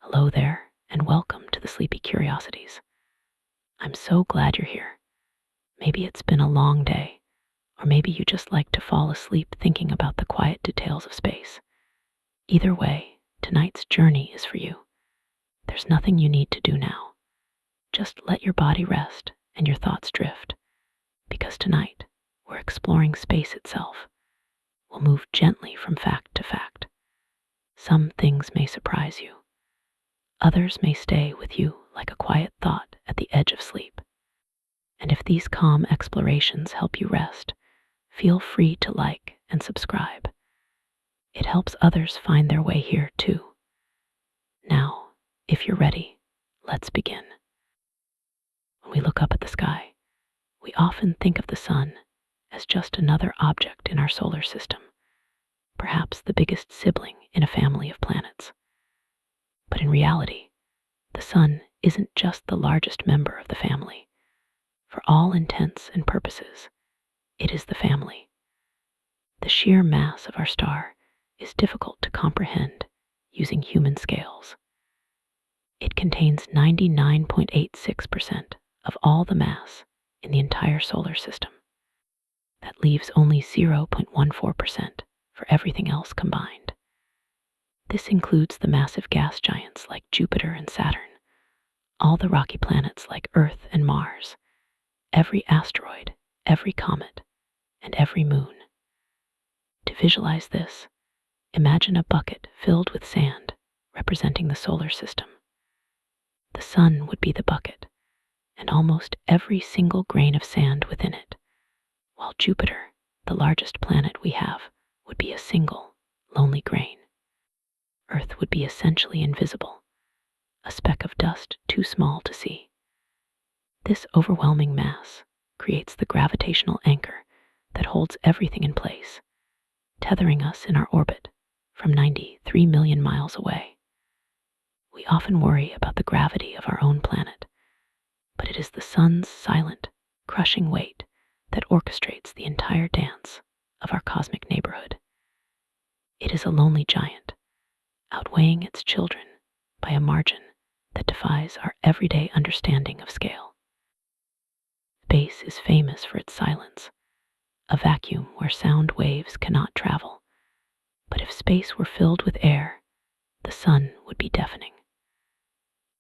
Hello there, and welcome to the Sleepy Curiosities. I'm so glad you're here. Maybe it's been a long day, or maybe you just like to fall asleep thinking about the quiet details of space. Either way, tonight's journey is for you. There's nothing you need to do now. Just let your body rest and your thoughts drift, because tonight we're exploring space itself. We'll move gently from fact to fact. Some things may surprise you. Others may stay with you like a quiet thought at the edge of sleep. And if these calm explorations help you rest, feel free to like and subscribe. It helps others find their way here too. Now, if you're ready, let's begin. When we look up at the sky, we often think of the sun as just another object in our solar system, perhaps the biggest sibling in a family of planets. But in reality, the sun isn't just the largest member of the family. For all intents and purposes, it is the family. The sheer mass of our star is difficult to comprehend using human scales. It contains 99.86% of all the mass in the entire solar system. That leaves only 0.14% for everything else combined. This includes the massive gas giants like Jupiter and Saturn, all the rocky planets like Earth and Mars, every asteroid, every comet, and every moon. To visualize this, imagine a bucket filled with sand representing the solar system. The sun would be the bucket, and almost every single grain of sand within it, while Jupiter, the largest planet we have, would be a single, lonely grain. Earth would be essentially invisible, a speck of dust too small to see. This overwhelming mass creates the gravitational anchor that holds everything in place, tethering us in our orbit from 93 million miles away. We often worry about the gravity of our own planet, but it is the sun's silent, crushing weight that orchestrates the entire dance of our cosmic neighborhood. It is a lonely giant, outweighing its children by a margin that defies our everyday understanding of scale. Space is famous for its silence, a vacuum where sound waves cannot travel. But if space were filled with air, the sun would be deafening.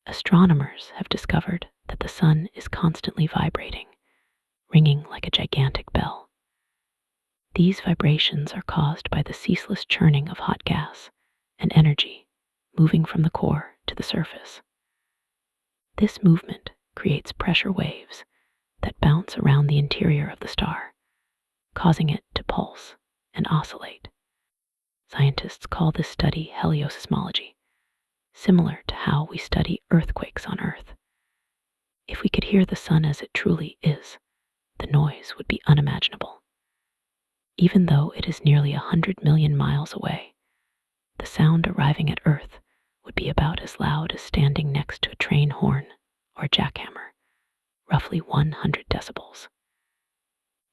Astronomers have discovered that the sun is constantly vibrating, ringing like a gigantic bell. These vibrations are caused by the ceaseless churning of hot gas and energy moving from the core to the surface. This movement creates pressure waves that bounce around the interior of the star, causing it to pulse and oscillate. Scientists call this study helioseismology, similar to how we study earthquakes on Earth. If we could hear the sun as it truly is, the noise would be unimaginable. Even though it is nearly 100 million miles away, the sound arriving at Earth would be about as loud as standing next to a train horn or jackhammer, roughly 100 decibels.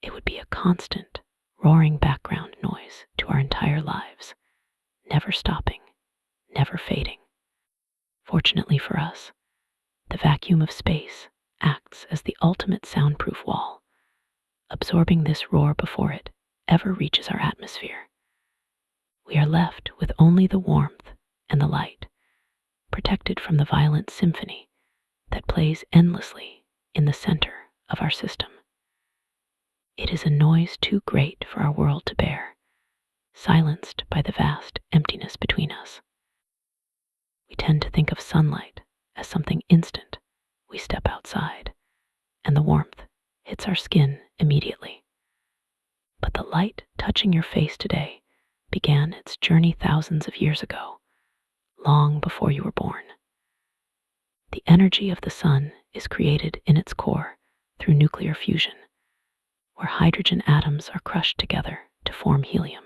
It would be a constant, roaring background noise to our entire lives, never stopping, never fading. Fortunately for us, the vacuum of space acts as the ultimate soundproof wall, absorbing this roar before it ever reaches our atmosphere. We are left with only the warmth and the light, protected from the violent symphony that plays endlessly in the center of our system. It is a noise too great for our world to bear, silenced by the vast emptiness between us. We tend to think of sunlight as something instant. We step outside, and the warmth hits our skin immediately. But the light touching your face today began its journey thousands of years ago, long before you were born. The energy of the sun is created in its core through nuclear fusion, where hydrogen atoms are crushed together to form helium,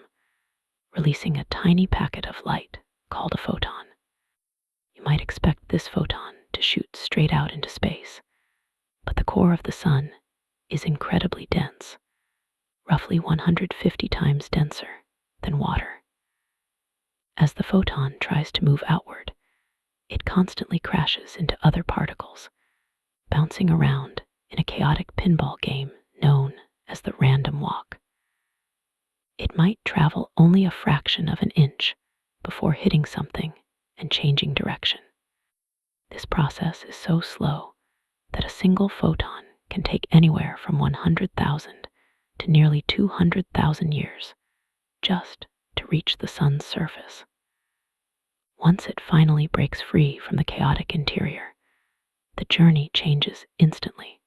releasing a tiny packet of light called a photon. You might expect this photon to shoot straight out into space, but the core of the sun is incredibly dense, roughly 150 times denser than water. As the photon tries to move outward, it constantly crashes into other particles, bouncing around in a chaotic pinball game known as the random walk. It might travel only a fraction of an inch before hitting something and changing direction. This process is so slow that a single photon can take anywhere from 100,000 to nearly 200,000 years just to reach the sun's surface. Once it finally breaks free from the chaotic interior, the journey changes instantly.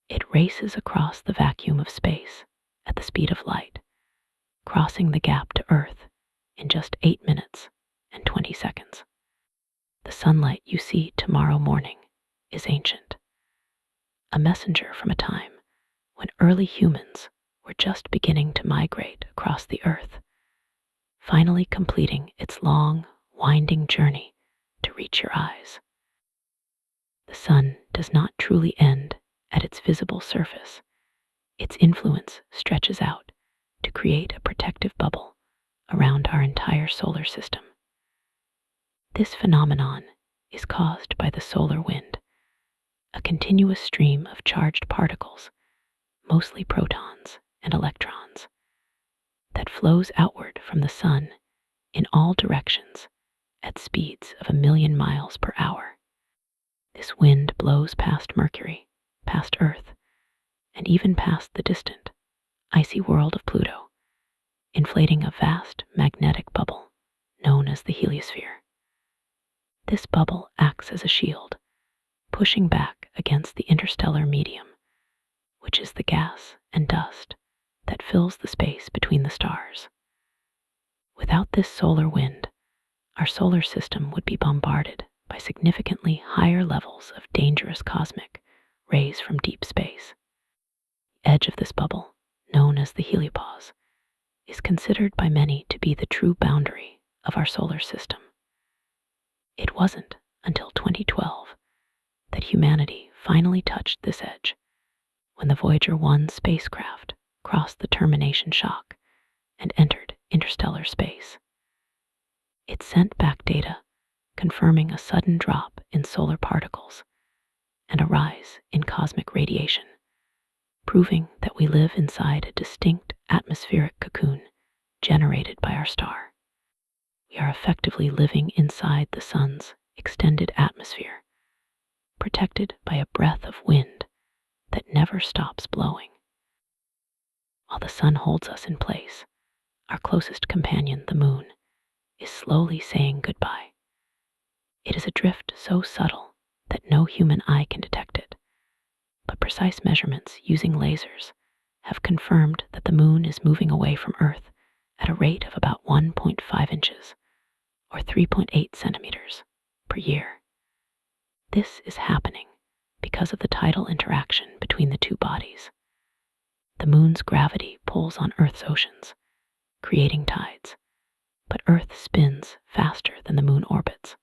It races across the vacuum of space at the speed of light, crossing the gap to Earth in just 8 minutes and 20 seconds. The sunlight you see tomorrow morning is ancient, a messenger from a time when early humans were just beginning to migrate across the Earth, finally completing its long, winding journey to reach your eyes. The sun does not truly end at its visible surface. Its influence stretches out to create a protective bubble around our entire solar system. This phenomenon is caused by the solar wind, a continuous stream of charged particles, mostly protons and electrons, that flows outward from the sun in all directions at speeds of 1,000,000 miles per hour. This wind blows past Mercury, past Earth, and even past the distant, icy world of Pluto, inflating a vast magnetic bubble known as the heliosphere. This bubble acts as a shield, pushing back against the interstellar medium, which is the gas and dust that fills the space between the stars. Without this solar wind, our solar system would be bombarded by significantly higher levels of dangerous cosmic rays from deep space. The edge of this bubble, known as the heliopause, is considered by many to be the true boundary of our solar system. It wasn't until 2012 that humanity finally touched this edge, when the Voyager 1 spacecraft crossed the termination shock and entered interstellar space. It sent back data confirming a sudden drop in solar particles and a rise in cosmic radiation, proving that we live inside a distinct atmospheric cocoon generated by our star. We are effectively living inside the sun's extended atmosphere, protected by a breath of wind that never stops blowing. While the sun holds us in place, our closest companion, the moon, is slowly saying goodbye. It is a drift so subtle that no human eye can detect it, but precise measurements using lasers have confirmed that the moon is moving away from Earth at a rate of about 1.5 inches, or 3.8 centimeters, per year. This is happening because of the tidal interaction between the two bodies. The moon's gravity pulls on Earth's oceans, creating tides, but Earth spins faster than the moon orbits.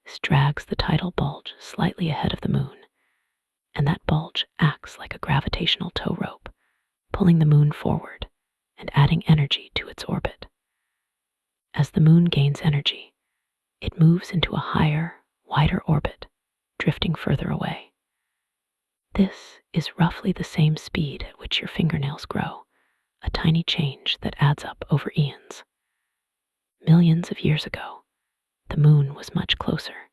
This drags the tidal bulge slightly ahead of the moon, and that bulge acts like a gravitational tow rope, pulling the moon forward and adding energy to its orbit. As the moon gains energy, it moves into a higher, wider orbit, drifting further away. This is roughly the same speed at which your fingernails grow, a tiny change that adds up over eons. Millions of years ago, the moon was much closer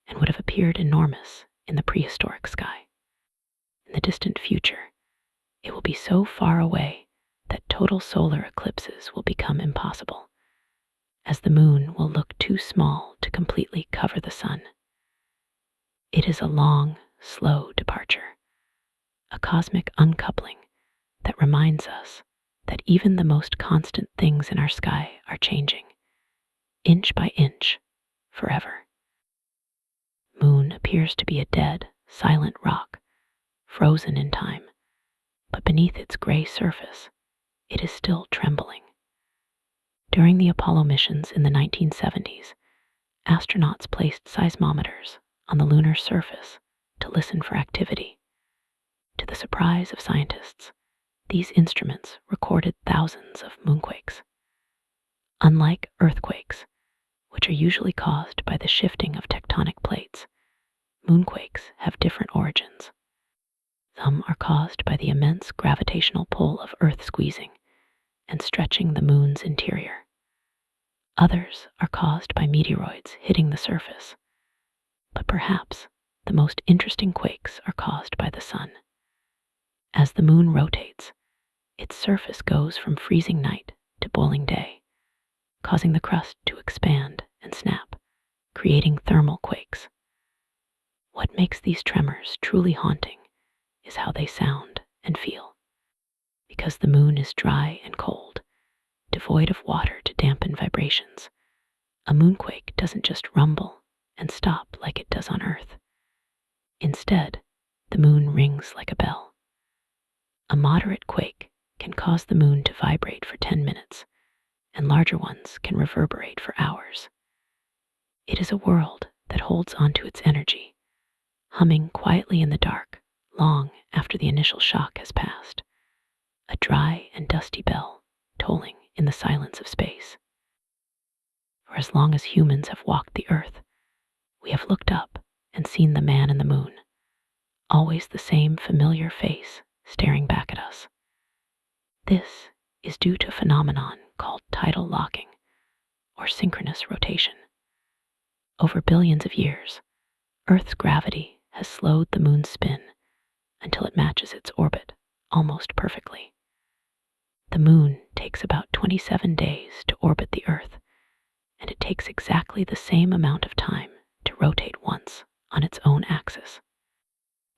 and would have appeared enormous in the prehistoric sky. In the distant future, it will be so far away that total solar eclipses will become impossible, as the moon will look too small to completely cover the sun. It is a long, slow departure, a cosmic uncoupling that reminds us that even the most constant things in our sky are changing, inch by inch, forever. Moon appears to be a dead, silent rock, frozen in time, but beneath its gray surface, it is still trembling. During the Apollo missions in the 1970s, astronauts placed seismometers on the lunar surface to listen for activity. To the surprise of scientists, these instruments recorded thousands of moonquakes. Unlike earthquakes, which are usually caused by the shifting of tectonic plates. Moonquakes have different origins. Some are caused by the immense gravitational pull of Earth squeezing and stretching the moon's interior. Others are caused by meteoroids hitting the surface. But perhaps the most interesting quakes are caused by the sun. As the moon rotates, its surface goes from freezing night to boiling day, causing the crust to expand and snap, creating thermal quakes. What makes these tremors truly haunting is how they sound and feel. Because the moon is dry and cold, devoid of water to dampen vibrations, a moonquake doesn't just rumble and stop like it does on Earth. Instead, the moon rings like a bell. A moderate quake can cause the moon to vibrate for 10 minutes, and larger ones can reverberate for hours. It is a world that holds onto its energy, humming quietly in the dark long after the initial shock has passed, a dry and dusty bell tolling in the silence of space. For as long as humans have walked the earth, we have looked up and seen the man in the moon, always the same familiar face staring back at us. This is due to a phenomenon called tidal locking, or synchronous rotation. Over billions of years, Earth's gravity has slowed the moon's spin until it matches its orbit almost perfectly. The moon takes about 27 days to orbit the Earth, and it takes exactly the same amount of time to rotate once on its own axis.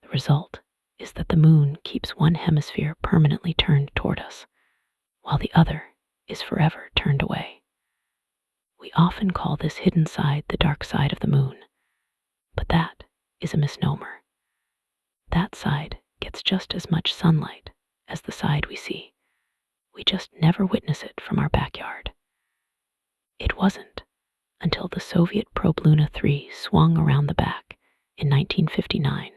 The result is that the moon keeps one hemisphere permanently turned toward us, while the other is forever turned away. We often call this hidden side the dark side of the moon, but that is a misnomer. That side gets just as much sunlight as the side we see. We just never witness it from our backyard. It wasn't until the Soviet probe Luna 3 swung around the back in 1959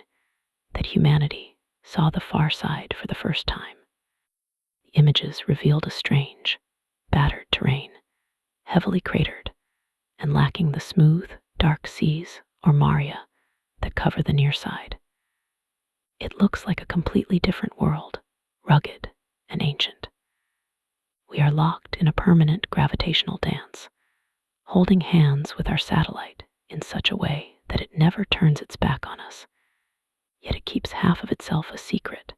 that humanity saw the far side for the first time. The images revealed a strange, battered terrain, heavily cratered, and lacking the smooth, dark seas or maria that cover the near side. It looks like a completely different world, rugged and ancient. We are locked in a permanent gravitational dance, holding hands with our satellite in such a way that it never turns its back on us, yet it keeps half of itself a secret,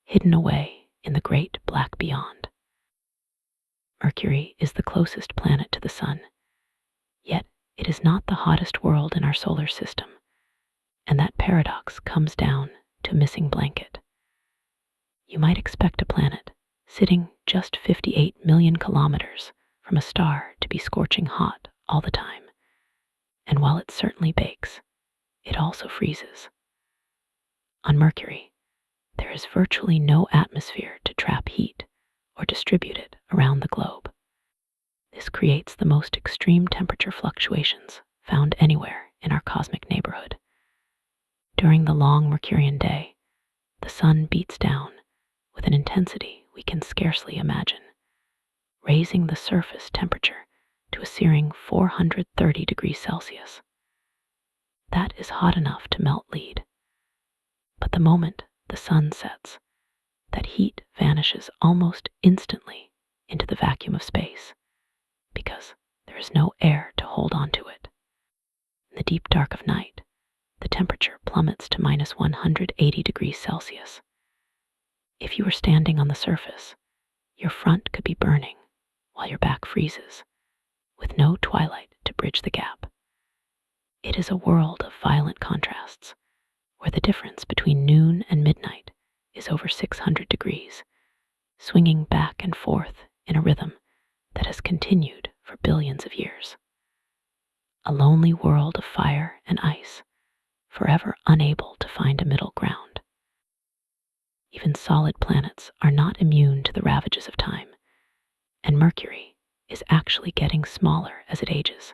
hidden away in the great black beyond. Mercury is the closest planet to the sun, yet it is not the hottest world in our solar system, and that paradox comes down to a missing blanket. You might expect a planet sitting just 58 million kilometers from a star to be scorching hot all the time, and while it certainly bakes, it also freezes. On Mercury, there is virtually no atmosphere to trap heat or distribute it around the globe. This creates the most extreme temperature fluctuations found anywhere in our cosmic neighborhood. During the long Mercurian day, the sun beats down with an intensity we can scarcely imagine, raising the surface temperature to a searing 430 degrees Celsius. That is hot enough to melt lead. But the moment the sun sets, that heat vanishes almost instantly into the vacuum of space, because there is no air to hold on to it. In the deep dark of night, the temperature plummets to minus 180 degrees Celsius. If you were standing on the surface, your front could be burning while your back freezes, with no twilight to bridge the gap. It is a world of violent contrasts, where the difference between noon and midnight is over 600 degrees, swinging back and forth in a rhythm that has continued for billions of years. A lonely world of fire and ice, forever unable to find a middle ground. Even solid planets are not immune to the ravages of time, and Mercury is actually getting smaller as it ages.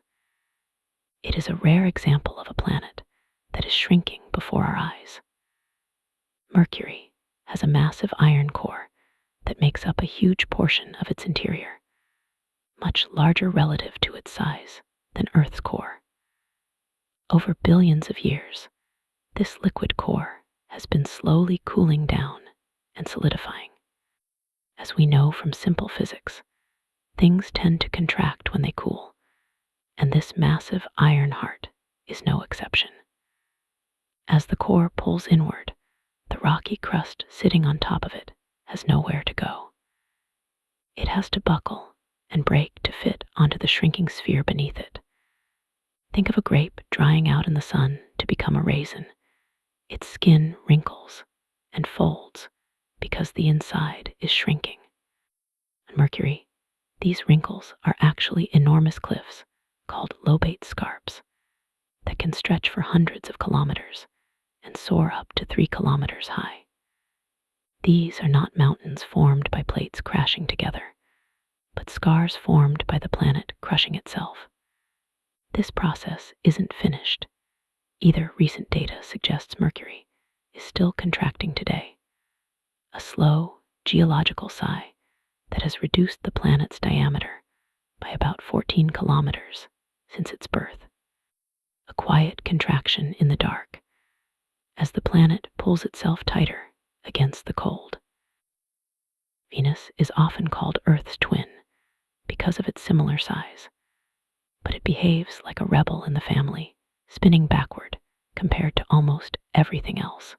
It is a rare example of a planet that is shrinking before our eyes. Mercury has a massive iron core that makes up a huge portion of its interior, much larger relative to its size than Earth's core. Over billions of years, this liquid core has been slowly cooling down and solidifying. As we know from simple physics, things tend to contract when they cool, and this massive iron heart is no exception. As the core pulls inward, the rocky crust sitting on top of it has nowhere to go. It has to buckle and break to fit onto the shrinking sphere beneath it. Think of a grape drying out in the sun to become a raisin. Its skin wrinkles and folds because the inside is shrinking. On Mercury, these wrinkles are actually enormous cliffs called lobate scarps that can stretch for hundreds of kilometers and soar up to 3 kilometers high. These are not mountains formed by plates crashing together, but scars formed by the planet crushing itself. This process isn't finished. Either recent data suggests Mercury is still contracting today, a slow geological sigh that has reduced the planet's diameter by about 14 kilometers since its birth. A quiet contraction in the dark as the planet pulls itself tighter against the cold. Venus is often called Earth's twin because of its similar size, but it behaves like a rebel in the family, spinning backward compared to almost everything else.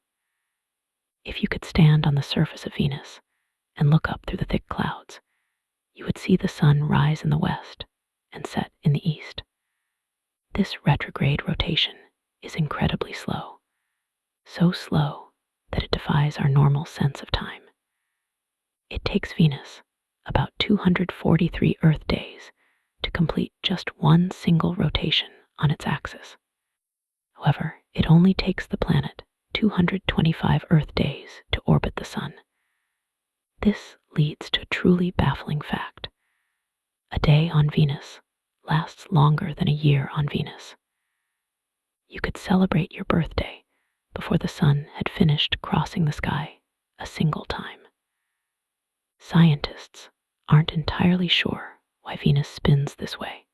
If you could stand on the surface of Venus and look up through the thick clouds, you would see the sun rise in the west and set in the east. This retrograde rotation is incredibly slow, so slow that it defies our normal sense of time. It takes Venus about 243 Earth days to complete just one single rotation on its axis. However, it only takes the planet 225 Earth days to orbit the sun. This leads to a truly baffling fact. A day on Venus lasts longer than a year on Venus. You could celebrate your birthday before the sun had finished crossing the sky a single time. Scientists aren't entirely sure why Venus spins this way.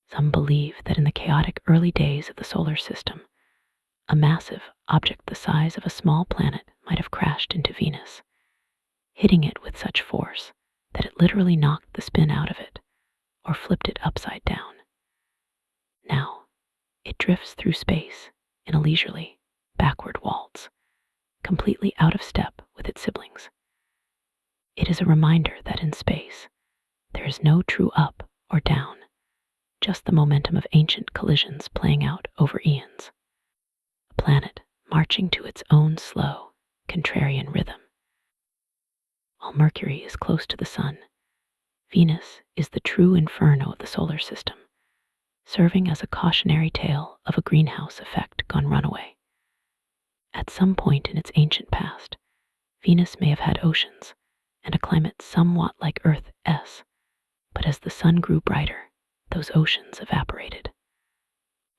Some believe that in the chaotic early days of the solar system, a massive object the size of a small planet might have crashed into Venus, hitting it with such force that it literally knocked the spin out of it or flipped it upside down. Now, it drifts through space in a leisurely, backward waltz, completely out of step with its siblings. It is a reminder that in space, there is no true up or down, just the momentum of ancient collisions playing out over eons. A planet marching to its own slow, contrarian rhythm. While Mercury is close to the sun, Venus is the true inferno of the solar system, serving as a cautionary tale of a greenhouse effect gone runaway. At some point in its ancient past, Venus may have had oceans and a climate somewhat like Earth's, but as the sun grew brighter, those oceans evaporated.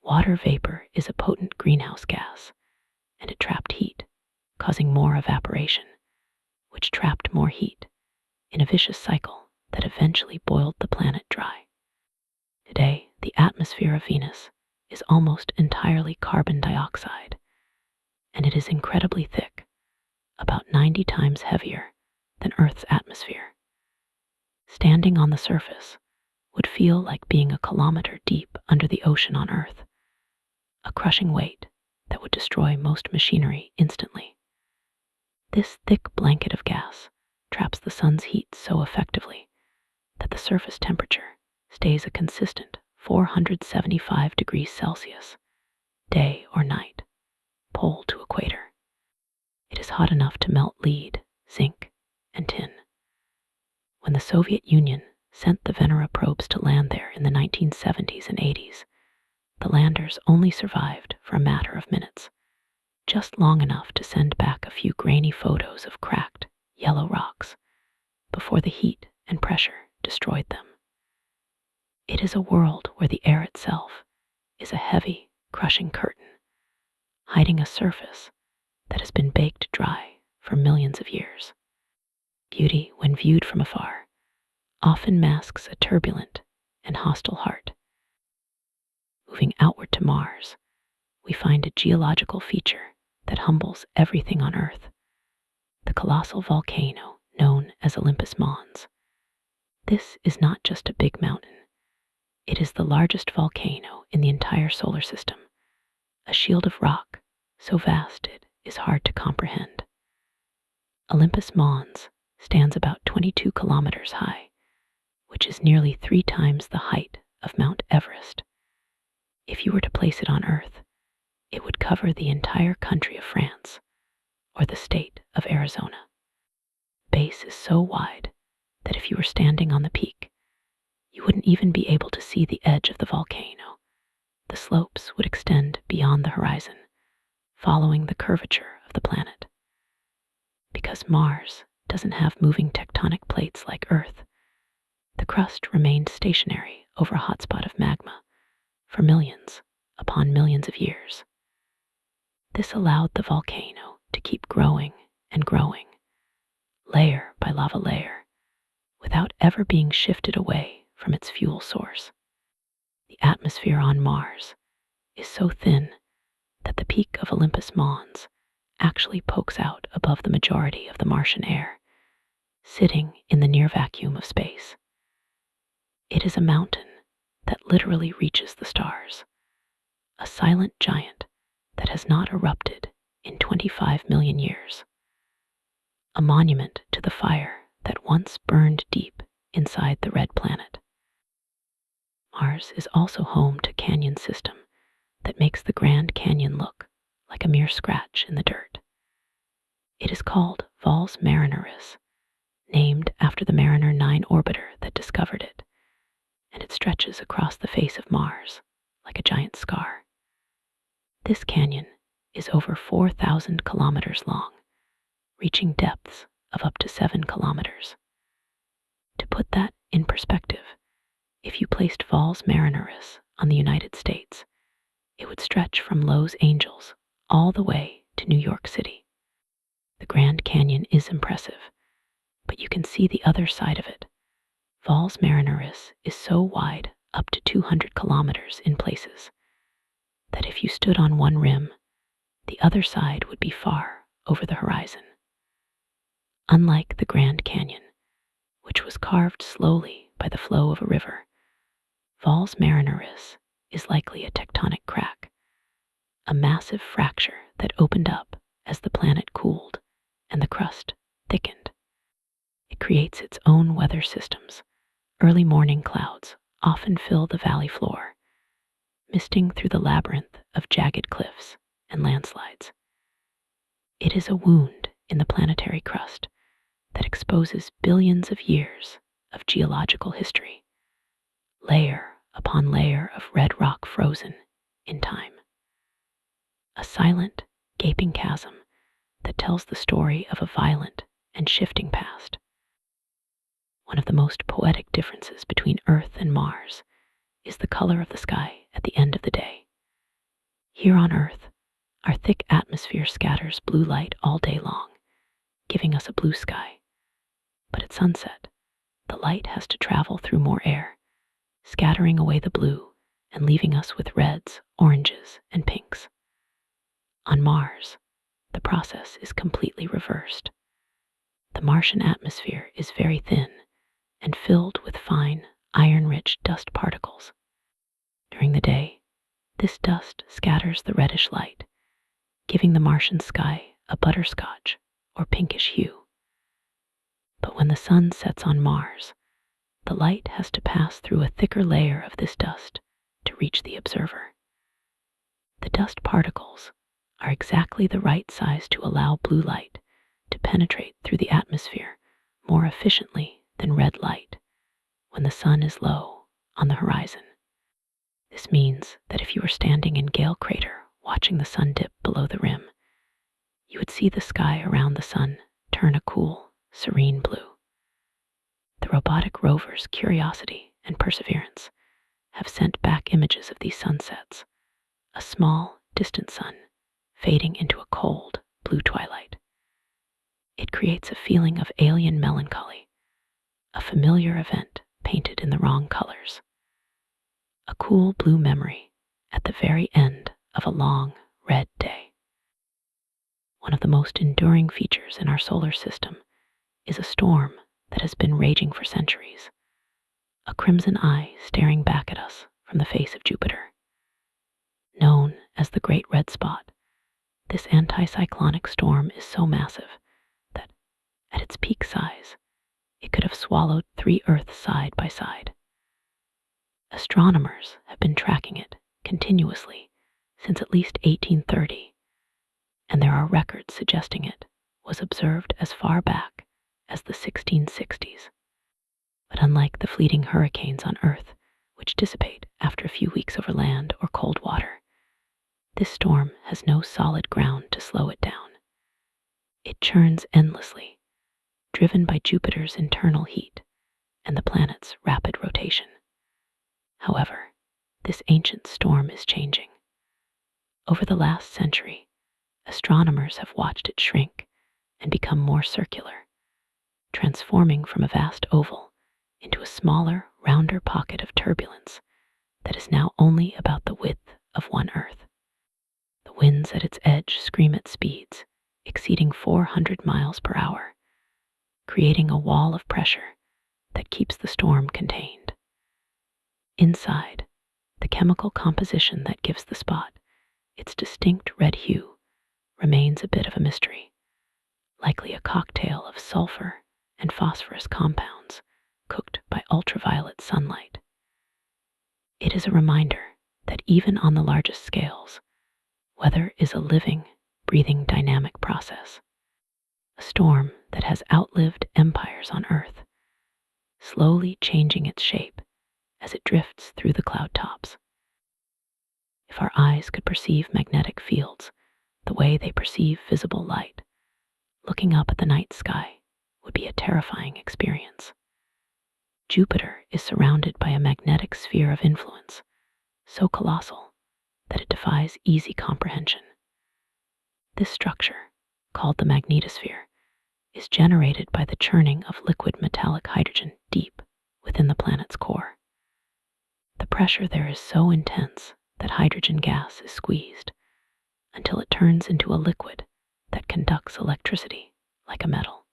Water vapor is a potent greenhouse gas, and it trapped heat, causing more evaporation, which trapped more heat in a vicious cycle that eventually boiled the planet dry. Today, the atmosphere of Venus is almost entirely carbon dioxide, and it is incredibly thick, about 90 times heavier than Earth's atmosphere. Standing on the surface would feel like being a kilometer deep under the ocean on Earth, a crushing weight that would destroy most machinery instantly. This thick blanket of gas traps the sun's heat so effectively that the surface temperature stays a consistent 475 degrees Celsius, day or night, pole to equator. It is hot enough to melt lead, zinc, and tin. When the Soviet Union sent the Venera probes to land there in the 1970s and 80s, the landers only survived for a matter of minutes, just long enough to send back a few grainy photos of cracked, yellow rocks before the heat and pressure destroyed them. It is a world where the air itself is a heavy, crushing curtain, hiding a surface that has been baked dry for millions of years. Beauty, when viewed from afar, often masks a turbulent and hostile heart. Moving outward to Mars, we find a geological feature that humbles everything on Earth, the colossal volcano known as Olympus Mons. This is not just a big mountain. It is the largest volcano in the entire solar system, a shield of rock so vast it is hard to comprehend. Olympus Mons stands about 22 kilometers high, which is nearly 3 times the height of Mount Everest. If you were to place it on Earth, it would cover the entire country of France or the state of Arizona. The base is so wide that if you were standing on the peak, you wouldn't even be able to see the edge of the volcano. The slopes would extend beyond the horizon, following the curvature of the planet. Because Mars doesn't have moving tectonic plates like Earth, the crust remained stationary over a hotspot of magma for millions upon millions of years. This allowed the volcano to keep growing and growing, layer by lava layer, without ever being shifted away from its fuel source. The atmosphere on Mars is so thin that the peak of Olympus Mons actually pokes out above the majority of the Martian air, sitting in the near vacuum of space. It is a mountain that literally reaches the stars, a silent giant that has not erupted in 25 million years, a monument to the fire that once burned deep inside the red planet. Mars is also home to a canyon system that makes the Grand Canyon look like a mere scratch in the dirt. It is called Valles Marineris, named after the Mariner 9 orbiter that discovered it, and it stretches across the face of Mars like a giant scar. This canyon is over 4,000 kilometers long, reaching depths of up to 7 kilometers. To put that in perspective, if you placed Valles Marineris on the United States, it would stretch from Los Angeles all the way to New York City. The Grand Canyon is impressive, but you can see the other side of it. Valles Marineris is so wide, up to 200 kilometers in places, that if you stood on one rim, the other side would be far over the horizon. Unlike the Grand Canyon, which was carved slowly by the flow of a river, Valles Marineris is likely a tectonic crack, a massive fracture that opened up as the planet cooled and the crust thickened. It creates its own weather systems. Early morning clouds often fill the valley floor, misting through the labyrinth of jagged cliffs and landslides. It is a wound in the planetary crust that exposes billions of years of geological history, layer upon layer of red rock frozen in time. A silent, gaping chasm that tells the story of a violent and shifting past. One of the most poetic differences between Earth and Mars is the color of the sky at the end of the day. Here on Earth, our thick atmosphere scatters blue light all day long, giving us a blue sky. But at sunset, the light has to travel through more air, scattering away the blue and leaving us with reds, oranges, and pinks. On Mars, the process is completely reversed. The Martian atmosphere is very thin and filled with fine, iron-rich dust particles. During the day, this dust scatters the reddish light, giving the Martian sky a butterscotch or pinkish hue. But when the sun sets on Mars, the light has to pass through a thicker layer of this dust to reach the observer. The dust particles are exactly the right size to allow blue light to penetrate through the atmosphere more efficiently than red light when the sun is low on the horizon. This means that if you were standing in Gale Crater watching the sun dip below the rim, you would see the sky around the sun turn a cool, serene blue. The robotic rovers Curiosity and Perseverance have sent back images of these sunsets, a small, distant sun fading into a cold, blue twilight. It creates a feeling of alien melancholy, a familiar event painted in the wrong colors. A cool blue memory at the very end of a long, red day. One of the most enduring features in our solar system is a storm that has been raging for centuries, a crimson eye staring back at us from the face of Jupiter. Known as the Great Red Spot, this anticyclonic storm is so massive that, at its peak size, it could have swallowed 3 Earths side by side. Astronomers have been tracking it continuously since at least 1830, and there are records suggesting it was observed as far back as the 1660s. But unlike the fleeting hurricanes on Earth, which dissipate after a few weeks over land or cold water, this storm has no solid ground to slow it down. It churns endlessly, driven by Jupiter's internal heat and the planet's rapid rotation. However, this ancient storm is changing. Over the last century, astronomers have watched it shrink and become more circular, transforming from a vast oval into a smaller, rounder pocket of turbulence that is now only about the width of one Earth. The winds at its edge scream at speeds exceeding 400 miles per hour, creating a wall of pressure that keeps the storm contained. Inside, the chemical composition that gives the spot its distinct red hue remains a bit of a mystery, likely a cocktail of sulfur and phosphorus compounds cooked by ultraviolet sunlight. It is a reminder that even on the largest scales, weather is a living, breathing dynamic process, a storm that has outlived empires on Earth, slowly changing its shape as it drifts through the cloud tops. If our eyes could perceive magnetic fields the way they perceive visible light, looking up at the night sky would be a terrifying experience. Jupiter is surrounded by a magnetic sphere of influence, so colossal that it defies easy comprehension. This structure, called the magnetosphere, is generated by the churning of liquid metallic hydrogen deep within the planet's core. The pressure there is so intense that hydrogen gas is squeezed until it turns into a liquid that conducts electricity like a metal.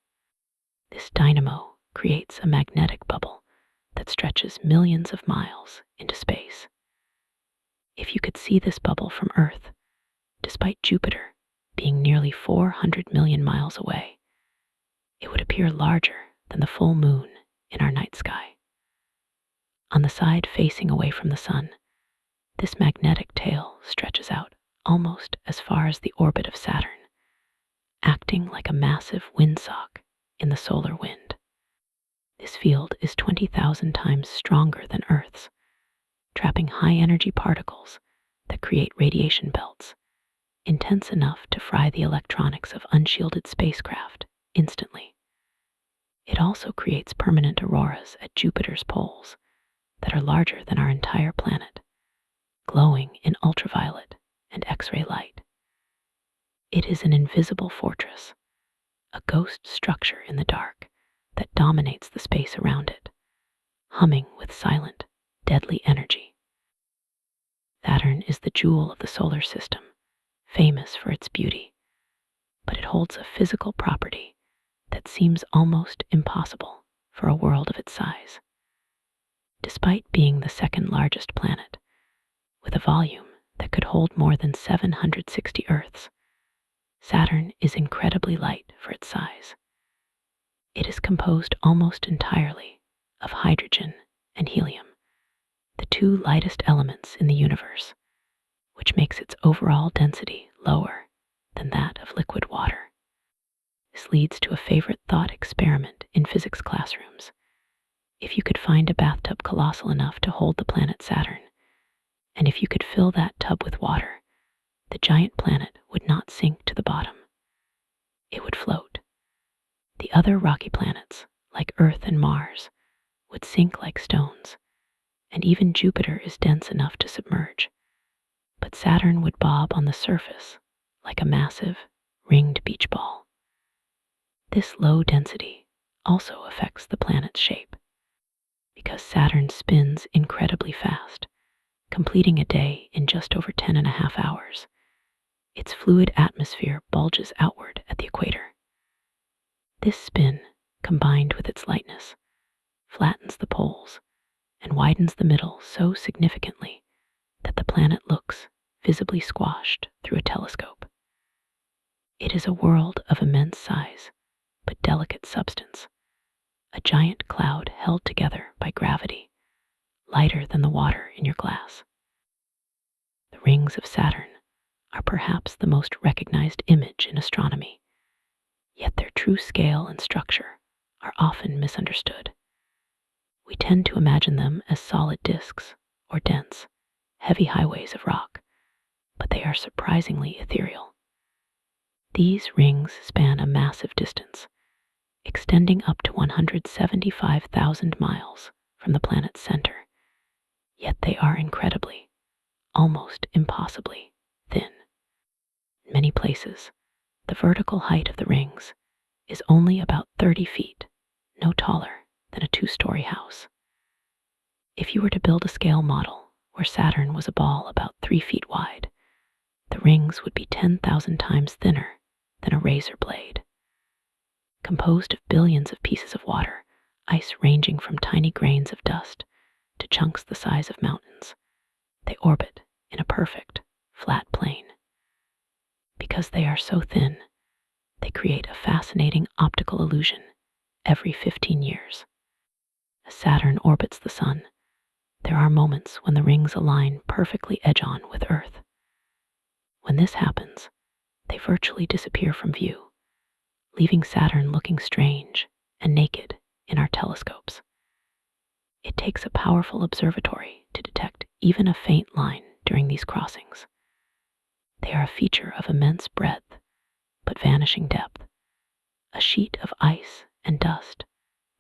This dynamo creates a magnetic bubble that stretches millions of miles into space. If you could see this bubble from Earth, despite Jupiter being nearly 400 million miles away, it would appear larger than the full moon in our night sky. On the side facing away from the sun, this magnetic tail stretches out almost as far as the orbit of Saturn, acting like a massive windsock in the solar wind. This field is 20,000 times stronger than Earth's, trapping high-energy particles that create radiation belts, intense enough to fry the electronics of unshielded spacecraft instantly. It also creates permanent auroras at Jupiter's poles that are larger than our entire planet, glowing in ultraviolet and X-ray light. It is an invisible fortress, a ghost structure in the dark that dominates the space around it, humming with silent, deadly energy. Saturn is the jewel of the solar system, famous for its beauty, but it holds a physical property that seems almost impossible for a world of its size. Despite being the second largest planet, with a volume that could hold more than 760 Earths, Saturn is incredibly light for its size. It is composed almost entirely of hydrogen and helium, the two lightest elements in the universe, which makes its overall density lower than that of liquid water. This leads to a favorite thought experiment in physics classrooms. If you could find a bathtub colossal enough to hold the planet Saturn, and if you could fill that tub with water, the giant planet would not sink to the bottom. It would float. The other rocky planets, like Earth and Mars, would sink like stones, and even Jupiter is dense enough to submerge. But Saturn would bob on the surface like a massive, ringed beach ball. This low density also affects the planet's shape. Because Saturn spins incredibly fast, completing a day in just over 10.5 hours. Its fluid atmosphere bulges outward at the equator. This spin, combined with its lightness, flattens the poles and widens the middle so significantly that the planet looks visibly squashed through a telescope. It is a world of immense size, but delicate substance, a giant cloud held together by gravity, lighter than the water in your glass. The rings of Saturn are perhaps the most recognized image in astronomy, yet their true scale and structure are often misunderstood. We tend to imagine them as solid disks or dense, heavy highways of rock, but they are surprisingly ethereal. These rings span a massive distance, extending up to 175,000 miles from the planet's center, yet they are incredibly, almost impossibly, thin. In many places, the vertical height of the rings is only about 30 feet, no taller than a 2-story house. If you were to build a scale model where Saturn was a ball about 3 feet wide, the rings would be 10,000 times thinner than a razor blade. Composed of billions of pieces of water, ice ranging from tiny grains of dust to chunks the size of mountains, they orbit in a perfect, flat plane. Because they are so thin, they create a fascinating optical illusion every 15 years. As Saturn orbits the Sun, there are moments when the rings align perfectly edge-on with Earth. When this happens, they virtually disappear from view, leaving Saturn looking strange and naked in our telescopes. It takes a powerful observatory to detect even a faint line during these crossings. They are a feature of immense breadth, but vanishing depth, a sheet of ice and dust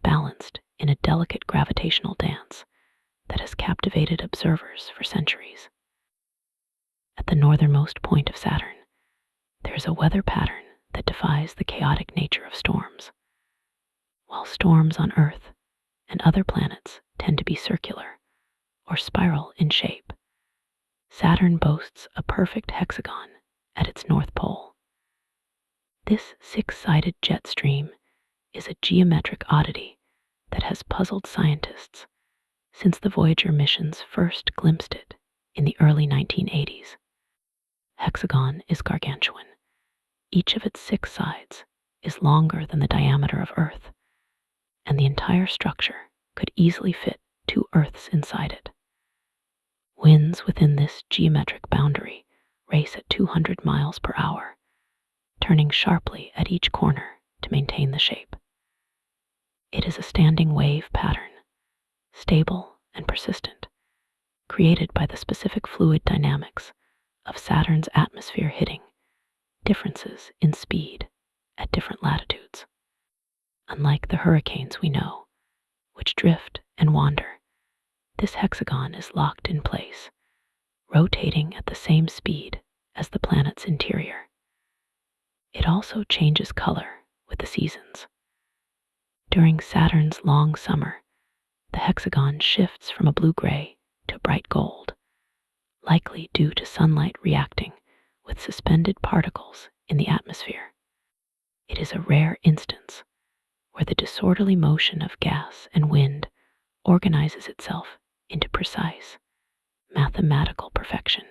balanced in a delicate gravitational dance that has captivated observers for centuries. At the northernmost point of Saturn, there is a weather pattern that defies the chaotic nature of storms. While storms on Earth and other planets tend to be circular or spiral in shape, Saturn boasts a perfect hexagon at its north pole. This 6-sided jet stream is a geometric oddity that has puzzled scientists since the Voyager missions first glimpsed it in the early 1980s. Hexagon is gargantuan. Each of its 6 sides is longer than the diameter of Earth, and the entire structure could easily fit 2 Earths inside it. Winds within this geometric boundary race at 200 miles per hour, turning sharply at each corner to maintain the shape. It is a standing wave pattern, stable and persistent, created by the specific fluid dynamics of Saturn's atmosphere hitting differences in speed at different latitudes. Unlike the hurricanes we know, which drift and wander, this hexagon is locked in place, rotating at the same speed as the planet's interior. It also changes color with the seasons. During Saturn's long summer, the hexagon shifts from a blue-gray to bright gold, likely due to sunlight reacting with suspended particles in the atmosphere. It is a rare instance where the disorderly motion of gas and wind organizes itself into precise, mathematical perfection,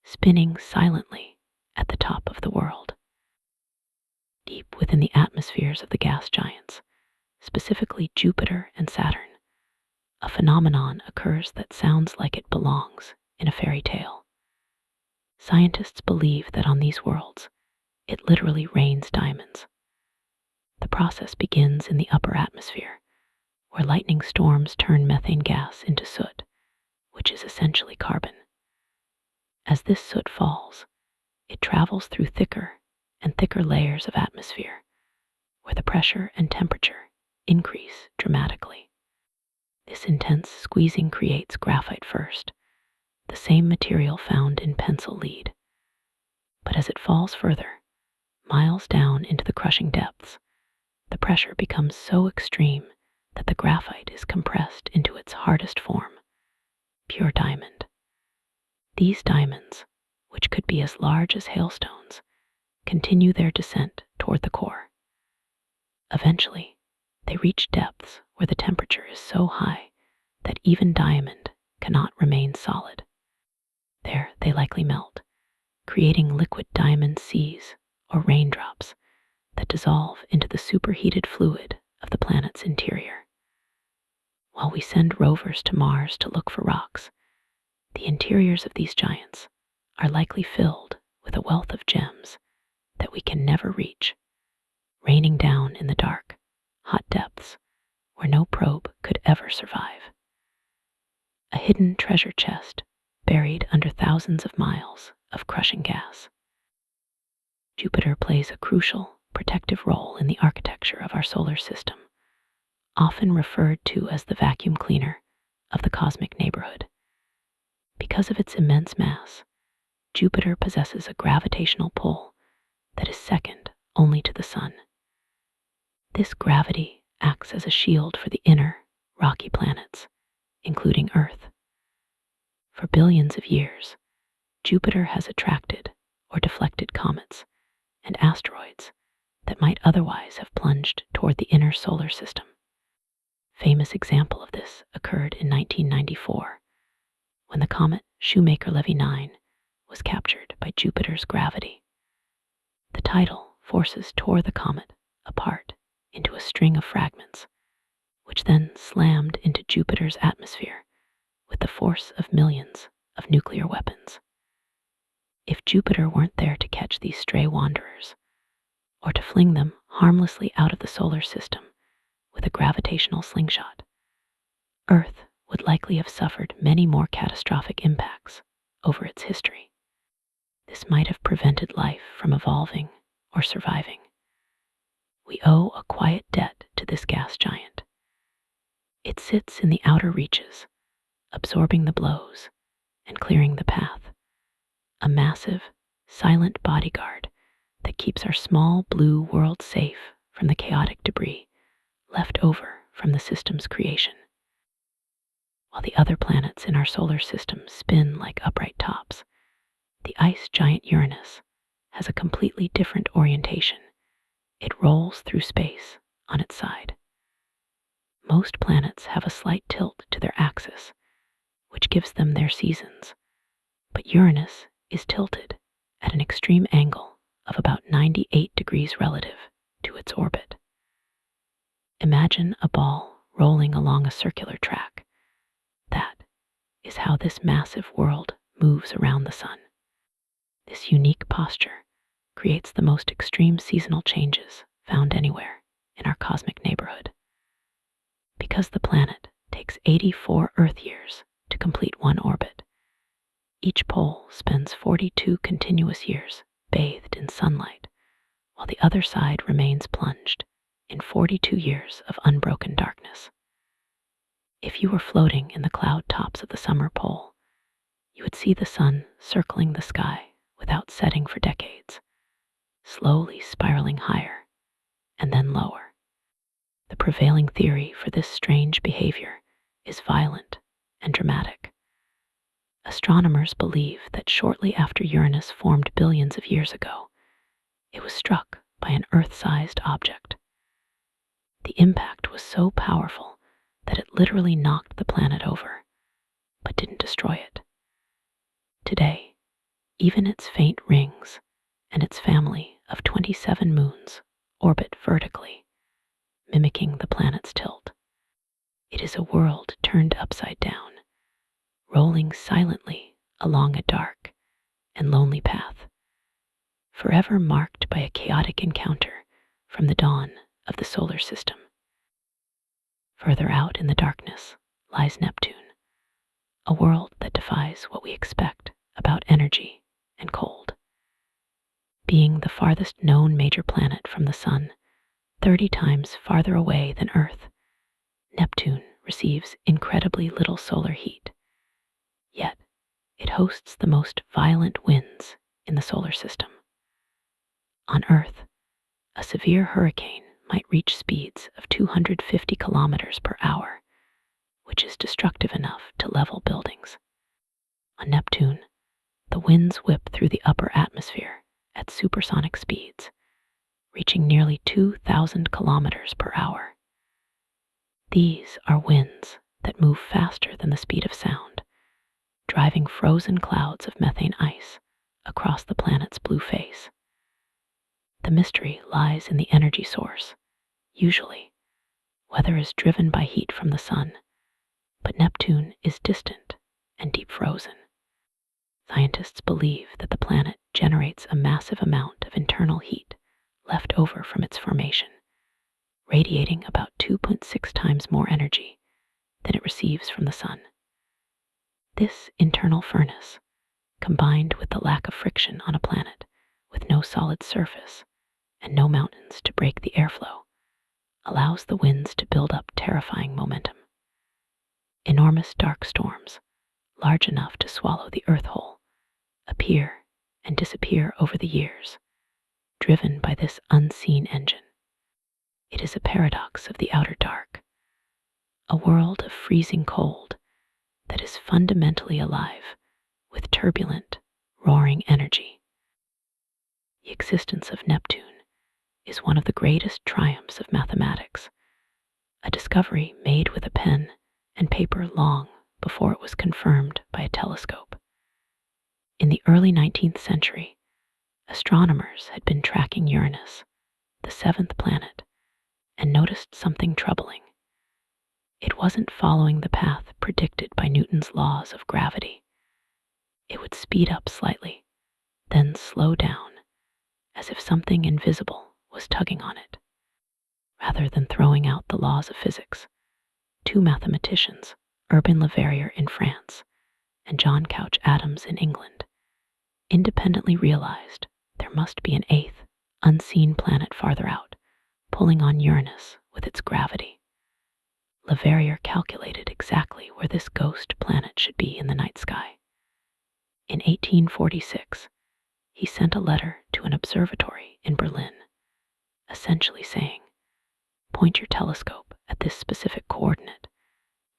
spinning silently at the top of the world. Deep within the atmospheres of the gas giants, specifically Jupiter and Saturn, a phenomenon occurs that sounds like it belongs in a fairy tale. Scientists believe that on these worlds, it literally rains diamonds. The process begins in the upper atmosphere, where lightning storms turn methane gas into soot, which is essentially carbon. As this soot falls, it travels through thicker and thicker layers of atmosphere, where the pressure and temperature increase dramatically. This intense squeezing creates graphite first, the same material found in pencil lead. But as it falls further, miles down into the crushing depths, the pressure becomes so extreme that the graphite is compressed into its hardest form, pure diamond. These diamonds, which could be as large as hailstones, continue their descent toward the core. Eventually, they reach depths where the temperature is so high that even diamond cannot remain solid. There, they likely melt, creating liquid diamond seas or raindrops that dissolve into the superheated fluid of the planet's interior. While we send rovers to Mars to look for rocks, the interiors of these giants are likely filled with a wealth of gems that we can never reach, raining down in the dark, hot depths where no probe could ever survive. A hidden treasure chest buried under thousands of miles of crushing gas. Jupiter plays a crucial protective role in the architecture of our solar system, often referred to as the vacuum cleaner of the cosmic neighborhood. Because of its immense mass, Jupiter possesses a gravitational pull that is second only to the Sun. This gravity acts as a shield for the inner, rocky planets, including Earth. For billions of years, Jupiter has attracted or deflected comets and asteroids that might otherwise have plunged toward the inner solar system. Famous example of this occurred in 1994, when the comet Shoemaker-Levy 9 was captured by Jupiter's gravity. The tidal forces tore the comet apart into a string of fragments, which then slammed into Jupiter's atmosphere with the force of millions of nuclear weapons. If Jupiter weren't there to catch these stray wanderers, or to fling them harmlessly out of the solar system with a gravitational slingshot, Earth would likely have suffered many more catastrophic impacts over its history. This might have prevented life from evolving or surviving. We owe a quiet debt to this gas giant. It sits in the outer reaches, absorbing the blows and clearing the path, a massive, silent bodyguard that keeps our small blue world safe from the chaotic debris left over from the system's creation. While the other planets in our solar system spin like upright tops, the ice giant Uranus has a completely different orientation. It rolls through space on its side. Most planets have a slight tilt to their axis, which gives them their seasons, but Uranus is tilted at an extreme angle of about 98 degrees relative to its orbit. Imagine a ball rolling along a circular track. That is how this massive world moves around the Sun. This unique posture creates the most extreme seasonal changes found anywhere in our cosmic neighborhood. Because the planet takes 84 Earth years to complete one orbit, each pole spends 42 continuous years bathed in sunlight, while the other side remains plunged in 42 years of unbroken darkness. If you were floating in the cloud tops of the summer pole, you would see the sun circling the sky without setting for decades, slowly spiraling higher and then lower. The prevailing theory for this strange behavior is violent and dramatic. Astronomers believe that shortly after Uranus formed billions of years ago, it was struck by an Earth-sized object. The impact was so powerful that it literally knocked the planet over, but didn't destroy it. Today, even its faint rings and its family of 27 moons orbit vertically, mimicking the planet's tilt. It is a world turned upside down, rolling silently along a dark and lonely path, forever marked by a chaotic encounter from the dawn of the solar system. Further out in the darkness lies Neptune, a world that defies what we expect about energy and cold. Being the farthest known major planet from the Sun, 30 times farther away than Earth, Neptune receives incredibly little solar heat. Yet, it hosts the most violent winds in the solar system. On Earth, a severe hurricane might reach speeds of 250 kilometers per hour, which is destructive enough to level buildings. On Neptune, winds whip through the upper atmosphere at supersonic speeds, reaching nearly 2,000 kilometers per hour. These are winds that move faster than the speed of sound, driving frozen clouds of methane ice across the planet's blue face. The mystery lies in the energy source. Usually, weather is driven by heat from the sun, but Neptune is distant and deep frozen. Scientists believe that the planet generates a massive amount of internal heat left over from its formation, radiating about 2.6 times more energy than it receives from the sun. This internal furnace, combined with the lack of friction on a planet with no solid surface and no mountains to break the airflow, allows the winds to build up terrifying momentum. Enormous dark storms, large enough to swallow the Earth whole, appear and disappear over the years, driven by this unseen engine. It is a paradox of the outer dark, a world of freezing cold that is fundamentally alive with turbulent, roaring energy. The existence of Neptune is one of the greatest triumphs of mathematics, a discovery made with a pen and paper long before it was confirmed by a telescope. In the early 19th century, astronomers had been tracking Uranus, the seventh planet, and noticed something troubling. It wasn't following the path predicted by Newton's laws of gravity. It would speed up slightly, then slow down, as if something invisible was tugging on it. Rather than throwing out the laws of physics, two mathematicians, Urbain Le Verrier in France and John Couch Adams in England, independently realized there must be an eighth, unseen planet farther out, pulling on Uranus with its gravity. Le Verrier calculated exactly where this ghost planet should be in the night sky. In 1846, he sent a letter to an observatory in Berlin, essentially saying, "Point your telescope at this specific coordinate,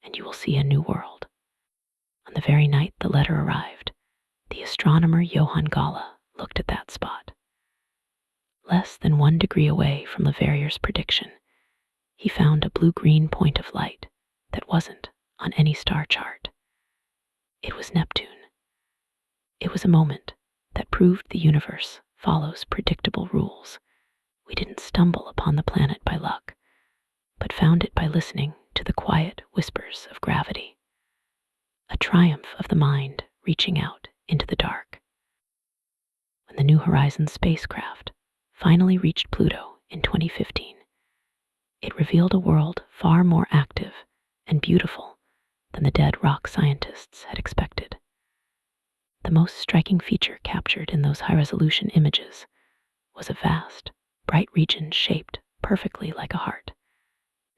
and you will see a new world." On the very night the letter arrived, the astronomer Johann Galle looked at that spot. Less than 1 degree away from Le Verrier's prediction, he found a blue-green point of light that wasn't on any star chart. It was Neptune. It was a moment that proved the universe follows predictable rules. We didn't stumble upon the planet by luck, but found it by listening to the quiet whispers of gravity. A triumph of the mind reaching out into the dark. When the New Horizons spacecraft finally reached Pluto in 2015, it revealed a world far more active and beautiful than the dead rock scientists had expected. The most striking feature captured in those high-resolution images was a vast, bright region shaped perfectly like a heart,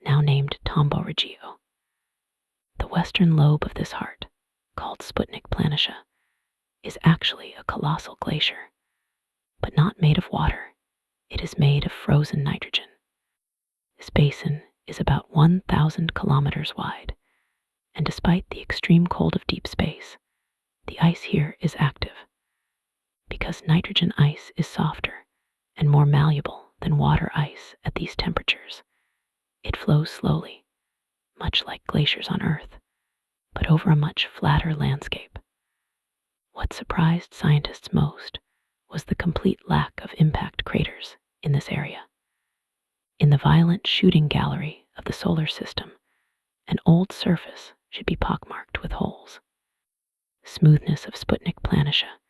now named Tombaugh Regio. The western lobe of this heart, called Sputnik Planitia, is actually a colossal glacier, but not made of water. It is made of frozen nitrogen. This basin is about 1,000 kilometers wide, and despite the extreme cold of deep space, the ice here is active. Because nitrogen ice is softer and more malleable than water ice at these temperatures, it flows slowly, much like glaciers on Earth, but over a much flatter landscape. What surprised scientists most was the complete lack of impact craters in this area. In the violent shooting gallery of the solar system, an old surface should be pockmarked with holes. Smoothness of Sputnik Planitia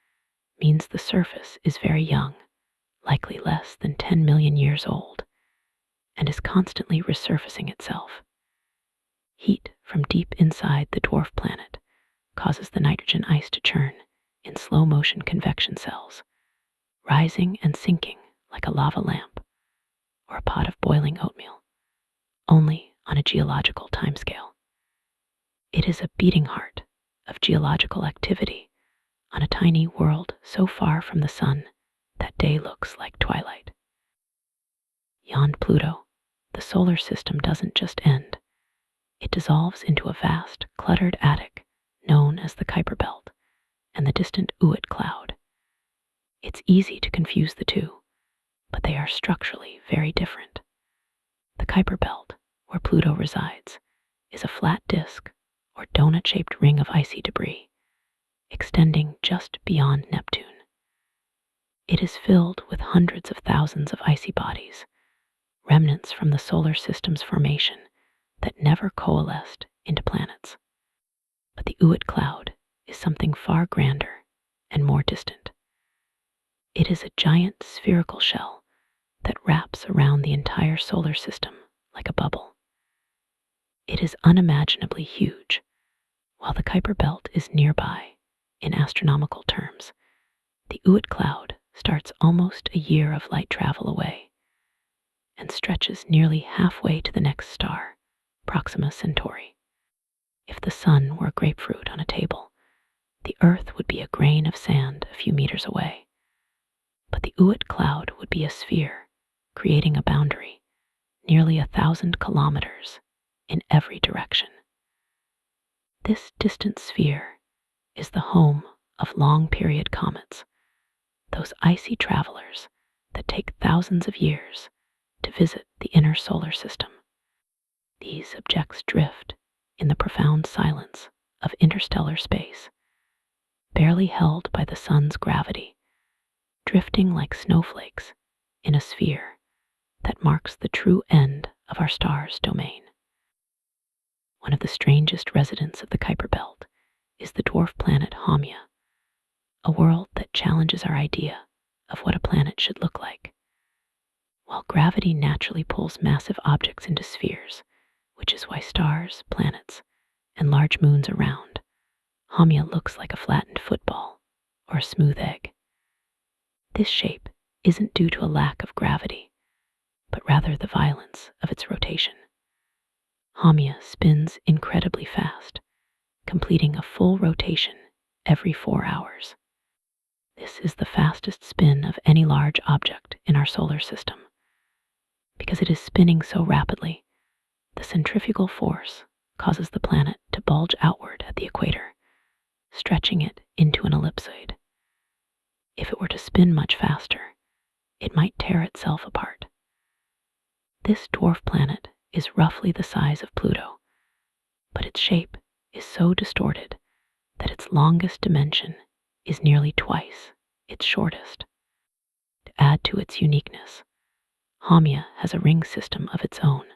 means the surface is very young, likely less than 10 million years old, and is constantly resurfacing itself. Heat from deep inside the dwarf planet causes the nitrogen ice to churn in slow-motion convection cells, rising and sinking like a lava lamp or a pot of boiling oatmeal, only on a geological timescale. It is a beating heart of geological activity on a tiny world so far from the sun that day looks like twilight. Beyond Pluto, the solar system doesn't just end. It dissolves into a vast, cluttered attic known as the Kuiper Belt, and the distant Oort cloud. It's easy to confuse the two, but they are structurally very different. The Kuiper Belt, where Pluto resides, is a flat disk or donut-shaped ring of icy debris, extending just beyond Neptune. It is filled with hundreds of thousands of icy bodies, remnants from the solar system's formation that never coalesced into planets. But the Oort cloud is something far grander and more distant. It is a giant spherical shell that wraps around the entire solar system like a bubble. It is unimaginably huge. While the Kuiper Belt is nearby in astronomical terms, the Oort cloud starts almost a year of light travel away and stretches nearly halfway to the next star, Proxima Centauri. If the sun were a grapefruit on a table, the Earth would be a grain of sand a few meters away. But the Oort cloud would be a sphere, creating a boundary nearly 1,000 kilometers in every direction. This distant sphere is the home of long-period comets, those icy travelers that take thousands of years to visit the inner solar system. These objects drift in the profound silence of interstellar space, barely held by the sun's gravity, drifting like snowflakes in a sphere that marks the true end of our star's domain. One of the strangest residents of the Kuiper Belt is the dwarf planet Haumea, a world that challenges our idea of what a planet should look like. While gravity naturally pulls massive objects into spheres, which is why stars, planets, and large moons are round, Haumea looks like a flattened football or a smooth egg. This shape isn't due to a lack of gravity, but rather the violence of its rotation. Haumea spins incredibly fast, completing a full rotation every 4 hours. This is the fastest spin of any large object in our solar system. Because it is spinning so rapidly, the centrifugal force causes the planet to bulge outward at the equator, stretching it into an ellipsoid. If it were to spin much faster, it might tear itself apart. This dwarf planet is roughly the size of Pluto, but its shape is so distorted that its longest dimension is nearly twice its shortest. To add to its uniqueness, Haumea has a ring system of its own,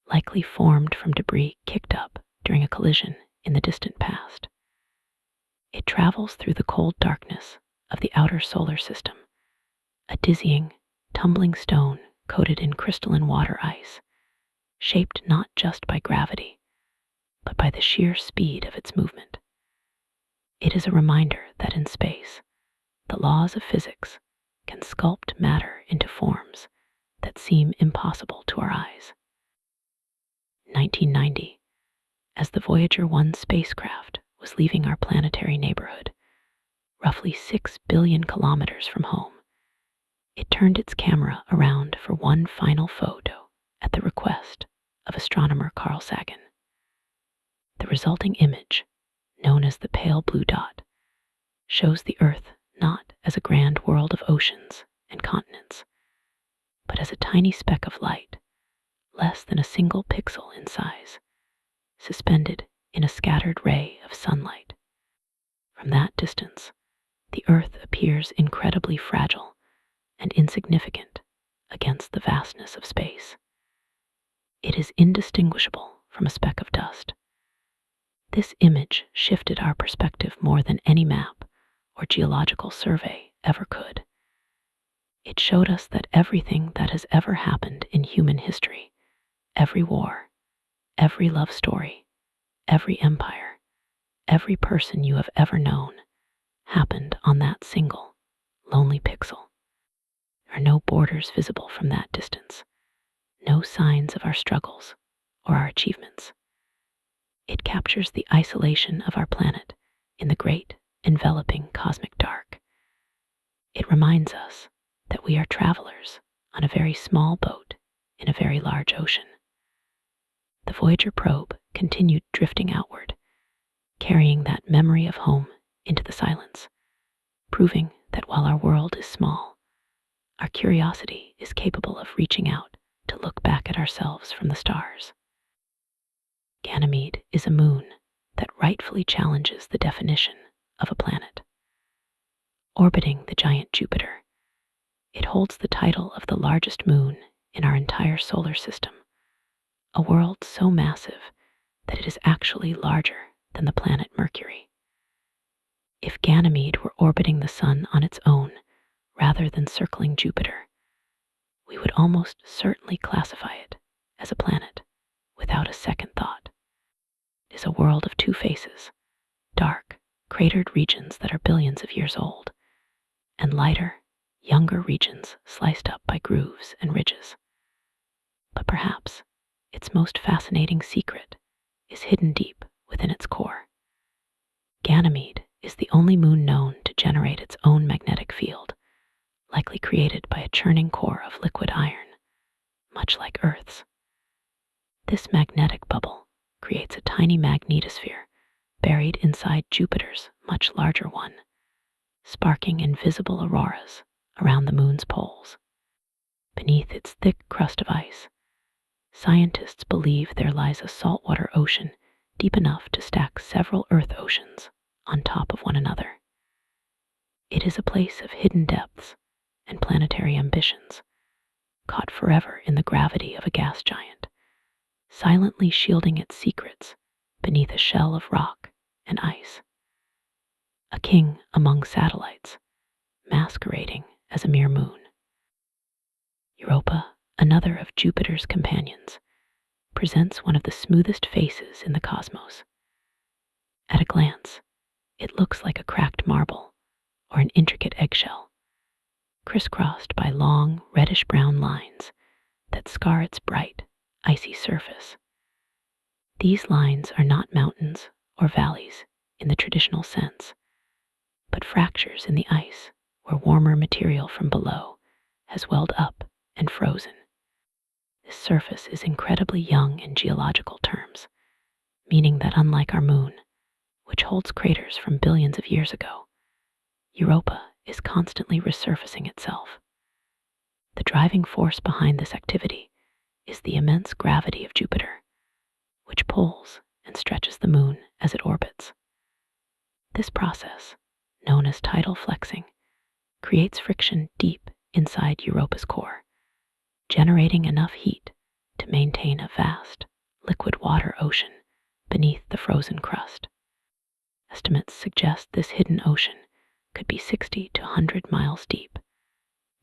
likely formed from debris kicked up during a collision in the distant past. It travels through the cold darkness of the outer solar system, a dizzying, tumbling stone coated in crystalline water ice, shaped not just by gravity, but by the sheer speed of its movement. It is a reminder that in space, the laws of physics can sculpt matter into forms that seem impossible to our eyes. 1990, as the Voyager 1 spacecraft was leaving our planetary neighborhood, roughly 6 billion kilometers from home, it turned its camera around for one final photo at the request of astronomer Carl Sagan. The resulting image, known as the pale blue dot, shows the Earth not as a grand world of oceans and continents, but as a tiny speck of light, less than a single pixel in size, suspended in a scattered ray of sunlight. From that distance, the Earth appears incredibly fragile and insignificant against the vastness of space. It is indistinguishable from a speck of dust. This image shifted our perspective more than any map or geological survey ever could. It showed us that everything that has ever happened in human history, every war, every love story, every empire, every person you have ever known, happened on that single, lonely pixel. There are no borders visible from that distance, no signs of our struggles or our achievements. It captures the isolation of our planet in the great, enveloping cosmic dark. It reminds us that we are travelers on a very small boat in a very large ocean. The Voyager probe continued drifting outward, carrying that memory of home into the silence, proving that while our world is small, our curiosity is capable of reaching out to look back at ourselves from the stars. Ganymede is a moon that rightfully challenges the definition of a planet. Orbiting the giant Jupiter, it holds the title of the largest moon in our entire solar system, a world so massive that it is actually larger than the planet Mercury. If Ganymede were orbiting the Sun on its own rather than circling Jupiter, we would almost certainly classify it as a planet without a second thought. It is a world of two faces: dark, cratered regions that are billions of years old, and lighter, younger regions sliced up by grooves and ridges. But perhaps its most fascinating secret is hidden deep within its core. Ganymede is the only moon known to generate its own magnetic field, likely created by a churning core of liquid iron, much like Earth's. This magnetic bubble creates a tiny magnetosphere buried inside Jupiter's much larger one, sparking invisible auroras around the moon's poles. Beneath its thick crust of ice, scientists believe there lies a saltwater ocean deep enough to stack several Earth oceans on top of one another. It is a place of hidden depths and planetary ambitions, caught forever in the gravity of a gas giant, silently shielding its secrets beneath a shell of rock and ice. A king among satellites, masquerading as a mere moon. Europa, another of Jupiter's companions, presents one of the smoothest faces in the cosmos. At a glance, it looks like a cracked marble or an intricate eggshell, crisscrossed by long reddish-brown lines that scar its bright, icy surface. These lines are not mountains or valleys in the traditional sense, but fractures in the ice where warmer material from below has welled up and frozen. This surface is incredibly young in geological terms, meaning that unlike our moon, which holds craters from billions of years ago, Europa is constantly resurfacing itself. The driving force behind this activity is the immense gravity of Jupiter, which pulls and stretches the moon as it orbits. This process, known as tidal flexing, creates friction deep inside Europa's core, generating enough heat to maintain a vast, liquid water ocean beneath the frozen crust. Estimates suggest this hidden ocean could be 60 to 100 miles deep,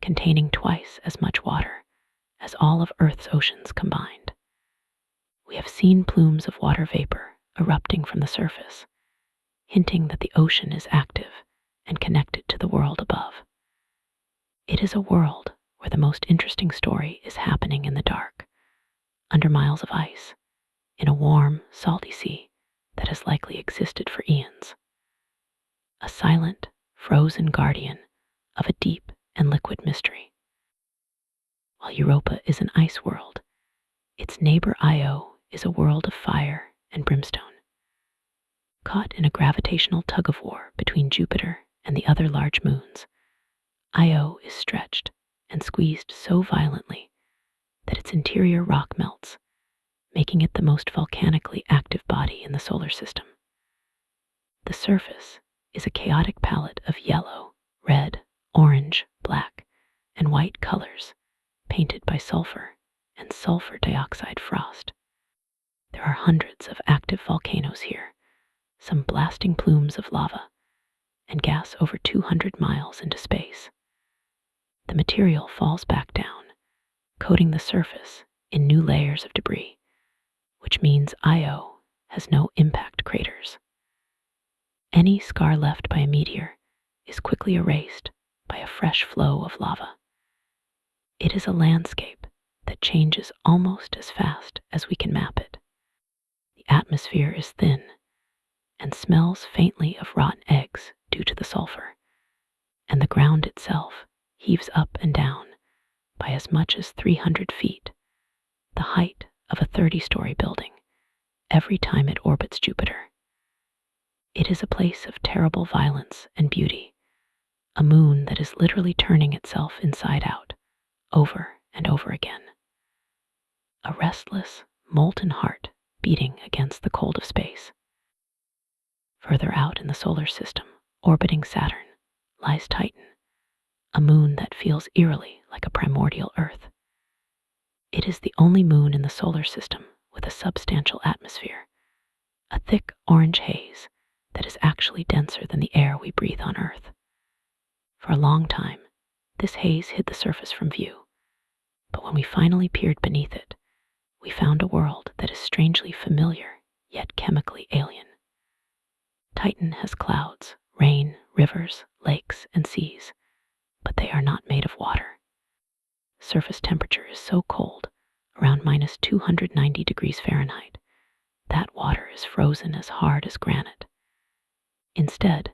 containing twice as much water as all of Earth's oceans combined. We have seen plumes of water vapor erupting from the surface, hinting that the ocean is active and connected to the world above. It is a world where the most interesting story is happening in the dark, under miles of ice, in a warm, salty sea that has likely existed for eons. A silent, frozen guardian of a deep and liquid mystery. While Europa is an ice world, its neighbor Io is a world of fire and brimstone. Caught in a gravitational tug-of-war between Jupiter and the other large moons, Io is stretched and squeezed so violently that its interior rock melts, making it the most volcanically active body in the solar system. The surface is a chaotic palette of yellow, red, orange, black, and white colors, painted by sulfur and sulfur dioxide frost. There are hundreds of active volcanoes here, some blasting plumes of lava, and gas over 200 miles into space. The material falls back down, coating the surface in new layers of debris, which means Io has no impact craters. Any scar left by a meteor is quickly erased by a fresh flow of lava. It is a landscape that changes almost as fast as we can map it. The atmosphere is thin and smells faintly of rotten eggs due to the sulfur, and the ground itself heaves up and down by as much as 300 feet, the height of a 30-story building, every time it orbits Jupiter. It is a place of terrible violence and beauty, a moon that is literally turning itself inside out, over and over again. A restless, molten heart beating against the cold of space. Further out in the solar system, orbiting Saturn, lies Titan, a moon that feels eerily like a primordial Earth. It is the only moon in the solar system with a substantial atmosphere, a thick orange haze that is actually denser than the air we breathe on Earth. For a long time, this haze hid the surface from view, but when we finally peered beneath it, we found a world that is strangely familiar yet chemically alien. Titan has clouds, rain, rivers, lakes, and seas, but they are not made of water. Surface temperature is so cold, around minus 290 degrees Fahrenheit, that water is frozen as hard as granite. Instead,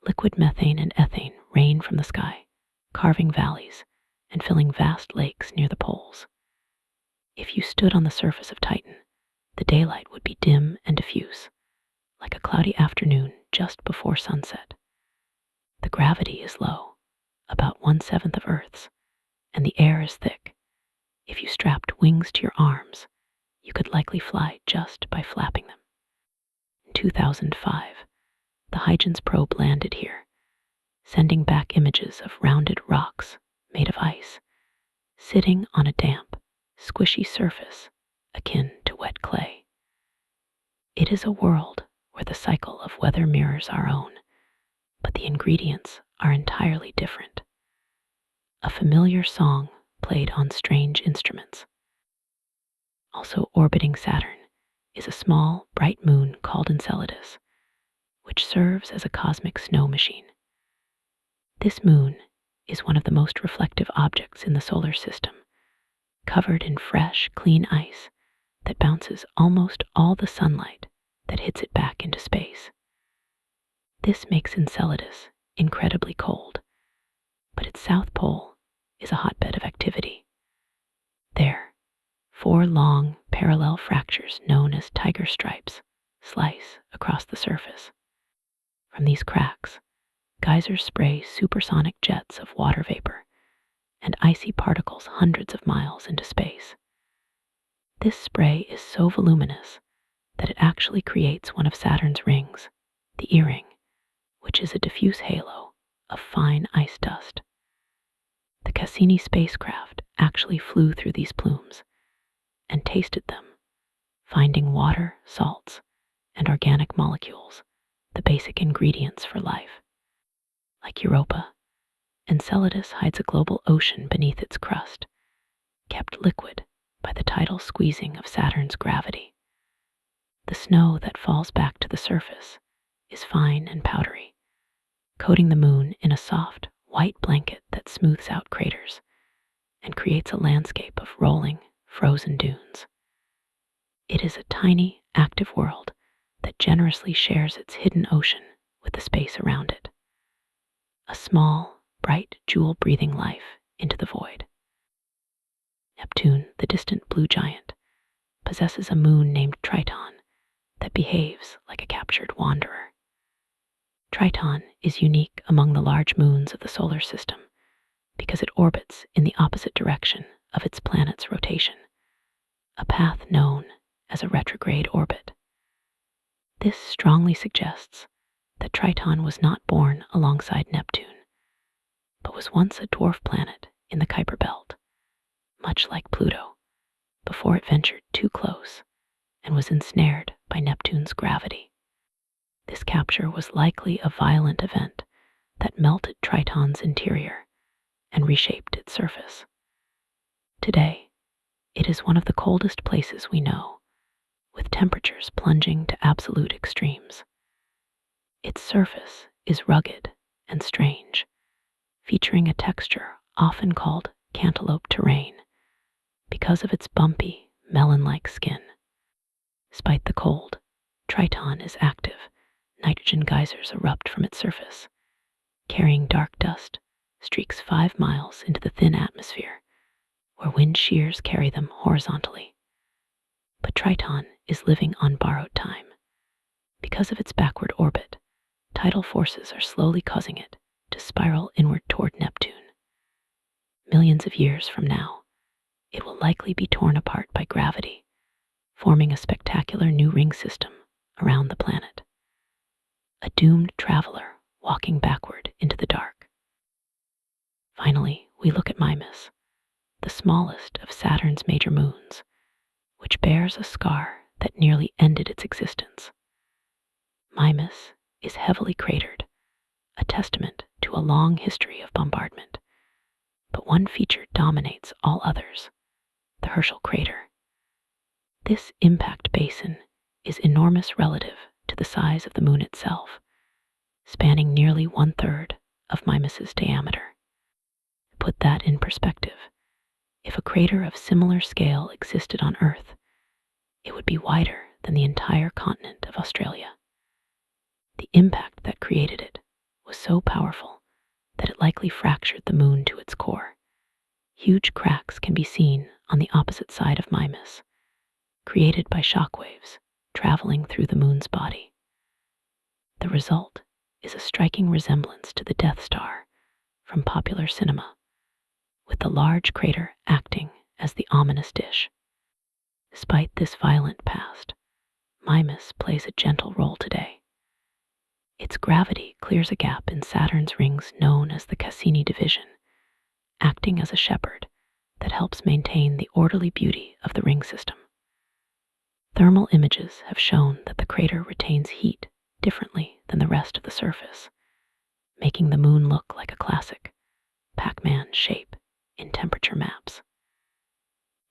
liquid methane and ethane rain from the sky, carving valleys and filling vast lakes near the poles. If you stood on the surface of Titan, the daylight would be dim and diffuse, like a cloudy afternoon just before sunset. The gravity is low, about 1/7 of Earth's, and the air is thick. If you strapped wings to your arms, you could likely fly just by flapping them. In 2005, the Huygens probe landed here, sending back images of rounded rocks made of ice, sitting on a damp, squishy surface akin to wet clay. It is a world where the cycle of weather mirrors our own, but the ingredients are entirely different. A familiar song played on strange instruments. Also orbiting Saturn is a small, bright moon called Enceladus, which serves as a cosmic snow machine. This moon is one of the most reflective objects in the solar system, covered in fresh, clean ice that bounces almost all the sunlight that hits it back into space. This makes Enceladus incredibly cold, but its south pole is a hotbed of activity. There, 4 long, parallel fractures known as tiger stripes slice across the surface. From these cracks, geysers spray supersonic jets of water vapor and icy particles hundreds of miles into space. This spray is so voluminous that it actually creates one of Saturn's rings, the E-ring, which is a diffuse halo of fine ice dust. The Cassini spacecraft actually flew through these plumes and tasted them, finding water, salts, and organic molecules, the basic ingredients for life. Like Europa, Enceladus hides a global ocean beneath its crust, kept liquid by the tidal squeezing of Saturn's gravity. The snow that falls back to the surface is fine and powdery, coating the moon in a soft, white blanket that smooths out craters and creates a landscape of rolling, frozen dunes. It is a tiny, active world that generously shares its hidden ocean with the space around it. A small, bright, jewel-breathing life into the void. Neptune, the distant blue giant, possesses a moon named Triton that behaves like a captured wanderer. Triton is unique among the large moons of the solar system because it orbits in the opposite direction of its planet's rotation, a path known as a retrograde orbit. This strongly suggests that Triton was not born alongside Neptune, but was once a dwarf planet in the Kuiper belt, much like Pluto, before it ventured too close and was ensnared by Neptune's gravity. This capture was likely a violent event that melted Triton's interior and reshaped its surface. Today, it is one of the coldest places we know, with temperatures plunging to absolute extremes. Its surface is rugged and strange, featuring a texture often called cantaloupe terrain because of its bumpy, melon-like skin. Despite the cold, Triton is active. Nitrogen geysers erupt from its surface, carrying dark dust streaks 5 miles into the thin atmosphere, where wind shears carry them horizontally. But Triton is living on borrowed time. Because of its backward orbit, tidal forces are slowly causing it to spiral inward toward Neptune. Millions of years from now, it will likely be torn apart by gravity, forming a spectacular new ring system around the planet. A doomed traveler walking backward into the dark. Finally, we look at Mimas, the smallest of Saturn's major moons, which bears a scar that nearly ended its existence. Mimas is heavily cratered, a testament to a long history of bombardment. But one feature dominates all others, the Herschel crater. This impact basin is enormous relative to the size of the moon itself, spanning nearly 1/3 of Mimas's diameter. To put that in perspective, if a crater of similar scale existed on Earth, it would be wider than the entire continent of Australia. The impact that created it was so powerful that it likely fractured the moon to its core. Huge cracks can be seen on the opposite side of Mimas, created by shockwaves traveling through the moon's body. The result is a striking resemblance to the Death Star from popular cinema, with the large crater acting as the ominous dish. Despite this violent past, Mimas plays a gentle role today. Its gravity clears a gap in Saturn's rings known as the Cassini division, acting as a shepherd that helps maintain the orderly beauty of the ring system. Thermal images have shown that the crater retains heat differently than the rest of the surface, making the moon look like a classic Pac-Man shape in temperature maps.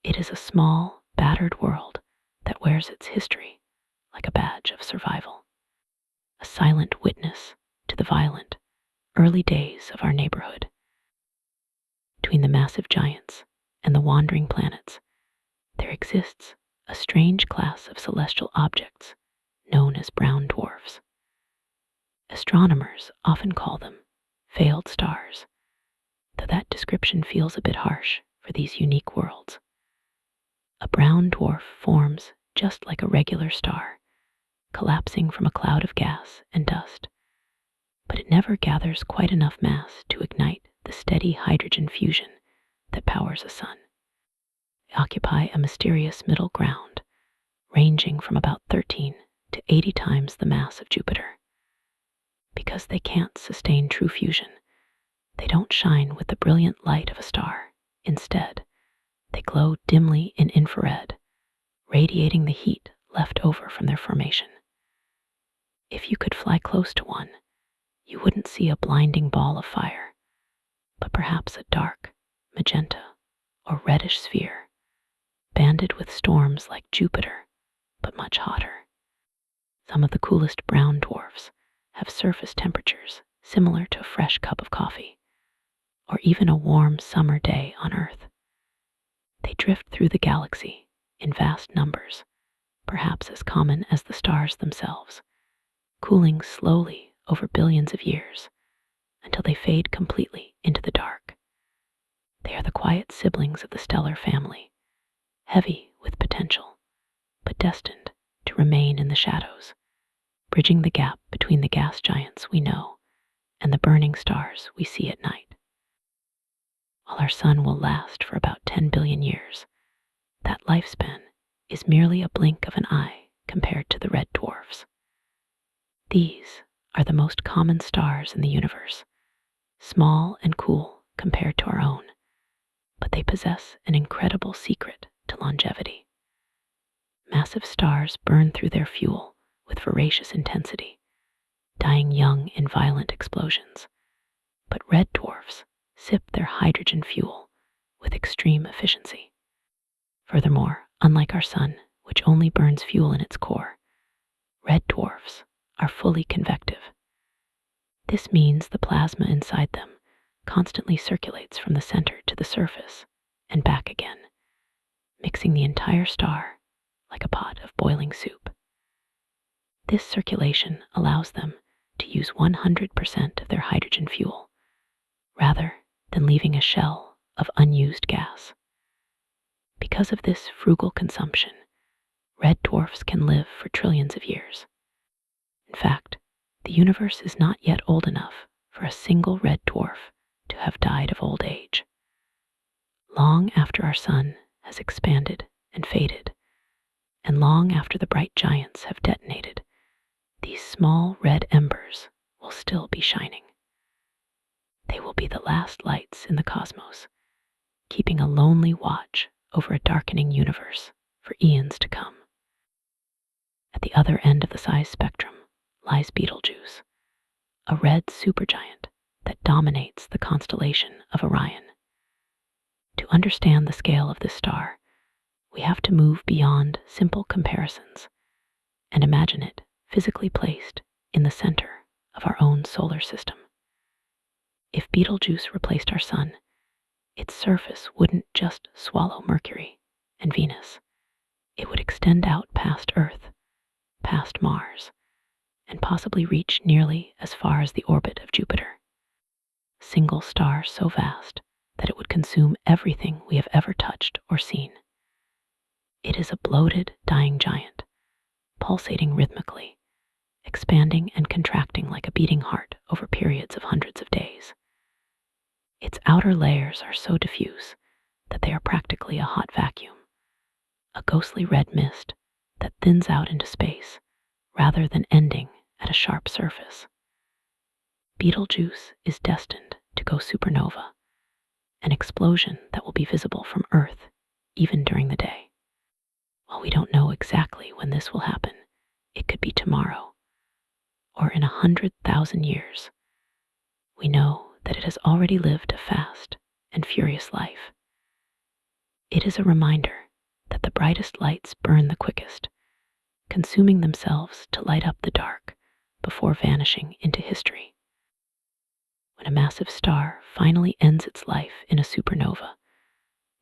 It is a small, battered world that wears its history like a badge of survival, a silent witness to the violent, early days of our neighborhood. Between the massive giants and the wandering planets, there exists a strange class of celestial objects known as brown dwarfs. Astronomers often call them failed stars, though that description feels a bit harsh for these unique worlds. A brown dwarf forms just like a regular star, collapsing from a cloud of gas and dust, but it never gathers quite enough mass to ignite the steady hydrogen fusion that powers a sun. They occupy a mysterious middle ground, ranging from about 13 to 80 times the mass of Jupiter. Because they can't sustain true fusion, they don't shine with the brilliant light of a star. Instead, they glow dimly in infrared, radiating the heat left over from their formation. If you could fly close to one, you wouldn't see a blinding ball of fire, but perhaps a dark, magenta, or reddish sphere, banded with storms like Jupiter, but much hotter. Some of the coolest brown dwarfs have surface temperatures similar to a fresh cup of coffee, or even a warm summer day on Earth. They drift through the galaxy in vast numbers, perhaps as common as the stars themselves, cooling slowly over billions of years until they fade completely into the dark. They are the quiet siblings of the stellar family, heavy with potential, but destined to remain in the shadows, bridging the gap between the gas giants we know and the burning stars we see at night. While our sun will last for about 10 billion years, that lifespan is merely a blink of an eye compared to the red dwarfs. These are the most common stars in the universe, small and cool compared to our own, but they possess an incredible secret to longevity. Massive stars burn through their fuel with voracious intensity, dying young in violent explosions, but red dwarfs sip their hydrogen fuel with extreme efficiency. Furthermore, unlike our sun, which only burns fuel in its core, red dwarfs are fully convective. This means the plasma inside them constantly circulates from the center to the surface and back again, mixing the entire star like a pot of boiling soup. This circulation allows them to use 100% of their hydrogen fuel, rather than leaving a shell of unused gas. Because of this frugal consumption, red dwarfs can live for trillions of years. In fact, the universe is not yet old enough for a single red dwarf to have died of old age. Long after our sun has expanded and faded, and long after the bright giants have detonated, these small red embers will still be shining. They will be the last lights in the cosmos, keeping a lonely watch over a darkening universe for eons to come. At the other end of the size spectrum lies Betelgeuse, a red supergiant that dominates the constellation of Orion. To understand the scale of this star, we have to move beyond simple comparisons and imagine it physically placed in the center of our own solar system. If Betelgeuse replaced our sun, its surface wouldn't just swallow Mercury and Venus. It would extend out past Earth, past Mars, and possibly reach nearly as far as the orbit of Jupiter. A single star so vast that it would consume everything we have ever touched or seen. It is a bloated, dying giant, pulsating rhythmically, expanding and contracting like a beating heart over periods of hundreds of days. Its outer layers are so diffuse that they are practically a hot vacuum, a ghostly red mist that thins out into space rather than ending at a sharp surface. Betelgeuse is destined to go supernova, an explosion that will be visible from Earth even during the day. While we don't know exactly when this will happen, it could be tomorrow or in 100,000 years. We know that it has already lived a fast and furious life. It is a reminder that the brightest lights burn the quickest, consuming themselves to light up the dark before vanishing into history. When a massive star finally ends its life in a supernova,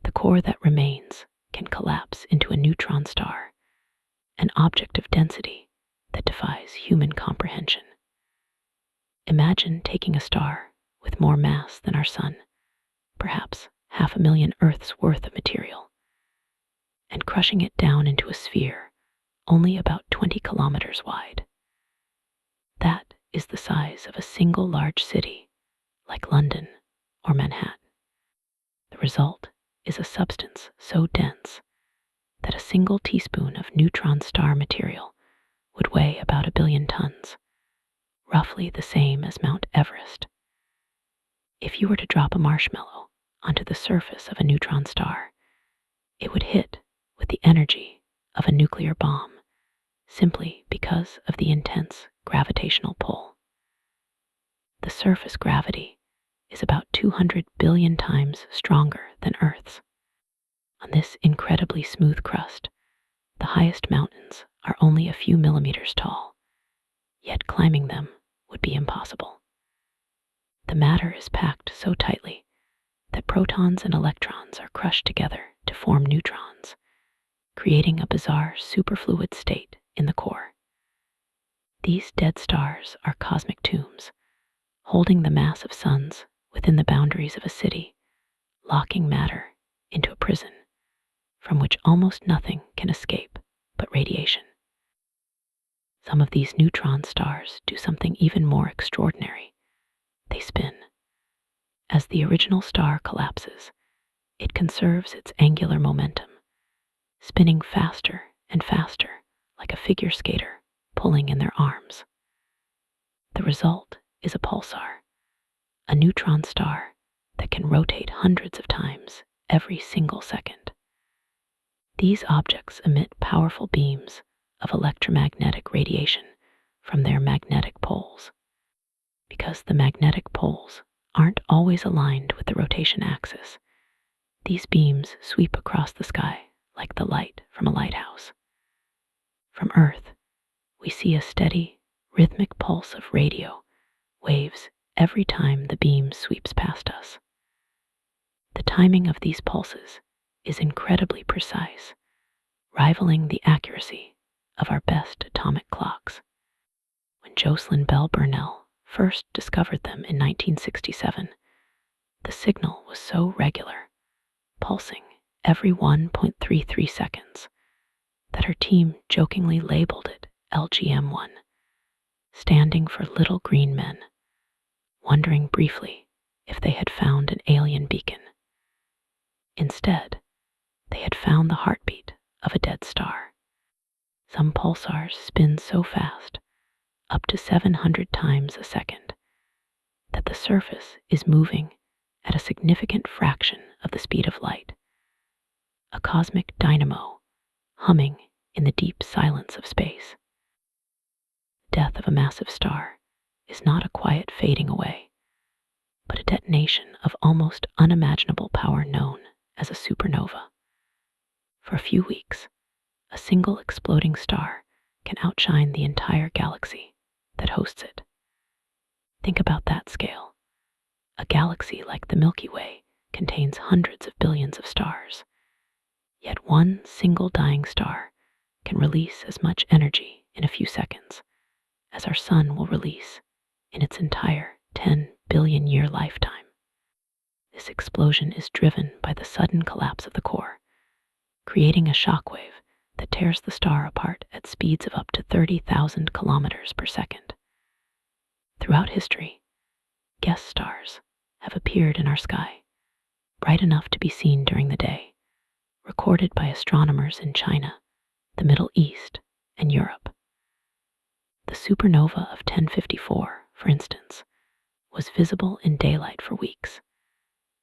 the core that remains can collapse into a neutron star, an object of density that defies human comprehension. Imagine taking a star with more mass than our sun, perhaps 500,000 Earths worth of material, and crushing it down into a sphere only about 20 kilometers wide. That is the size of a single large city like London or Manhattan. The result is a substance so dense that a single teaspoon of neutron star material would weigh about 1 billion tons, roughly the same as Mount Everest. If you were to drop a marshmallow onto the surface of a neutron star, it would hit with the energy of a nuclear bomb, simply because of the intense gravitational pull. The surface gravity is about 200 billion times stronger than Earth's. On this incredibly smooth crust, the highest mountains are only a few millimeters tall, yet climbing them would be impossible. The matter is packed so tightly that protons and electrons are crushed together to form neutrons, creating a bizarre superfluid state in the core. These dead stars are cosmic tombs, holding the mass of suns within the boundaries of a city, locking matter into a prison from which almost nothing can escape but radiation. Some of these neutron stars do something even more extraordinary. They spin. As the original star collapses, it conserves its angular momentum, spinning faster and faster like a figure skater pulling in their arms. The result is a pulsar, a neutron star that can rotate hundreds of times every single second. These objects emit powerful beams of electromagnetic radiation from their magnetic poles. Because the magnetic poles aren't always aligned with the rotation axis, these beams sweep across the sky like the light from a lighthouse. From Earth, we see a steady, rhythmic pulse of radio waves every time the beam sweeps past us. The timing of these pulses is incredibly precise, rivaling the accuracy of our best atomic clocks. When Jocelyn Bell Burnell first discovered them in 1967, the signal was so regular, pulsing every 1.33 seconds, that her team jokingly labeled it LGM1, standing for little green men, wondering briefly if they had found an alien beacon. Instead, they had found the heartbeat of a dead star. Some pulsars spin so fast, up to 700 times a second, that the surface is moving at a significant fraction of the speed of light. A cosmic dynamo humming in the deep silence of space. The death of a massive star is not a quiet fading away, but a detonation of almost unimaginable power known as a supernova. For a few weeks, a single exploding star can outshine the entire galaxy that hosts it. Think about that scale. A galaxy like the Milky Way contains hundreds of billions of stars. Yet one single dying star can release as much energy in a few seconds as our sun will release in its entire 10 billion year lifetime. This explosion is driven by the sudden collapse of the core, creating a shockwave that tears the star apart at speeds of up to 30,000 kilometers per second. Throughout history, guest stars have appeared in our sky, bright enough to be seen during the day, recorded by astronomers in China, the Middle East, and Europe. The supernova of 1054, for instance, was visible in daylight for weeks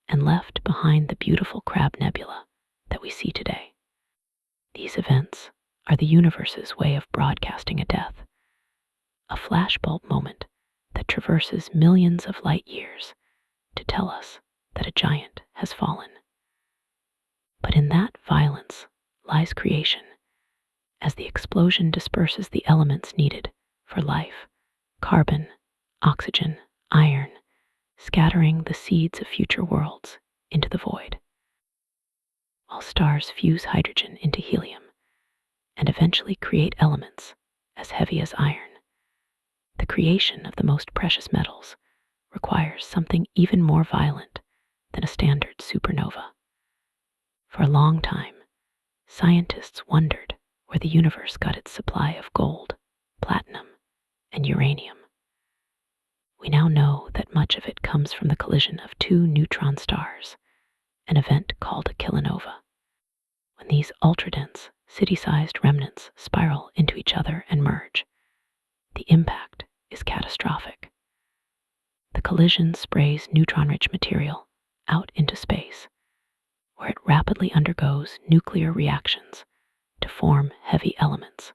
and left behind the beautiful Crab Nebula that we see today. These events are the universe's way of broadcasting a death, a flashbulb moment that traverses millions of light years to tell us that a giant has fallen. But in that violence lies creation, as the explosion disperses the elements needed for life: carbon, oxygen, iron, scattering the seeds of future worlds into the void. While stars fuse hydrogen into helium and eventually create elements as heavy as iron, the creation of the most precious metals requires something even more violent than a standard supernova. For a long time, scientists wondered where the universe got its supply of gold, platinum, and uranium. We now know that much of it comes from the collision of two neutron stars, an event called a kilonova. When these ultra-dense, city-sized remnants spiral into each other and merge, the impact is catastrophic. The collision sprays neutron-rich material out into space, where it rapidly undergoes nuclear reactions to form heavy elements.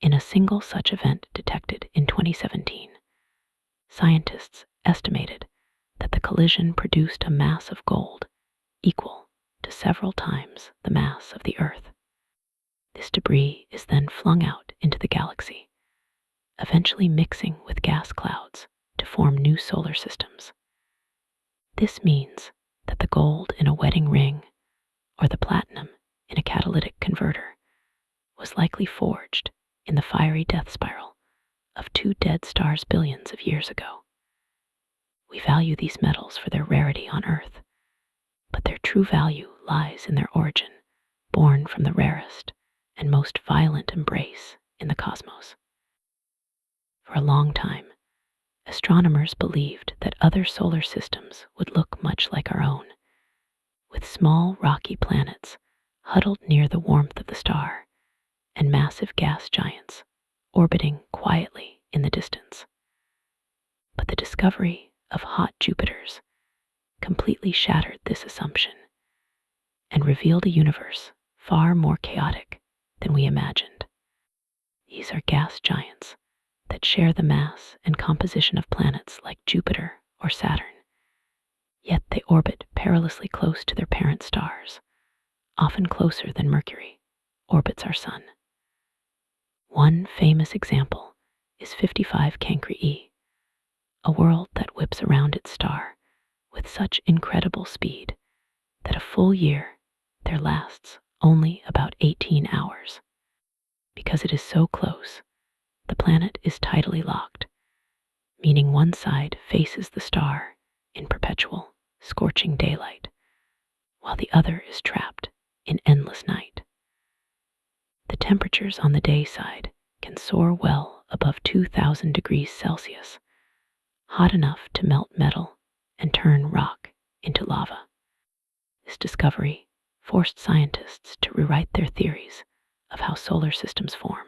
In a single such event detected in 2017, scientists estimated that the collision produced a mass of gold equal to several times the mass of the Earth. This debris is then flung out into the galaxy, eventually mixing with gas clouds to form new solar systems. This means that the gold in a wedding ring or the platinum in a catalytic converter was likely forged in the fiery death spiral of two dead stars billions of years ago. We value these metals for their rarity on Earth, but their true value lies in their origin, born from the rarest and most violent embrace in the cosmos. For a long time, astronomers believed that other solar systems would look much like our own, with small rocky planets huddled near the warmth of the star and massive gas giants orbiting quietly in the distance. But the discovery of hot Jupiters completely shattered this assumption and revealed a universe far more chaotic than we imagined. These are gas giants that share the mass and composition of planets like Jupiter or Saturn, yet they orbit perilously close to their parent stars, often closer than Mercury orbits our sun. One famous example is 55 Cancri e, a world that whips around its star with such incredible speed that a full year there lasts only about 18 hours. Because it is so close, the planet is tidally locked, meaning one side faces the star in perpetual, scorching daylight, while the other is trapped in endless night. The temperatures on the day side can soar well above 2,000 degrees Celsius, hot enough to melt metal and turn rock into lava. This discovery forced scientists to rewrite their theories of how solar systems form,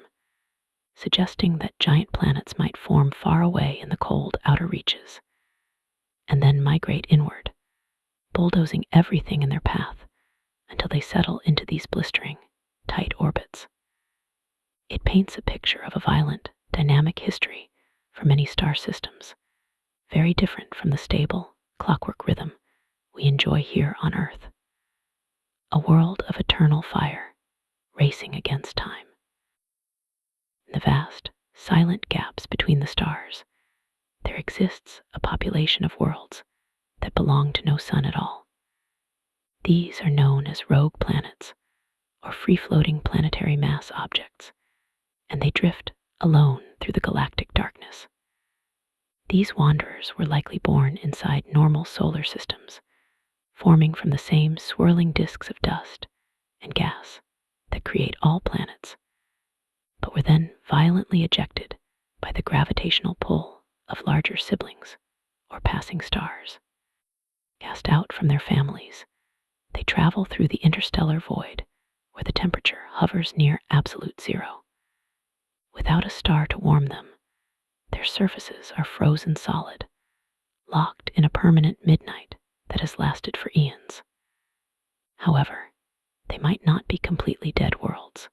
suggesting that giant planets might form far away in the cold outer reaches and then migrate inward, bulldozing everything in their path until they settle into these blistering, tight orbits. It paints a picture of a violent, dynamic history for many star systems, very different from the stable, clockwork rhythm we enjoy here on Earth. A world of eternal fire, racing against time. In the vast, silent gaps between the stars, there exists a population of worlds that belong to no sun at all. These are known as rogue planets, or free-floating planetary mass objects, and they drift alone through the galactic darkness. These wanderers were likely born inside normal solar systems, forming from the same swirling disks of dust and gas that create all planets, but were then violently ejected by the gravitational pull of larger siblings or passing stars. Cast out from their families, they travel through the interstellar void where the temperature hovers near absolute zero. Without a star to warm them, their surfaces are frozen solid, locked in a permanent midnight that has lasted for eons. However, they might not be completely dead worlds.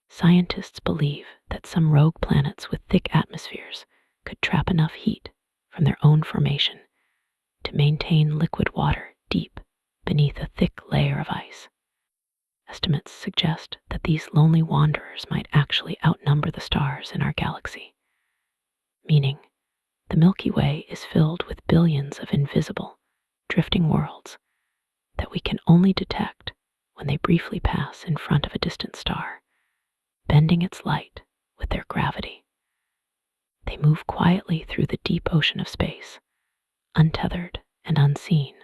Scientists believe that some rogue planets with thick atmospheres could trap enough heat from their own formation to maintain liquid water deep beneath a thick layer of ice. Estimates suggest that these lonely wanderers might actually outnumber the stars in our galaxy, meaning the Milky Way is filled with billions of invisible, drifting worlds that we can only detect when they briefly pass in front of a distant star, bending its light with their gravity. They move quietly through the deep ocean of space, untethered and unseen,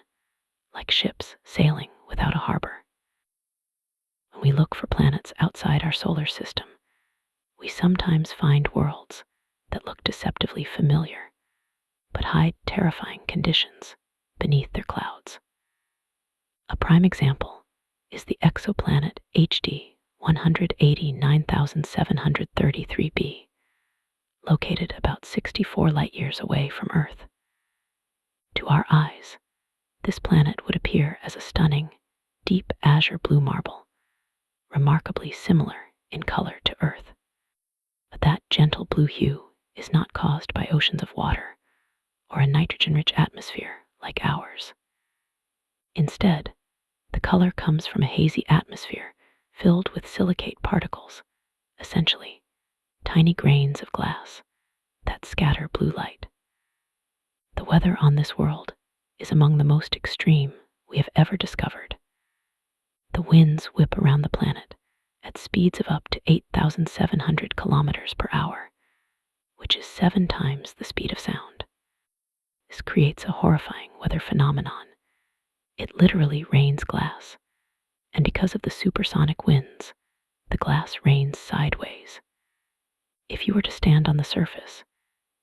like ships sailing without a harbor. When we look for planets outside our solar system, we sometimes find worlds that look deceptively familiar, but hide terrifying conditions beneath their clouds. A prime example is the exoplanet HD 189,733b, located about 64 light-years away from Earth. To our eyes, this planet would appear as a stunning, deep azure blue marble, remarkably similar in color to Earth. But that gentle blue hue is not caused by oceans of water or a nitrogen-rich atmosphere like ours. Instead, the color comes from a hazy atmosphere filled with silicate particles, essentially tiny grains of glass that scatter blue light. The weather on this world is among the most extreme we have ever discovered. The winds whip around the planet at speeds of up to 8,700 kilometers per hour, which is 7 times the speed of sound. This creates a horrifying weather phenomenon. It literally rains glass, and because of the supersonic winds, the glass rains sideways. If you were to stand on the surface,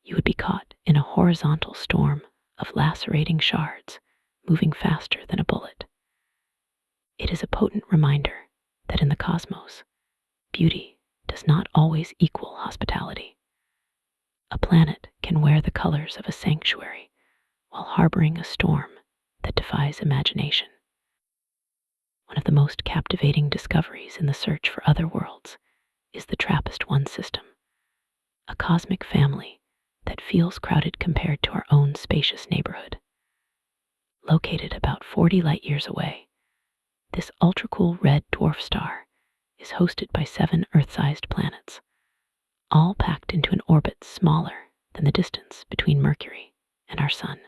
you would be caught in a horizontal storm of lacerating shards, moving faster than a bullet. It is a potent reminder that in the cosmos, beauty does not always equal hospitality. A planet can wear the colors of a sanctuary while harboring a storm that defies imagination. One of the most captivating discoveries in the search for other worlds is the TRAPPIST-1 system, a cosmic family that feels crowded compared to our own spacious neighborhood. Located about 40 light-years away, this ultra-cool red dwarf star is hosted by 7 Earth-sized planets, all packed into an orbit smaller than the distance between Mercury and our Sun.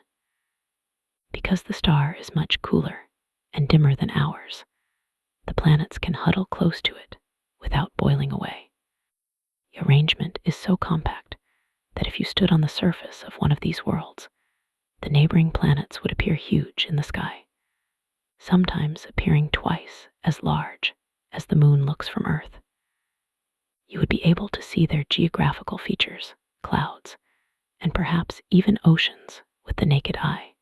Because the star is much cooler and dimmer than ours, the planets can huddle close to it without boiling away. The arrangement is so compact that if you stood on the surface of one of these worlds, the neighboring planets would appear huge in the sky, sometimes appearing twice as large as the moon looks from Earth. You would be able to see their geographical features, clouds, and perhaps even oceans with the naked eye,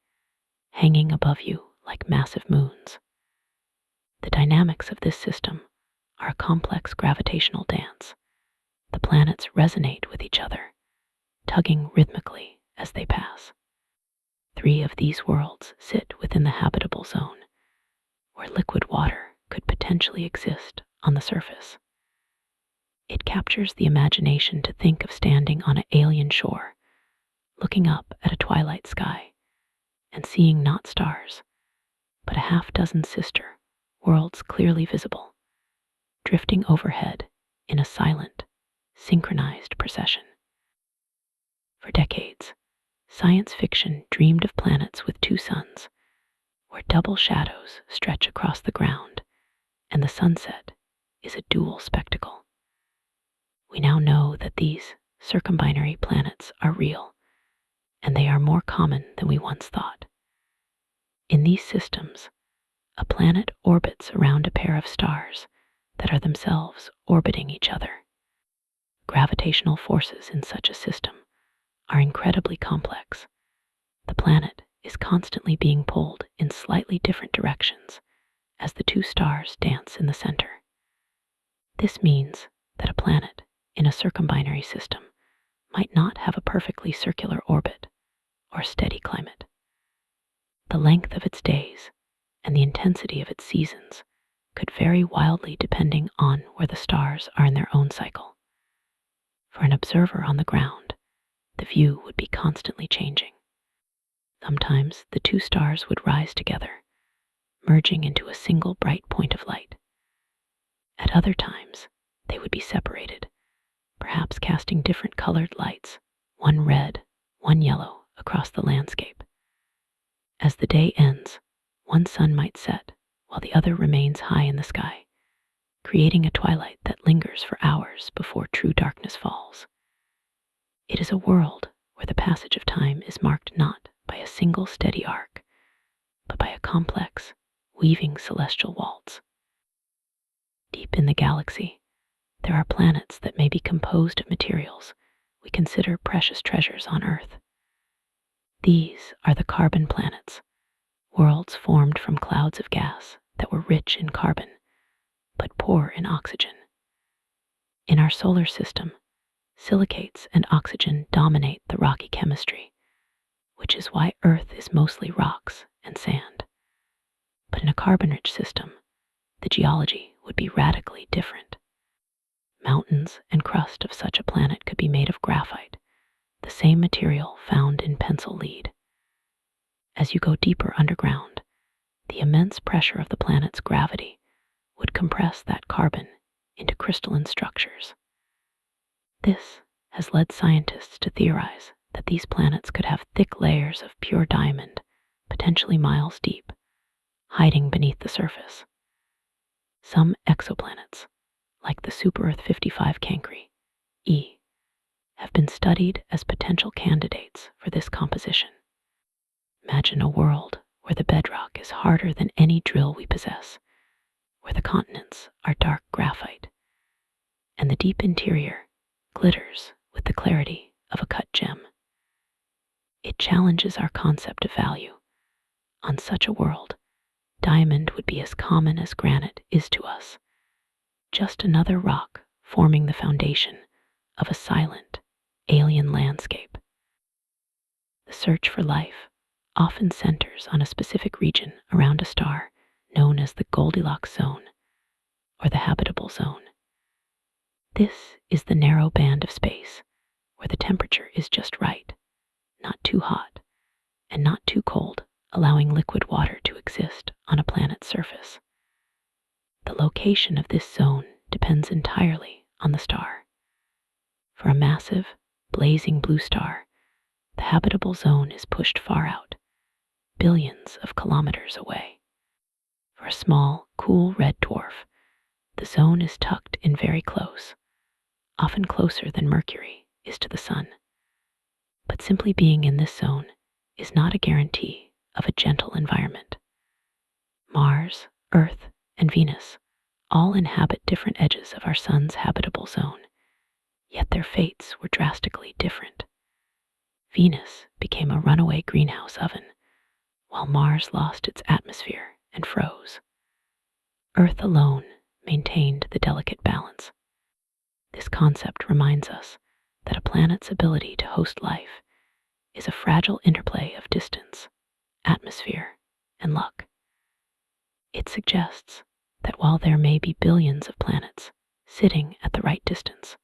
hanging above you like massive moons. The dynamics of this system are a complex gravitational dance. The planets resonate with each other, tugging rhythmically as they pass. 3 of these worlds sit within the habitable zone, where liquid water could potentially exist on the surface. It captures the imagination to think of standing on an alien shore, looking up at a twilight sky, and seeing not stars, but a half-dozen sister worlds clearly visible, drifting overhead in a silent, synchronized procession. For decades, science fiction dreamed of planets with 2 suns, where double shadows stretch across the ground, and the sunset is a dual spectacle. We now know that these circumbinary planets are real, and they are more common than we once thought. In these systems, a planet orbits around a pair of stars that are themselves orbiting each other. Gravitational forces in such a system are incredibly complex. The planet is constantly being pulled in slightly different directions as the 2 stars dance in the center. This means that a planet in a circumbinary system might not have a perfectly circular orbit or steady climate. The length of its days and the intensity of its seasons could vary wildly depending on where the stars are in their own cycle. For an observer on the ground, the view would be constantly changing. Sometimes the 2 stars would rise together, merging into a single bright point of light. At other times, they would be separated, perhaps casting different colored lights, one red, one yellow, across the landscape. As the day ends, one sun might set while the other remains high in the sky, creating a twilight that lingers for hours before true darkness falls. It is a world where the passage of time is marked not by a single steady arc, but by a complex, weaving celestial waltz. Deep in the galaxy, there are planets that may be composed of materials we consider precious treasures on Earth. These are the carbon planets, worlds formed from clouds of gas that were rich in carbon, but poor in oxygen. In our solar system, silicates and oxygen dominate the rocky chemistry, which is why Earth is mostly rocks and sand. But in a carbon-rich system, the geology would be radically different. Mountains and crust of such a planet could be made of graphite, the same material found in pencil lead. As you go deeper underground, the immense pressure of the planet's gravity would compress that carbon into crystalline structures. This has led scientists to theorize that these planets could have thick layers of pure diamond, potentially miles deep, hiding beneath the surface. Some exoplanets, like the Super-Earth 55 Cancri, E, have been studied as potential candidates for this composition. Imagine a world where the bedrock is harder than any drill we possess, where the continents are dark graphite, and the deep interior glitters with the clarity of a cut gem. It challenges our concept of value. On such a world, diamond would be as common as granite is to us, just another rock forming the foundation of a silent, alien landscape. The search for life often centers on a specific region around a star known as the Goldilocks zone or the habitable zone. This is the narrow band of space where the temperature is just right, not too hot and not too cold, allowing liquid water to exist on a planet's surface. The location of this zone depends entirely on the star. For a massive, blazing blue star, the habitable zone is pushed far out, billions of kilometers away. For a small, cool red dwarf, the zone is tucked in very close, often closer than Mercury is to the Sun. But simply being in this zone is not a guarantee of a gentle environment. Mars, Earth, and Venus all inhabit different edges of our Sun's habitable zone, Yet their fates were drastically different. Venus became a runaway greenhouse oven, while Mars lost its atmosphere and froze. Earth alone maintained the delicate balance. This concept reminds us that a planet's ability to host life is a fragile interplay of distance, atmosphere, and luck. It suggests that while there may be billions of planets sitting at the right distance,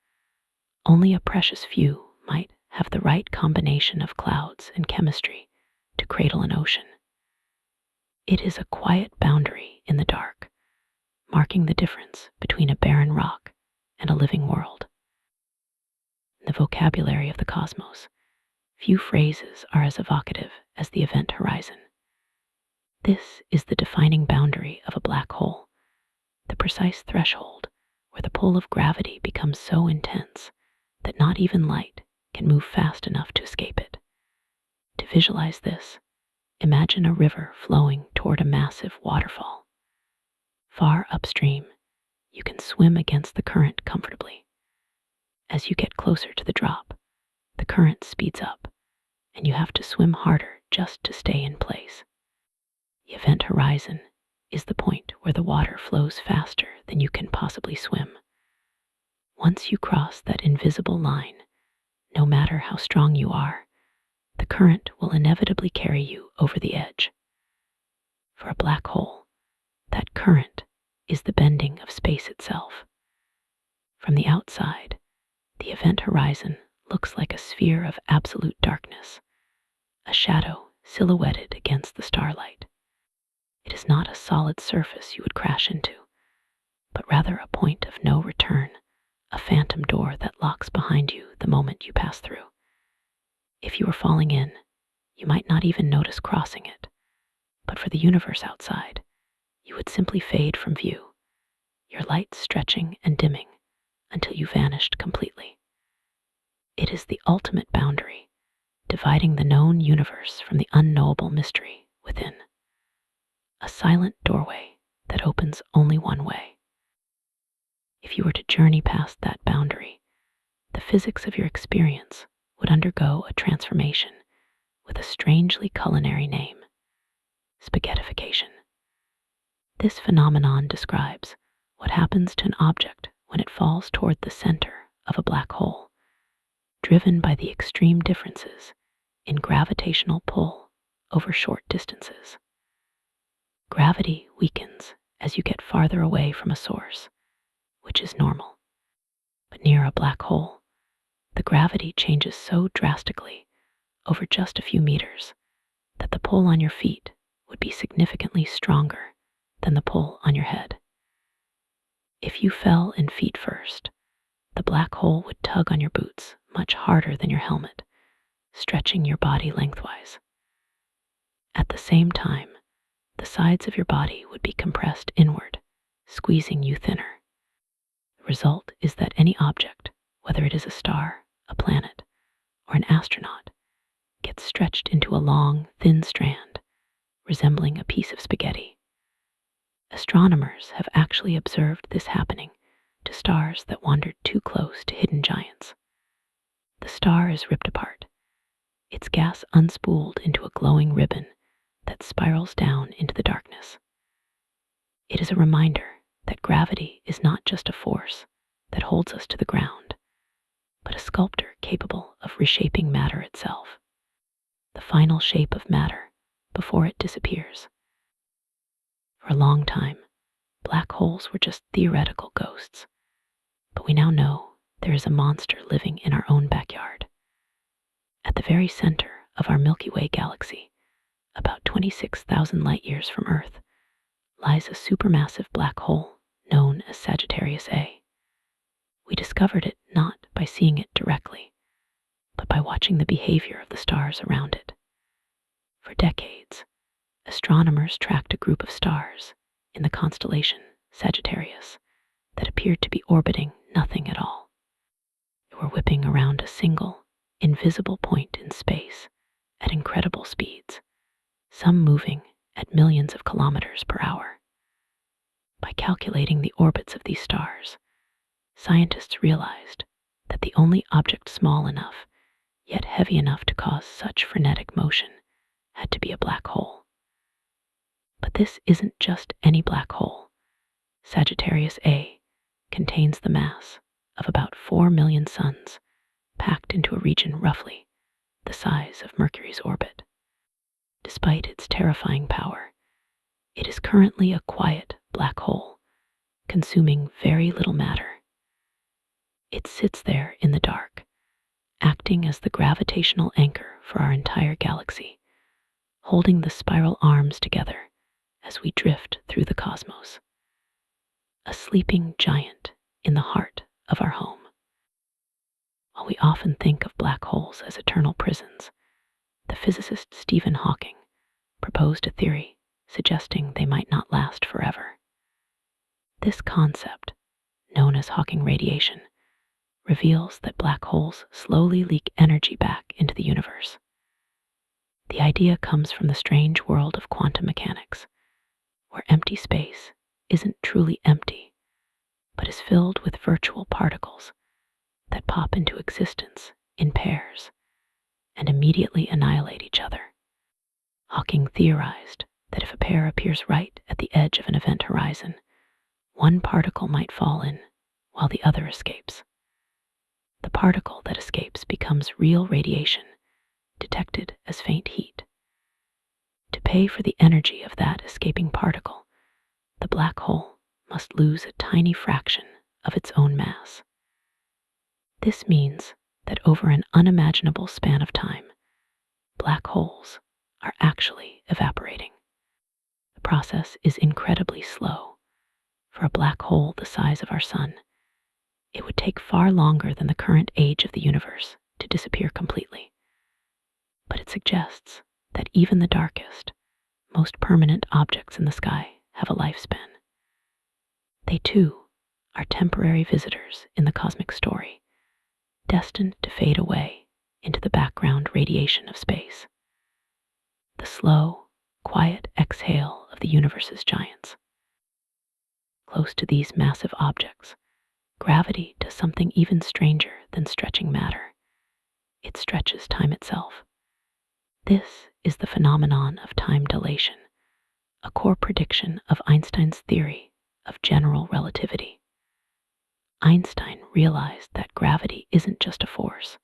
only a precious few might have the right combination of clouds and chemistry to cradle an ocean. It is a quiet boundary in the dark, marking the difference between a barren rock and a living world. In the vocabulary of the cosmos, few phrases are as evocative as the event horizon. This is the defining boundary of a black hole, the precise threshold where the pull of gravity becomes so intense that not even light can move fast enough to escape it. To visualize this, imagine a river flowing toward a massive waterfall. Far upstream, you can swim against the current comfortably. As you get closer to the drop, the current speeds up, and you have to swim harder just to stay in place. The event horizon is the point where the water flows faster than you can possibly swim. Once you cross that invisible line, no matter how strong you are, the current will inevitably carry you over the edge. For a black hole, that current is the bending of space itself. From the outside, the event horizon looks like a sphere of absolute darkness, a shadow silhouetted against the starlight. It is not a solid surface you would crash into, but rather a point of no return, a phantom door that locks behind you the moment you pass through. If you were falling in, you might not even notice crossing it, but for the universe outside, you would simply fade from view, your light stretching and dimming until you vanished completely. It is the ultimate boundary, dividing the known universe from the unknowable mystery within. A silent doorway that opens only one way. If you were to journey past that boundary, the physics of your experience would undergo a transformation with a strangely culinary name: spaghettification. This phenomenon describes what happens to an object when it falls toward the center of a black hole, driven by the extreme differences in gravitational pull over short distances. Gravity weakens as you get farther away from a source, which is normal. But near a black hole, the gravity changes so drastically over just a few meters that the pull on your feet would be significantly stronger than the pull on your head. If you fell in feet first, the black hole would tug on your boots much harder than your helmet, stretching your body lengthwise. At the same time, the sides of your body would be compressed inward, squeezing you thinner. The result is that any object, whether it is a star, a planet, or an astronaut, gets stretched into a long, thin strand, resembling a piece of spaghetti. Astronomers have actually observed this happening to stars that wandered too close to hidden giants. The star is ripped apart, its gas unspooled into a glowing ribbon that spirals down into the darkness. It is a reminder that gravity is not just a force that holds us to the ground, but a sculptor capable of reshaping matter itself, the final shape of matter before it disappears. For a long time, black holes were just theoretical ghosts, but we now know there is a monster living in our own backyard. At the very center of our Milky Way galaxy, about 26,000 light years from Earth, lies a supermassive black hole known as Sagittarius A. We discovered it not by seeing it directly, but by watching the behavior of the stars around it. For decades, astronomers tracked a group of stars in the constellation Sagittarius that appeared to be orbiting nothing at all. They were whipping around a single, invisible point in space at incredible speeds, some moving at millions of kilometers per hour. By calculating the orbits of these stars, scientists realized that the only object small enough, yet heavy enough to cause such frenetic motion, had to be a black hole. But this isn't just any black hole. Sagittarius A contains the mass of about 4 million suns packed into a region roughly the size of Mercury's orbit. Despite its terrifying power, it is currently a quiet black hole, consuming very little matter. It sits there in the dark, acting as the gravitational anchor for our entire galaxy, holding the spiral arms together as we drift through the cosmos. A sleeping giant in the heart of our home. While we often think of black holes as eternal prisons, the physicist Stephen Hawking proposed a theory suggesting they might not last forever. This concept, known as Hawking radiation, reveals that black holes slowly leak energy back into the universe. The idea comes from the strange world of quantum mechanics, where empty space isn't truly empty, but is filled with virtual particles that pop into existence in pairs and immediately annihilate each other. Hawking theorized that if a pair appears right at the edge of an event horizon, one particle might fall in while the other escapes. The particle that escapes becomes real radiation, detected as faint heat. To pay for the energy of that escaping particle, the black hole must lose a tiny fraction of its own mass. This means that over an unimaginable span of time, black holes are actually evaporating. The process is incredibly slow. For a black hole the size of our sun, it would take far longer than the current age of the universe to disappear completely. But it suggests that even the darkest, most permanent objects in the sky have a lifespan. They too are temporary visitors in the cosmic story, destined to fade away into the background radiation of space. The slow, quiet exhale of the universe's giants. Close to these massive objects, gravity does something even stranger than stretching matter. It stretches time itself. This is the phenomenon of time dilation, a core prediction of Einstein's theory of general relativity. Einstein realized that gravity isn't just a force,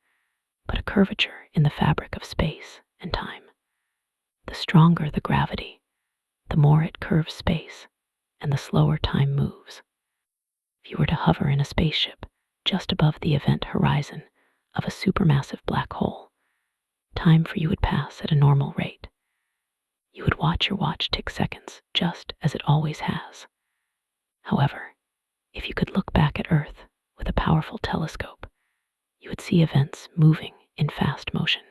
but a curvature in the fabric of space and time. The stronger the gravity, the more it curves space, and the slower time moves. If you were to hover in a spaceship just above the event horizon of a supermassive black hole, time for you would pass at a normal rate. You would watch your watch tick seconds just as it always has. However, if you could look back at Earth with a powerful telescope, you would see events moving in fast motion.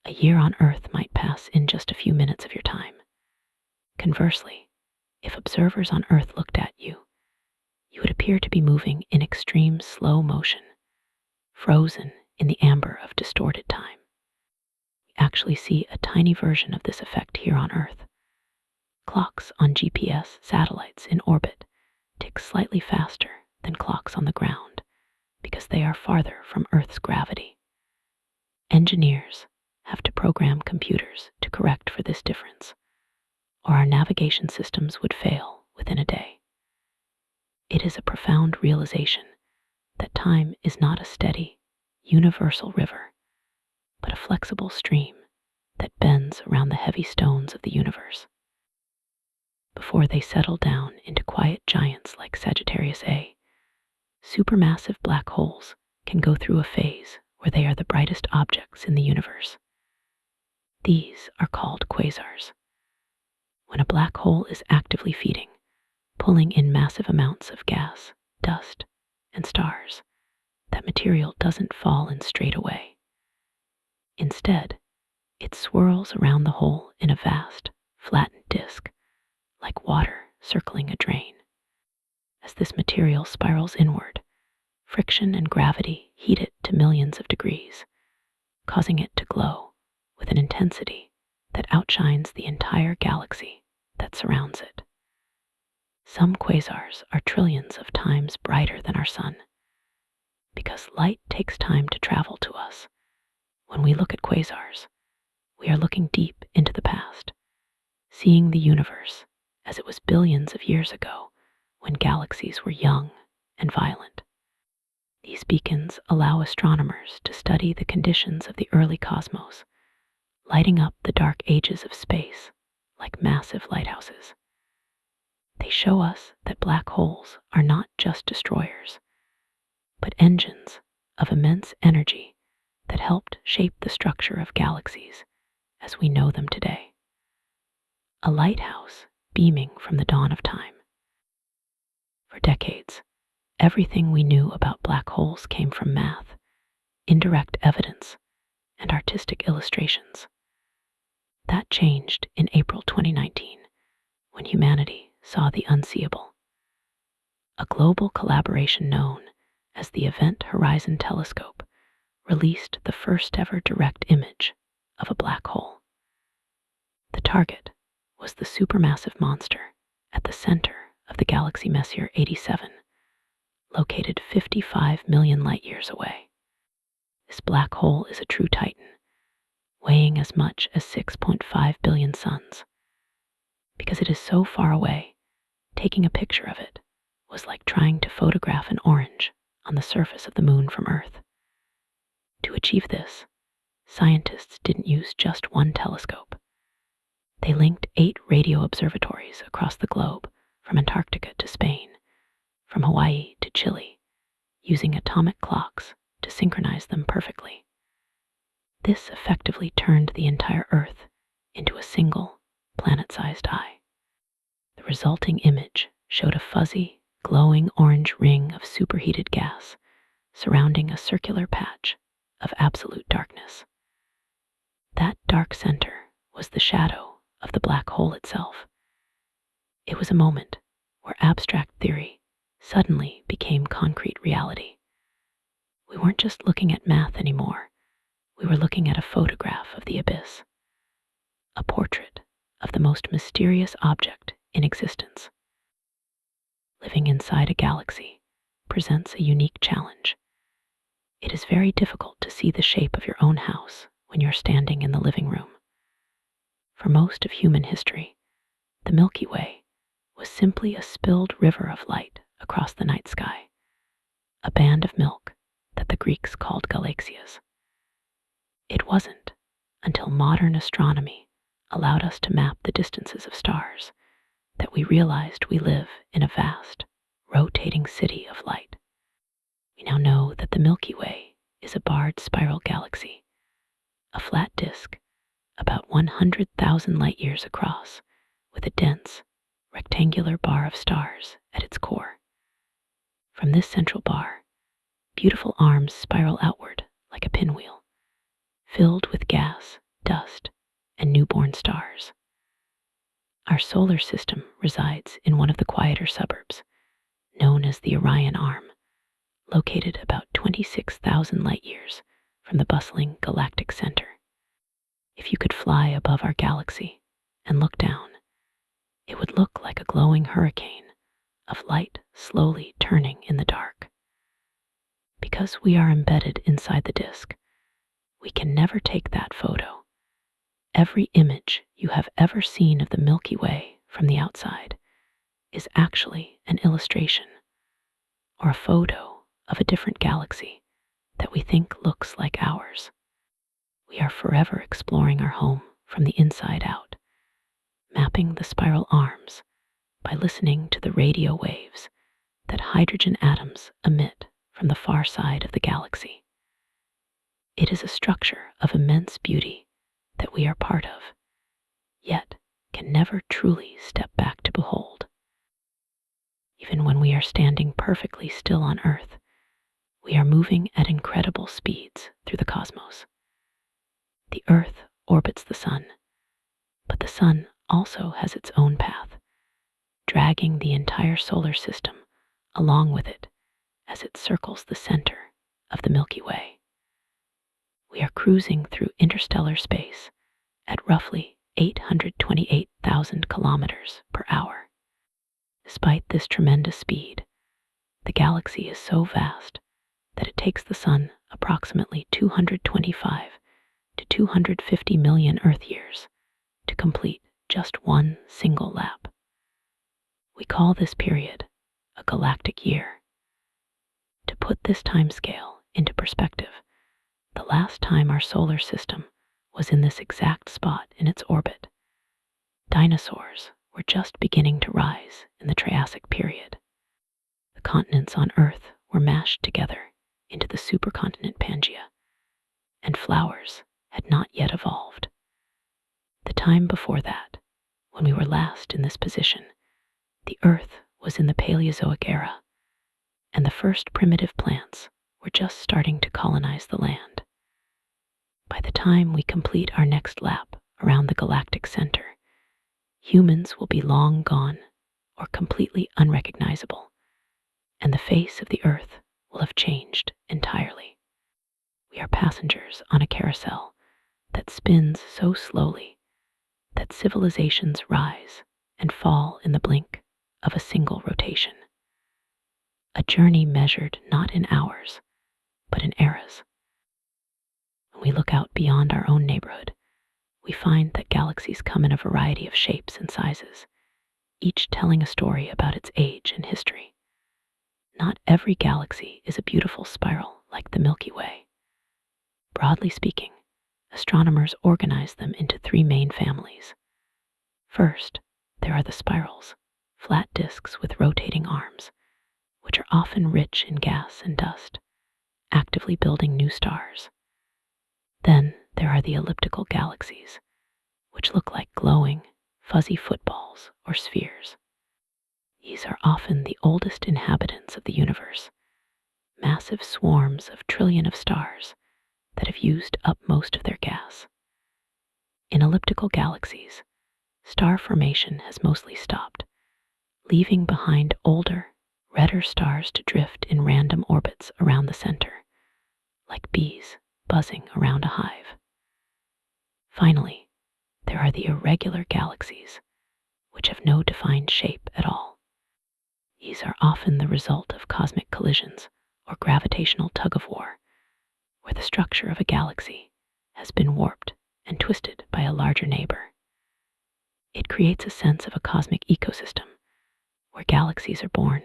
A year on Earth might pass in just a few minutes of your time. Conversely, if observers on Earth looked at you, you would appear to be moving in extreme slow motion, frozen in the amber of distorted time. We actually see a tiny version of this effect here on Earth. Clocks on GPS satellites in orbit tick slightly faster than clocks on the ground because they are farther from Earth's gravity. Engineers have to program computers to correct for this difference, or our navigation systems would fail within a day. It is a profound realization that time is not a steady, universal river, but a flexible stream that bends around the heavy stones of the universe. Before they settle down into quiet giants like Sagittarius A, supermassive black holes can go through a phase where they are the brightest objects in the universe. These are called quasars. When a black hole is actively feeding, pulling in massive amounts of gas, dust, and stars, that material doesn't fall in straight away. Instead, it swirls around the hole in a vast, flattened disk, like water circling a drain. As this material spirals inward, friction and gravity heat it to millions of degrees, causing it to glow with an intensity that outshines the entire galaxy that surrounds it. Some quasars are trillions of times brighter than our sun. because light takes time to travel to us. When we look at quasars, we are looking deep into the past, seeing the universe as it was billions of years ago when galaxies were young and violent. These beacons allow astronomers to study the conditions of the early cosmos, lighting up the dark ages of space like massive lighthouses. They show us that black holes are not just destroyers, but engines of immense energy that helped shape the structure of galaxies as we know them today. A lighthouse beaming from the dawn of time. For decades, everything we knew about black holes came from math, indirect evidence, and artistic illustrations. That changed in April 2019 when humanity saw the unseeable. A global collaboration known as the Event Horizon Telescope released the first ever direct image of a black hole. The target was the supermassive monster at the center of the galaxy Messier 87, located 55 million light-years away. This black hole is a true titan, weighing as much as 6.5 billion suns. Because it is so far away, taking a picture of it was like trying to photograph an orange on the surface of the moon from Earth. To achieve this, scientists didn't use just one telescope. They linked 8 radio observatories across the globe, from Antarctica to Spain, from Hawaii to Chile, using atomic clocks to synchronize them perfectly. This effectively turned the entire Earth into a single, planet-sized eye. The resulting image showed a fuzzy, glowing orange ring of superheated gas surrounding a circular patch of absolute darkness. That dark center was the shadow of the black hole itself. It was a moment where abstract theory suddenly became concrete reality. We weren't just looking at math anymore. We were looking at a photograph of the abyss, a portrait of the most mysterious object in existence. Living inside a galaxy presents a unique challenge. It is very difficult to see the shape of your own house when you're standing in the living room. For most of human history, the Milky Way was simply a spilled river of light across the night sky, a band of milk that the Greeks called galaxies. It wasn't until modern astronomy allowed us to map the distances of stars that we realized we live in a vast, rotating city of light. We now know that the Milky Way is a barred spiral galaxy, a flat disk about 100,000 light-years across, with a dense, rectangular bar of stars at its core. From this central bar, beautiful arms spiral outward like a pinwheel, filled with gas, dust, and newborn stars. Our solar system resides in one of the quieter suburbs, known as the Orion Arm, located about 26,000 light-years from the bustling galactic center. If you could fly above our galaxy and look down, it would look like a glowing hurricane of light slowly turning in the dark. Because we are embedded inside the disk, we can never take that photo. Every image you have ever seen of the Milky Way from the outside is actually an illustration or a photo of a different galaxy that we think looks like ours. We are forever exploring our home from the inside out, mapping the spiral arms by listening to the radio waves that hydrogen atoms emit from the far side of the galaxy. It is a structure of immense beauty that we are part of, yet can never truly step back to behold. Even when we are standing perfectly still on Earth, we are moving at incredible speeds through the cosmos. The Earth orbits the Sun, but the Sun also has its own path, dragging the entire solar system along with it as it circles the center of the Milky Way. We are cruising through interstellar space at roughly 828,000 kilometers per hour. Despite this tremendous speed, the galaxy is so vast that it takes the Sun approximately 225 to 250 million Earth years to complete just one single lap. We call this period a galactic year. To put this timescale into perspective, the last time our solar system was in this exact spot in its orbit, dinosaurs were just beginning to rise in the Triassic period. The continents on Earth were mashed together into the supercontinent Pangaea, and flowers had not yet evolved. The time before that, when we were last in this position, the Earth was in the Paleozoic era, and the first primitive plants were just starting to colonize the land. By the time we complete our next lap around the galactic center, humans will be long gone or completely unrecognizable, and the face of the Earth will have changed entirely. We are passengers on a carousel that spins so slowly that civilizations rise and fall in the blink of a single rotation. A journey measured not in hours, but in eras. When we look out beyond our own neighborhood, we find that galaxies come in a variety of shapes and sizes, each telling a story about its age and history. Not every galaxy is a beautiful spiral like the Milky Way. Broadly speaking, astronomers organize them into three main families. First, there are the spirals, flat disks with rotating arms, which are often rich in gas and dust, actively building new stars. Then there are the elliptical galaxies, which look like glowing, fuzzy footballs or spheres. These are often the oldest inhabitants of the universe, massive swarms of trillions of stars that have used up most of their gas. In elliptical galaxies, star formation has mostly stopped, leaving behind older, redder stars to drift in random orbits around the center, like bees buzzing around a hive. Finally, there are the irregular galaxies, which have no defined shape at all. These are often the result of cosmic collisions or gravitational tug-of-war, where the structure of a galaxy has been warped and twisted by a larger neighbor. It creates a sense of a cosmic ecosystem where galaxies are born,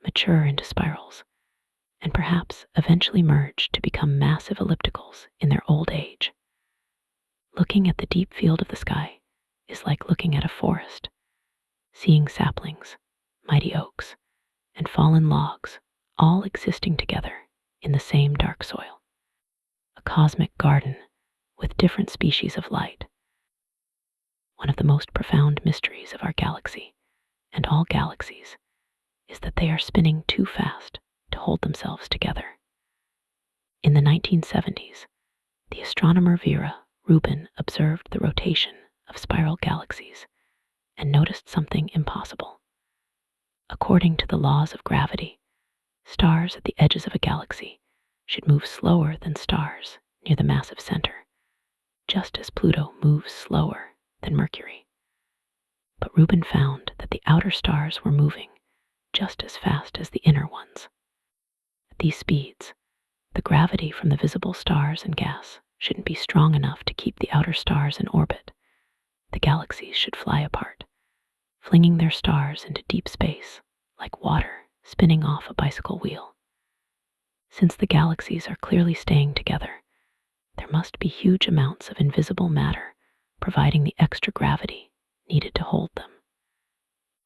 mature into spirals, and perhaps eventually merge to become massive ellipticals in their old age. Looking at the deep field of the sky is like looking at a forest, seeing saplings, mighty oaks, and fallen logs all existing together in the same dark soil. A cosmic garden with different species of light. One of the most profound mysteries of our galaxy, and all galaxies, is that they are spinning too fast to hold themselves together. In the 1970s, the astronomer Vera Rubin observed the rotation of spiral galaxies and noticed something impossible. According to the laws of gravity, stars at the edges of a galaxy should move slower than stars near the massive center, just as Pluto moves slower than Mercury. But Rubin found that the outer stars were moving just as fast as the inner ones. At these speeds, the gravity from the visible stars and gas shouldn't be strong enough to keep the outer stars in orbit. The galaxies should fly apart, flinging their stars into deep space like water spinning off a bicycle wheel. Since the galaxies are clearly staying together, there must be huge amounts of invisible matter providing the extra gravity needed to hold them.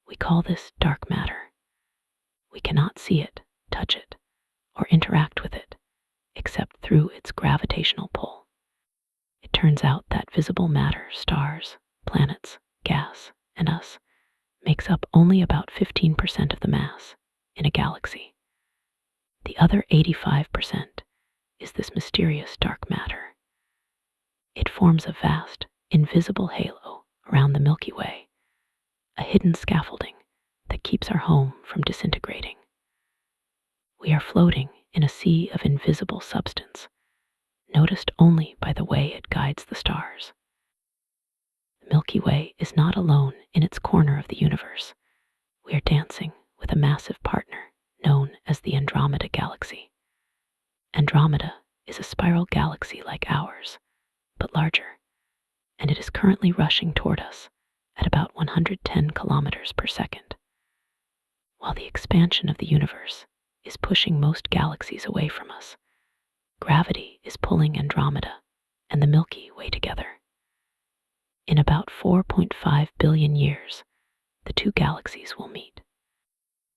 We call this dark matter. We cannot see it, touch it, or interact with it, except through its gravitational pull. It turns out that visible matter, stars, planets, gas, and us, makes up only about 15% of the mass in a galaxy. The other 85% is this mysterious dark matter. It forms a vast, invisible halo around the Milky Way, a hidden scaffolding that keeps our home from disintegrating. We are floating in a sea of invisible substance, noticed only by the way it guides the stars. The Milky Way is not alone in its corner of the universe. We are dancing with a massive partner known as the Andromeda Galaxy. Andromeda is a spiral galaxy like ours, but larger, and it is currently rushing toward us at about 110 kilometers per second. While the expansion of the universe is pushing most galaxies away from us, gravity is pulling Andromeda and the Milky Way together. In about 4.5 billion years, the two galaxies will meet.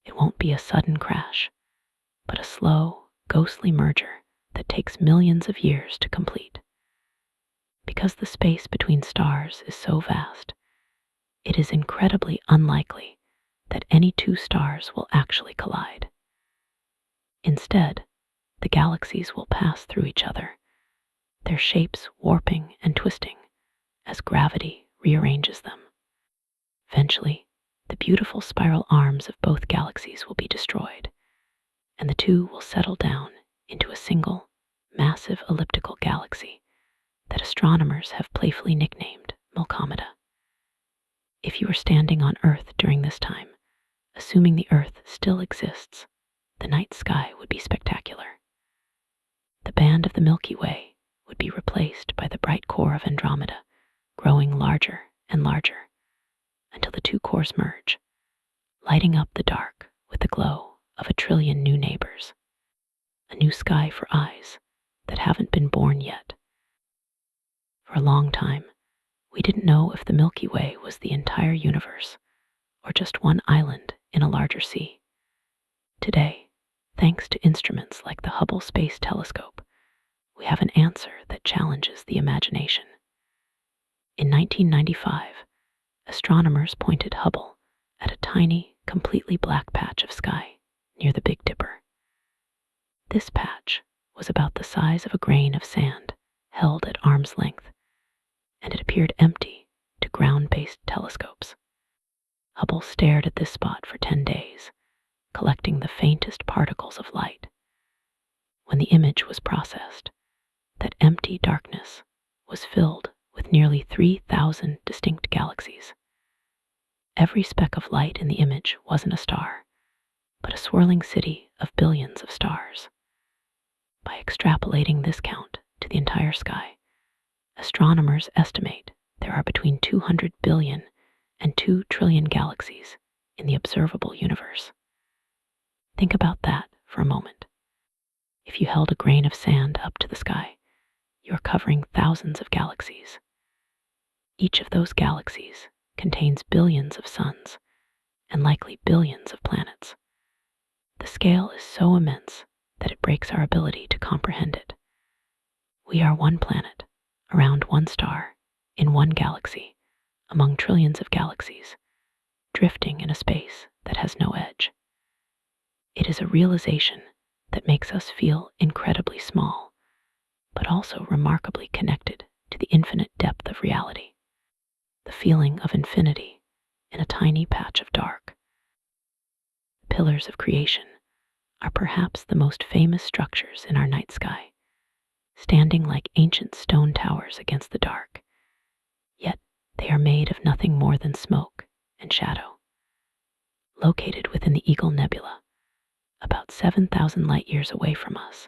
It won't be a sudden crash, but a slow, ghostly merger that takes millions of years to complete. Because the space between stars is so vast, it is incredibly unlikely that any two stars will actually collide. Instead, the galaxies will pass through each other, their shapes warping and twisting as gravity rearranges them. Eventually, the beautiful spiral arms of both galaxies will be destroyed, and the two will settle down into a single, massive elliptical galaxy that astronomers have playfully nicknamed Milkomeda. If you were standing on Earth during this time, assuming the Earth still exists, the night sky would be spectacular. The band of the Milky Way would be replaced by the bright core of Andromeda, growing larger and larger until the two cores merge, lighting up the dark with the glow of a trillion new neighbors. A new sky for eyes that haven't been born yet. For a long time, we didn't know if the Milky Way was the entire universe or just one island in a larger sea. Today, thanks to instruments like the Hubble Space Telescope, we have an answer that challenges the imagination. In 1995, astronomers pointed Hubble at a tiny, completely black patch of sky near the Big Dipper. This patch was about the size of a grain of sand held at arm's length, and it appeared empty to ground-based telescopes. Hubble stared at this spot for 10 days, collecting the faintest particles of light. When the image was processed, that empty darkness was filled with nearly 3,000 distinct galaxies. Every speck of light in the image wasn't a star, but a swirling city of billions of stars. By extrapolating this count to the entire sky, astronomers estimate there are between 200 billion and 2 trillion galaxies in the observable universe. Think about that for a moment. If you held a grain of sand up to the sky, you're covering thousands of galaxies. Each of those galaxies contains billions of suns and likely billions of planets. The scale is so immense that it breaks our ability to comprehend it. We are one planet, around one star, in one galaxy, among trillions of galaxies, drifting in a space that has no edge. It is a realization that makes us feel incredibly small, but also remarkably connected to the infinite depth of reality, the feeling of infinity in a tiny patch of dark. The pillars of creation are perhaps the most famous structures in our night sky, standing like ancient stone towers against the dark, yet they are made of nothing more than smoke and shadow. Located within the Eagle Nebula, about 7,000 light-years away from us,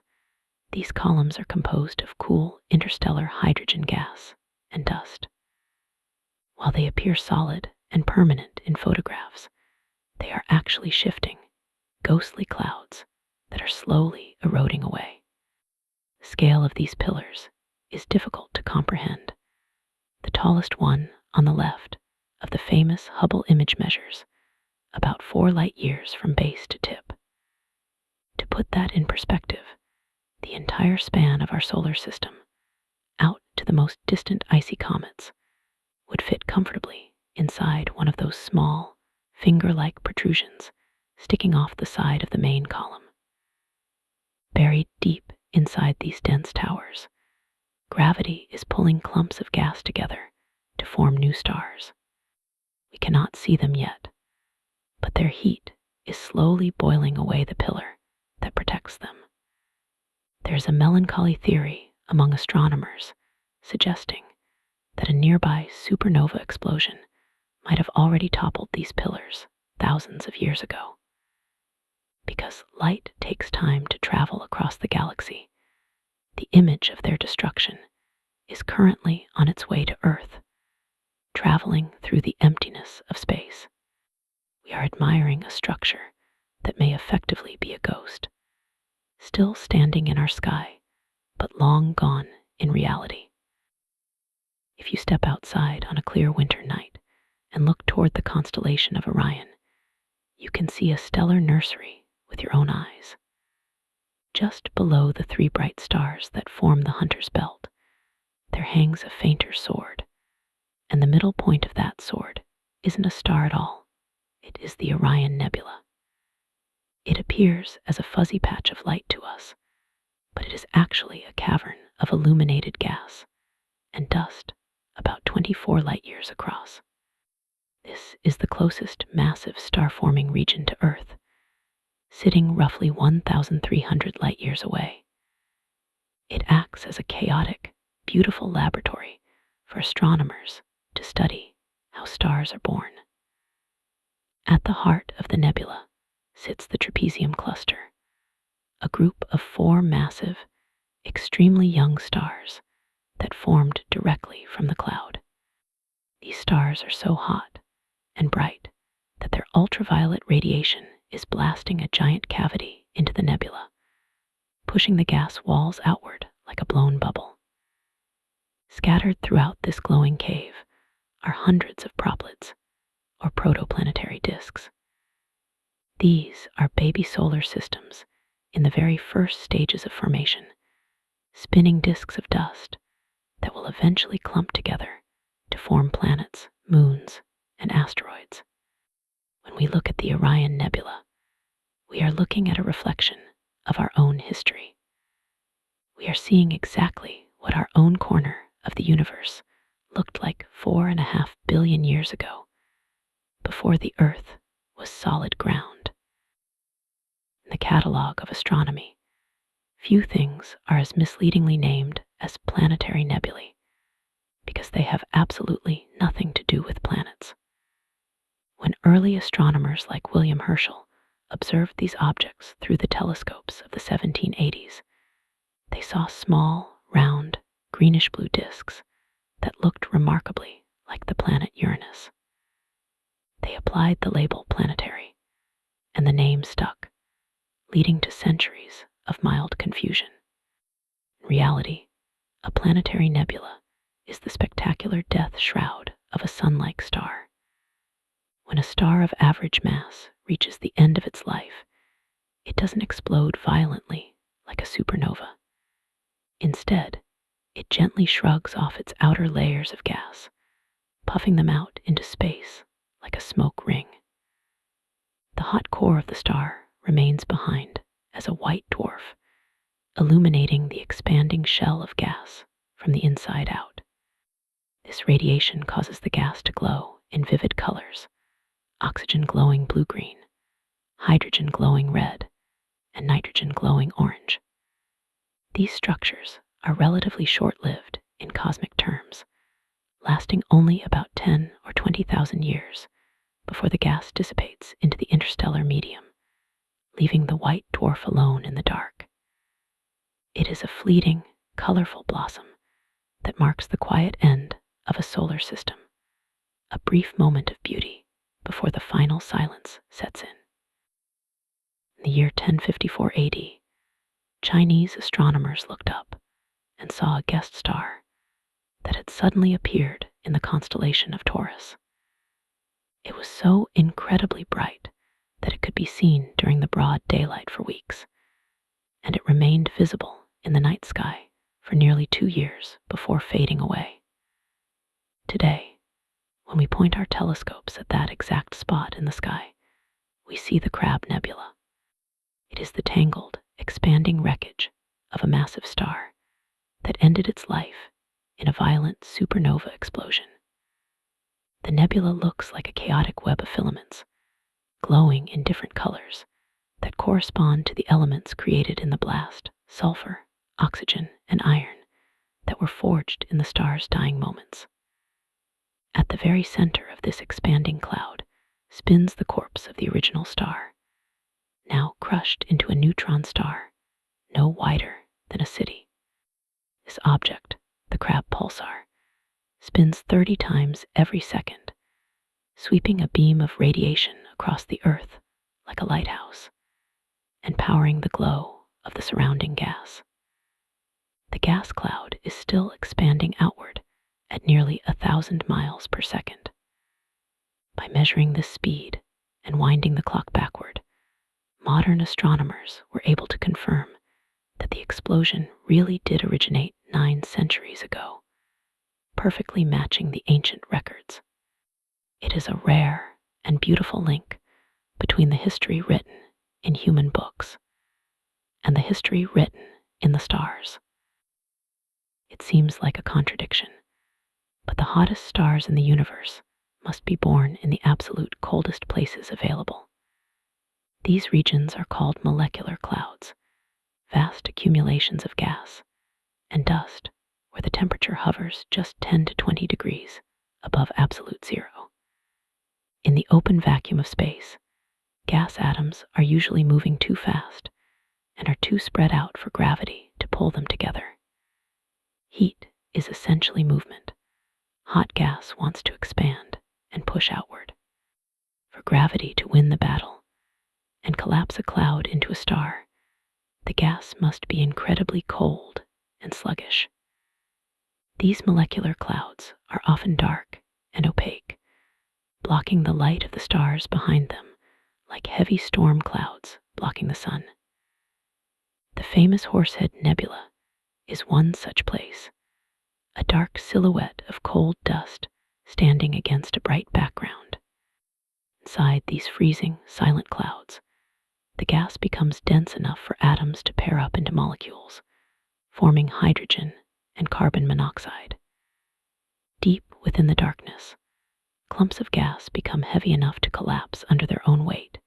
these columns are composed of cool interstellar hydrogen gas and dust. While they appear solid and permanent in photographs, they are actually shifting, ghostly clouds that are slowly eroding away. The scale of these pillars is difficult to comprehend. The tallest one on the left of the famous Hubble image measures about 4 light-years from base to tip. To put that in perspective, the entire span of our solar system, out to the most distant icy comets, would fit comfortably inside one of those small, finger-like protrusions sticking off the side of the main column. Buried deep inside these dense towers, gravity is pulling clumps of gas together to form new stars. We cannot see them yet, but their heat is slowly boiling away the pillar that protects them. There's a melancholy theory among astronomers suggesting that a nearby supernova explosion might have already toppled these pillars thousands of years ago. Because light takes time to travel across the galaxy, The image of their destruction is currently on its way to Earth, traveling through the emptiness of space. We are admiring a structure that may effectively be a ghost, still standing in our sky, but long gone in reality. If you step outside on a clear winter night and look toward the constellation of Orion, you can see a stellar nursery with your own eyes. Just below the three bright stars that form the hunter's belt, there hangs a fainter sword, and the middle point of that sword isn't a star at all. It is the Orion Nebula. It appears as a fuzzy patch of light to us, but it is actually a cavern of illuminated gas and dust about 24 light years across. This is the closest massive star-forming region to Earth, sitting roughly 1,300 light years away. It acts as a chaotic, beautiful laboratory for astronomers to study how stars are born. At the heart of the nebula sits the trapezium cluster, a group of 4 massive, extremely young stars that formed directly from the cloud. These stars are so hot and bright that their ultraviolet radiation is blasting a giant cavity into the nebula, pushing the gas walls outward like a blown bubble. Scattered throughout this glowing cave are hundreds of droplets, or protoplanetary disks. These are baby solar systems in the very first stages of formation, spinning disks of dust that will eventually clump together to form planets, moons, and asteroids. When we look at the Orion Nebula, we are looking at a reflection of our own history. We are seeing exactly what our own corner of the universe looked like 4.5 billion years ago, before the Earth was solid ground. In the catalog of astronomy, few things are as misleadingly named as planetary nebulae, because they have absolutely nothing to do with planets. When early astronomers like William Herschel observed these objects through the telescopes of the 1780s, they saw small, round, greenish-blue disks that looked remarkably like the planet Uranus. They applied the label planetary, and the name stuck, leading to centuries of mild confusion. In reality, a planetary nebula is the spectacular death shroud of a sun-like star. When a star of average mass reaches the end of its life, it doesn't explode violently like a supernova. Instead, it gently shrugs off its outer layers of gas, puffing them out into space like a smoke ring. The hot core of the star remains behind as a white dwarf, illuminating the expanding shell of gas from the inside out. This radiation causes the gas to glow in vivid colors: oxygen glowing blue-green, hydrogen glowing red, and nitrogen glowing orange. These structures are relatively short-lived in cosmic terms, lasting only about 10 or 20,000 years before the gas dissipates into the interstellar medium, leaving the white dwarf alone in the dark. It is a fleeting, colorful blossom that marks the quiet end of a solar system, a brief moment of beauty before the final silence sets in. In the year 1054 AD, Chinese astronomers looked up and saw a guest star that had suddenly appeared in the constellation of Taurus. It was so incredibly bright that it could be seen during the broad daylight for weeks, and it remained visible in the night sky for nearly 2 years before fading away. Today, when we point our telescopes at that exact spot in the sky, we see the Crab Nebula. It is the tangled, expanding wreckage of a massive star that ended its life in a violent supernova explosion. The nebula looks like a chaotic web of filaments, glowing in different colors that correspond to the elements created in the blast: sulfur, oxygen, and iron, that were forged in the star's dying moments. At the very center of this expanding cloud spins the corpse of the original star, now crushed into a neutron star no wider than a city. This object, the Crab pulsar, spins 30 times every second, sweeping a beam of radiation across the Earth like a lighthouse, and powering the glow of the surrounding gas. The gas cloud is still expanding outward at nearly 1,000 miles per second. By measuring this speed and winding the clock backward, modern astronomers were able to confirm that the explosion really did originate 9 centuries ago, perfectly matching the ancient records. It is a rare and beautiful link between the history written in human books and the history written in the stars. It seems like a contradiction, but the hottest stars in the universe must be born in the absolute coldest places available. These regions are called molecular clouds, vast accumulations of gas and dust where the temperature hovers just 10 to 20 degrees above absolute zero. In the open vacuum of space, gas atoms are usually moving too fast and are too spread out for gravity to pull them together. Heat is essentially movement. Hot gas wants to expand and push outward. For gravity to win the battle and collapse a cloud into a star, the gas must be incredibly cold and sluggish. These molecular clouds are often dark and opaque, blocking the light of the stars behind them like heavy storm clouds blocking the sun. The famous Horsehead Nebula is one such place, a dark silhouette of cold dust standing against a bright background. Inside these freezing, silent clouds, the gas becomes dense enough for atoms to pair up into molecules, forming hydrogen and carbon monoxide. Deep within the darkness, clumps of gas become heavy enough to collapse under their own weight,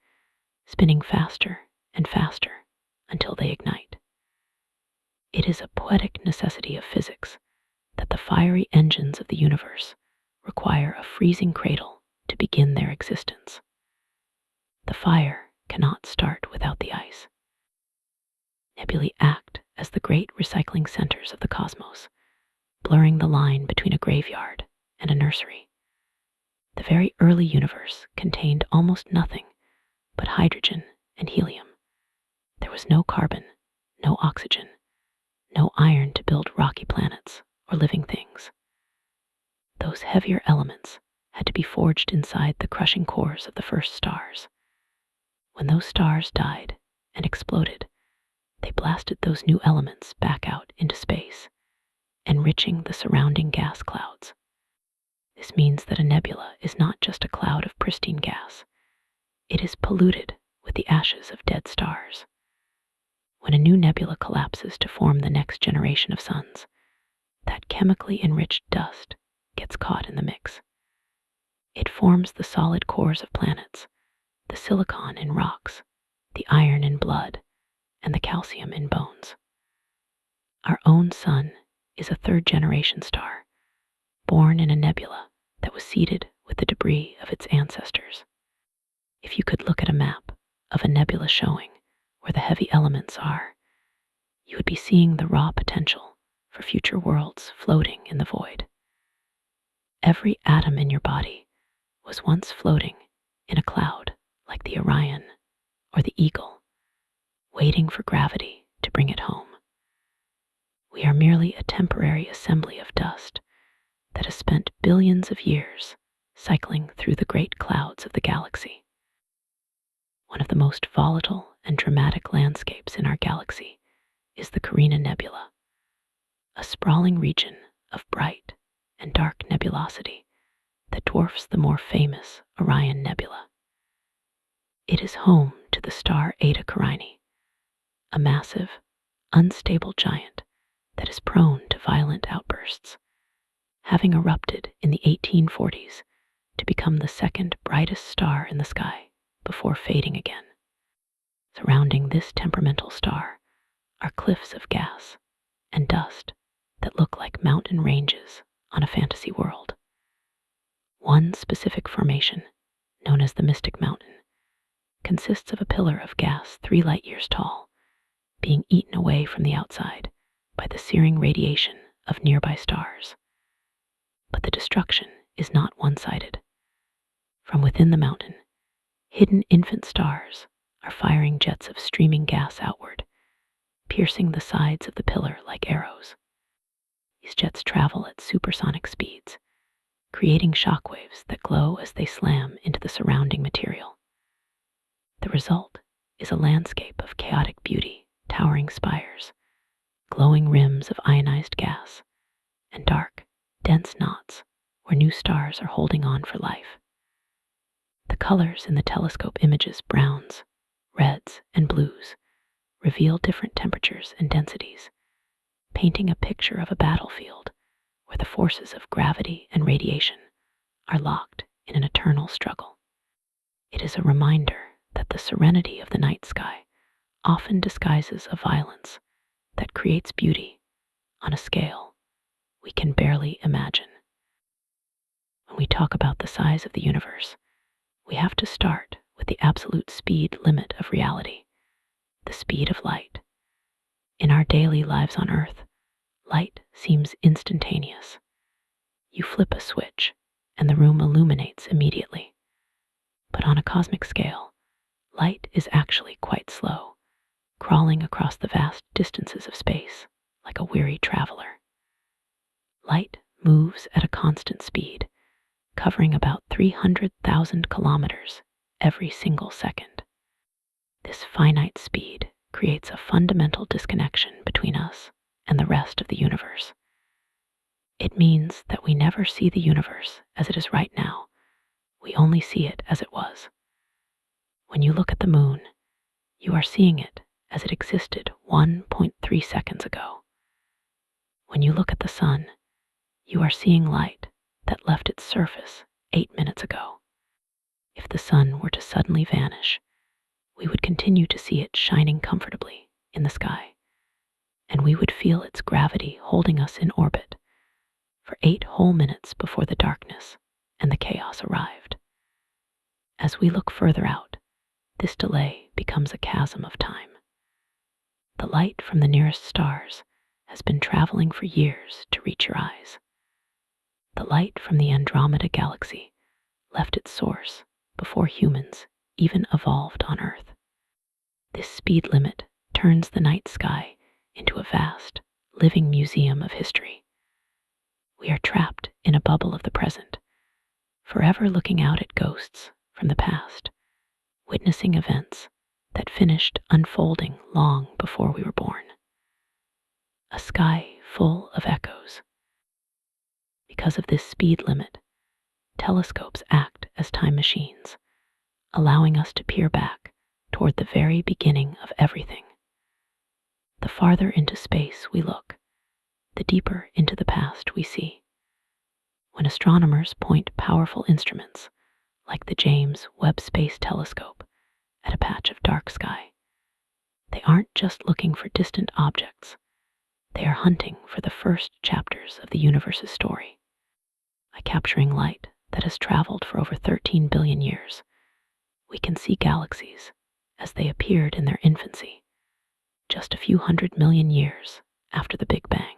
spinning faster and faster until they ignite. It is a poetic necessity of physics that the fiery engines of the universe require a freezing cradle to begin their existence. The fire cannot start without the ice. Nebulae act as the great recycling centers of the cosmos, blurring the line between a graveyard and a nursery. The very early universe contained almost nothing but hydrogen and helium. There was no carbon, no oxygen, no iron to build rocky planets or living things. Those heavier elements had to be forged inside the crushing cores of the first stars. When those stars died and exploded, they blasted those new elements back out into space, enriching the surrounding gas clouds. This means that a nebula is not just a cloud of pristine gas. It is polluted with the ashes of dead stars. When a new nebula collapses to form the next generation of suns, that chemically enriched dust gets caught in the mix. It forms the solid cores of planets, the silicon in rocks, the iron in blood, and the calcium in bones. Our own sun is a third-generation star, born in a nebula that was seeded with the debris of its ancestors. If you could look at a map of a nebula showing where the heavy elements are, you would be seeing the raw potential for future worlds floating in the void. Every atom in your body was once floating in a cloud like the Orion or the Eagle, waiting for gravity to bring it home. We are merely a temporary assembly of dust that has spent billions of years cycling through the great clouds of the galaxy. One of the most volatile and dramatic landscapes in our galaxy is the Carina Nebula, a sprawling region of bright and dark nebulosity that dwarfs the more famous Orion Nebula. It is home to the star Eta Carinae, a massive, unstable giant that is prone to violent outbursts, having erupted in the 1840s to become the second brightest star in the sky before fading again. Surrounding this temperamental star are cliffs of gas and dust that look like mountain ranges on a fantasy world. One specific formation, known as the Mystic Mountain, consists of a pillar of gas 3 light-years tall, being eaten away from the outside by the searing radiation of nearby stars. But the destruction is not one-sided. From within the mountain, hidden infant stars are firing jets of streaming gas outward, piercing the sides of the pillar like arrows. These jets travel at supersonic speeds, creating shockwaves that glow as they slam into the surrounding material. The result is a landscape of chaotic beauty, towering spires, glowing rims of ionized gas, and dark, dense knots where new stars are holding on for life. The colors in the telescope images, browns, reds, and blues, reveal different temperatures and densities, painting a picture of a battlefield where the forces of gravity and radiation are locked in an eternal struggle. It is a reminder that the serenity of the night sky often disguises a violence that creates beauty on a scale we can barely imagine. When we talk about the size of the universe, we have to start with the absolute speed limit of reality, the speed of light. In our daily lives on Earth, light seems instantaneous. You flip a switch, and the room illuminates immediately. But on a cosmic scale, light is actually quite slow, crawling across the vast distances of space like a weary traveler. Light moves at a constant speed, covering about 300,000 kilometers every single second. This finite speed creates a fundamental disconnection between us and the rest of the universe. It means that we never see the universe as it is right now. We only see it as it was. When you look at the moon, you are seeing it as it existed 1.3 seconds ago. When you look at the sun, you are seeing light that left its surface 8 minutes ago. If the sun were to suddenly vanish, we would continue to see it shining comfortably in the sky, and we would feel its gravity holding us in orbit for 8 whole minutes before the darkness and the chaos arrived. As we look further out, this delay becomes a chasm of time. The light from the nearest stars has been traveling for years to reach your eyes. The light from the Andromeda galaxy left its source before humans even evolved on Earth. This speed limit turns the night sky into a vast, living museum of history. We are trapped in a bubble of the present, forever looking out at ghosts from the past, witnessing events that finished unfolding long before we were born. A sky full of echoes. Because of this speed limit, telescopes act as time machines, allowing us to peer back toward the very beginning of everything. The farther into space we look, the deeper into the past we see. When astronomers point powerful instruments, like the James Webb Space Telescope, at a patch of dark sky, they aren't just looking for distant objects. They are hunting for the first chapters of the universe's story. By capturing light that has traveled for over 13 billion years, we can see galaxies as they appeared in their infancy, just a few 100 million years after the Big Bang.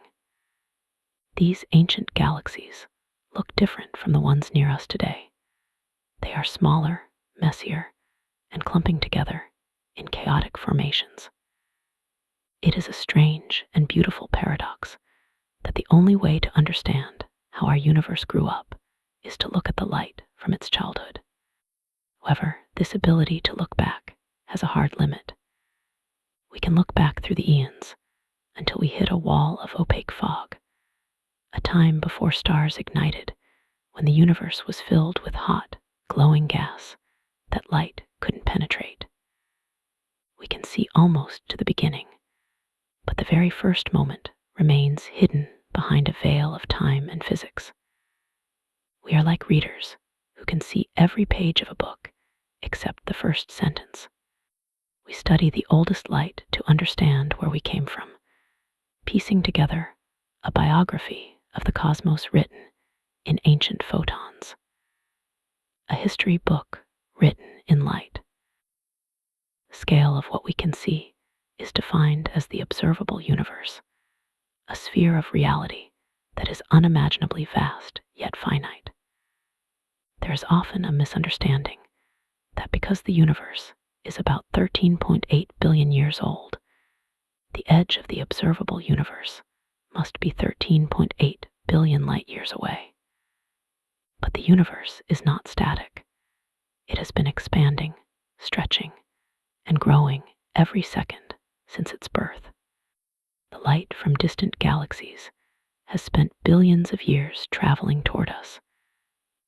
These ancient galaxies look different from the ones near us today. They are smaller, messier, and clumping together in chaotic formations. It is a strange and beautiful paradox that the only way to understand how our universe grew up is to look at the light from its childhood. However, this ability to look back has a hard limit. We can look back through the eons until we hit a wall of opaque fog, a time before stars ignited, when the universe was filled with hot, glowing gas that light couldn't penetrate. We can see almost to the beginning, but the very first moment remains hidden behind a veil of time and physics. We are like readers who can see every page of a book except the first sentence. We study the oldest light to understand where we came from, piecing together a biography of the cosmos written in ancient photons. A history book written in light. The scale of what we can see is defined as the observable universe, a sphere of reality that is unimaginably vast yet finite. There is often a misunderstanding that because the universe is about 13.8 billion years old, the edge of the observable universe must be 13.8 billion light years away. But the universe is not static. It has been expanding, stretching, and growing every second since its birth. The light from distant galaxies has spent billions of years traveling toward us.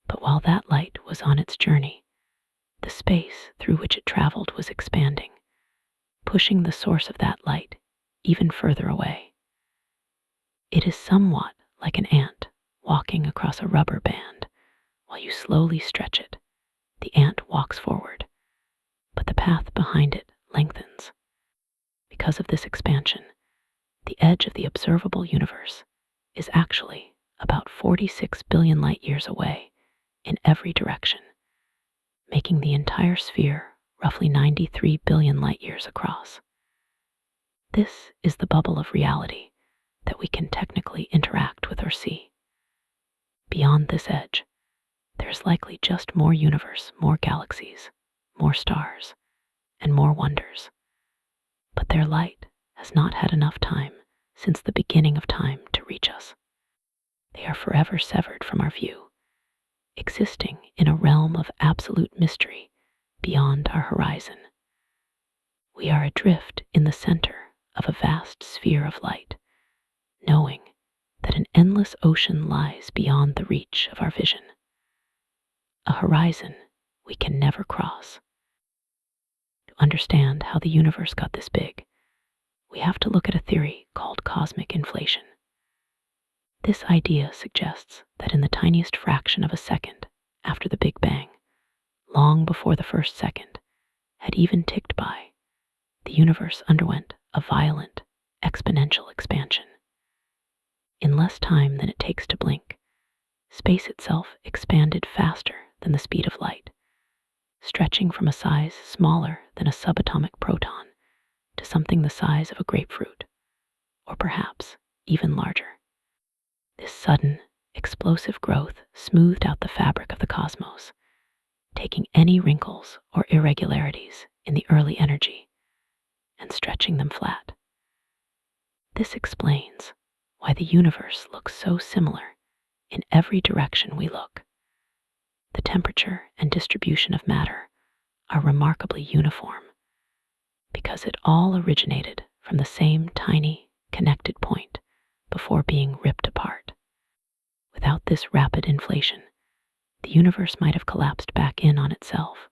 But while that light was on its journey, the space through which it traveled was expanding, pushing the source of that light even further away. It is somewhat like an ant walking across a rubber band. While you slowly stretch it, the ant walks forward, but the path behind it lengthens. Because of this expansion, the edge of the observable universe is actually about 46 billion light years away in every direction, making the entire sphere roughly 93 billion light years across. This is the bubble of reality that we can technically interact with or see. Beyond this edge, there's likely just more universe, more galaxies, more stars, and more wonders. But their light has not had enough time since the beginning of time to reach us. They are forever severed from our view, existing in a realm of absolute mystery beyond our horizon. We are adrift in the center of a vast sphere of light, knowing that an endless ocean lies beyond the reach of our vision, a horizon we can never cross. To understand how the universe got this big, we have to look at a theory called cosmic inflation. This idea suggests that in the tiniest fraction of a second after the Big Bang, long before the first second had even ticked by, the universe underwent a violent, exponential expansion. In less time than it takes to blink, space itself expanded faster than the speed of light, stretching from a size smaller than a subatomic proton to something the size of a grapefruit, or perhaps even larger. This sudden, explosive growth smoothed out the fabric of the cosmos, taking any wrinkles or irregularities in the early energy and stretching them flat. This explains why the universe looks so similar in every direction we look. The temperature and distribution of matter are remarkably uniform because it all originated from the same tiny, connected point before being ripped apart. Without this rapid inflation, the universe might have collapsed back in on itself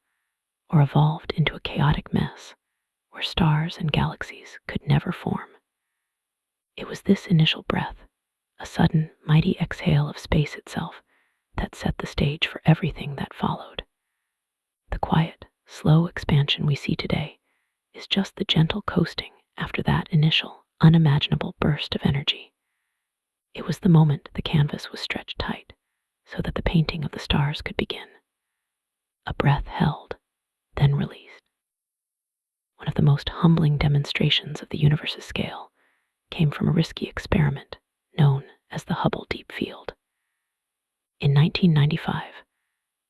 or evolved into a chaotic mess where stars and galaxies could never form. It was this initial breath, a sudden, mighty exhale of space itself, that set the stage for everything that followed. The quiet, slow expansion we see today is just the gentle coasting after that initial, unimaginable burst of energy. It was the moment the canvas was stretched tight so that the painting of the stars could begin. A breath held, then released. One of the most humbling demonstrations of the universe's scale came from a risky experiment known as the Hubble Deep Field. In 1995,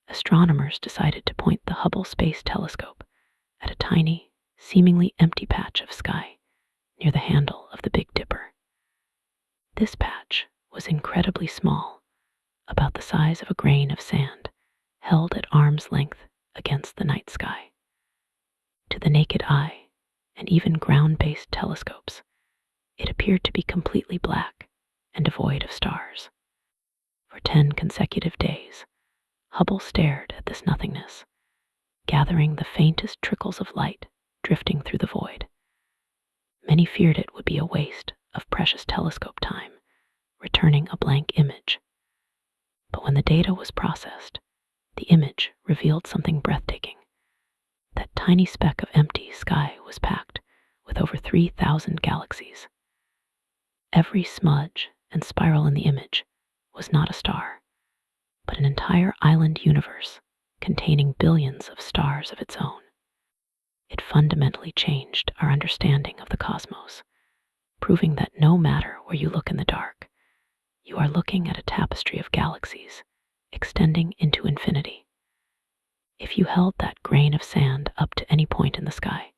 astronomers decided to point the Hubble Space Telescope at a tiny, seemingly empty patch of sky near the handle of the Big Dipper. This patch was incredibly small, about the size of a grain of sand, held at arm's length against the night sky. To the naked eye, and even ground-based telescopes, it appeared to be completely black and devoid of stars. For 10 consecutive days, Hubble stared at this nothingness, gathering the faintest trickles of light drifting through the void. Many feared it would be a waste of precious telescope time, returning a blank image. But when the data was processed, the image revealed something breathtaking. That tiny speck of empty sky was packed with over 3,000 galaxies. Every smudge and spiral in the image was not a star, but an entire island universe containing billions of stars of its own. It fundamentally changed our understanding of the cosmos, proving that no matter where you look in the dark, you are looking at a tapestry of galaxies extending into infinity. If you held that grain of sand up to any point in the sky,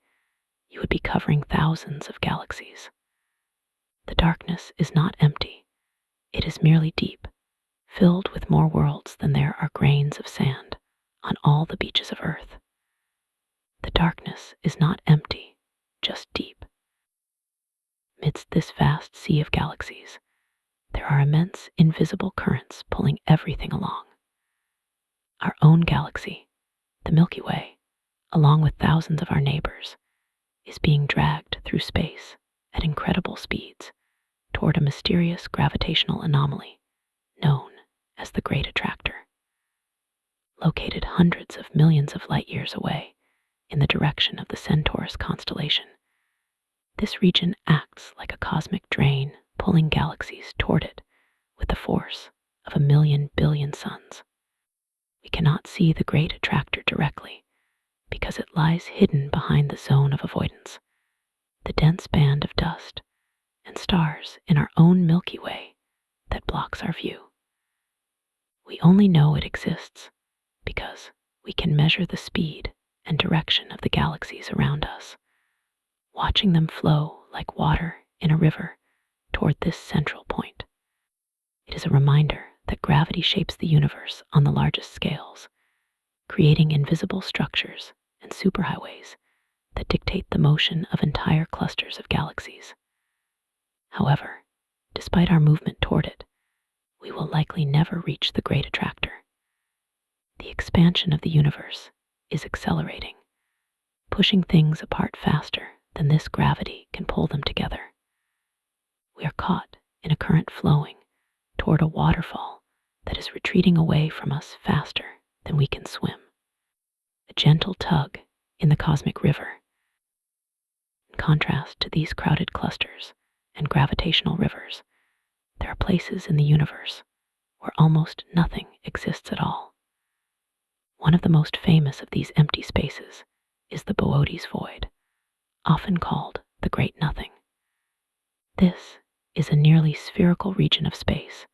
you would be covering thousands of galaxies. The darkness is not empty, it is merely deep, filled with more worlds than there are grains of sand on all the beaches of Earth. The darkness is not empty, just deep. Midst this vast sea of galaxies, there are immense invisible currents pulling everything along. Our own galaxy, the Milky Way, along with thousands of our neighbors, is being dragged through space at incredible speeds toward a mysterious gravitational anomaly known as the Great Attractor. Located hundreds of millions of light years away in the direction of the Centaurus constellation, this region acts like a cosmic drain pulling galaxies toward it with the force of 1,000,000,000,000 suns. We cannot see the Great Attractor directly because it lies hidden behind the zone of avoidance, the dense band of dust and stars in our own Milky Way that blocks our view. We only know it exists because we can measure the speed and direction of the galaxies around us, watching them flow like water in a river toward this central point. It is a reminder that gravity shapes the universe on the largest scales, creating invisible structures and superhighways that dictate the motion of entire clusters of galaxies. However, despite our movement toward it, we will likely never reach the Great Attractor. The expansion of the universe is accelerating, pushing things apart faster than this gravity can pull them together. We are caught in a current flowing toward a waterfall that is retreating away from us faster than we can swim. A gentle tug in the cosmic river. In contrast to these crowded clusters and gravitational rivers, there are places in the universe where almost nothing exists at all. One of the most famous of these empty spaces is the Boötes Void, often called the Great Nothing. This is a nearly spherical region of space,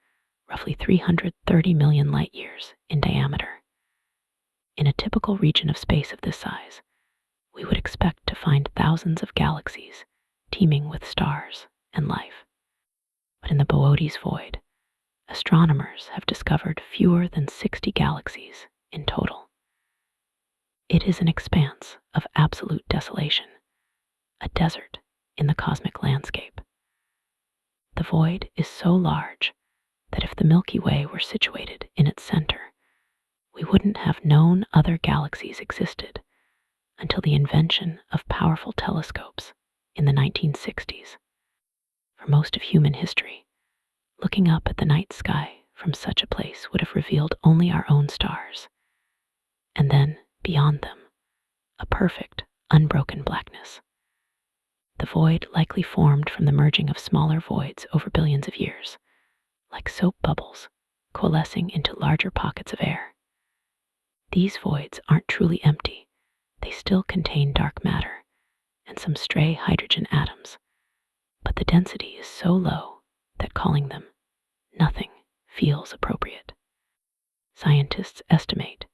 roughly 330 million light years in diameter. In a typical region of space of this size, we would expect to find thousands of galaxies teeming with stars and life. But in the Boötes Void, astronomers have discovered fewer than 60 galaxies in total. It is an expanse of absolute desolation, a desert in the cosmic landscape. The void is so large that if the Milky Way were situated in its center, we wouldn't have known other galaxies existed until the invention of powerful telescopes in the 1960s. For most of human history, looking up at the night sky from such a place would have revealed only our own stars, and then, beyond them, a perfect, unbroken blackness. The void likely formed from the merging of smaller voids over billions of years, like soap bubbles coalescing into larger pockets of air. These voids aren't truly empty. They still contain dark matter and some stray hydrogen atoms, but the density is so low that calling them nothing feels appropriate. Scientists estimate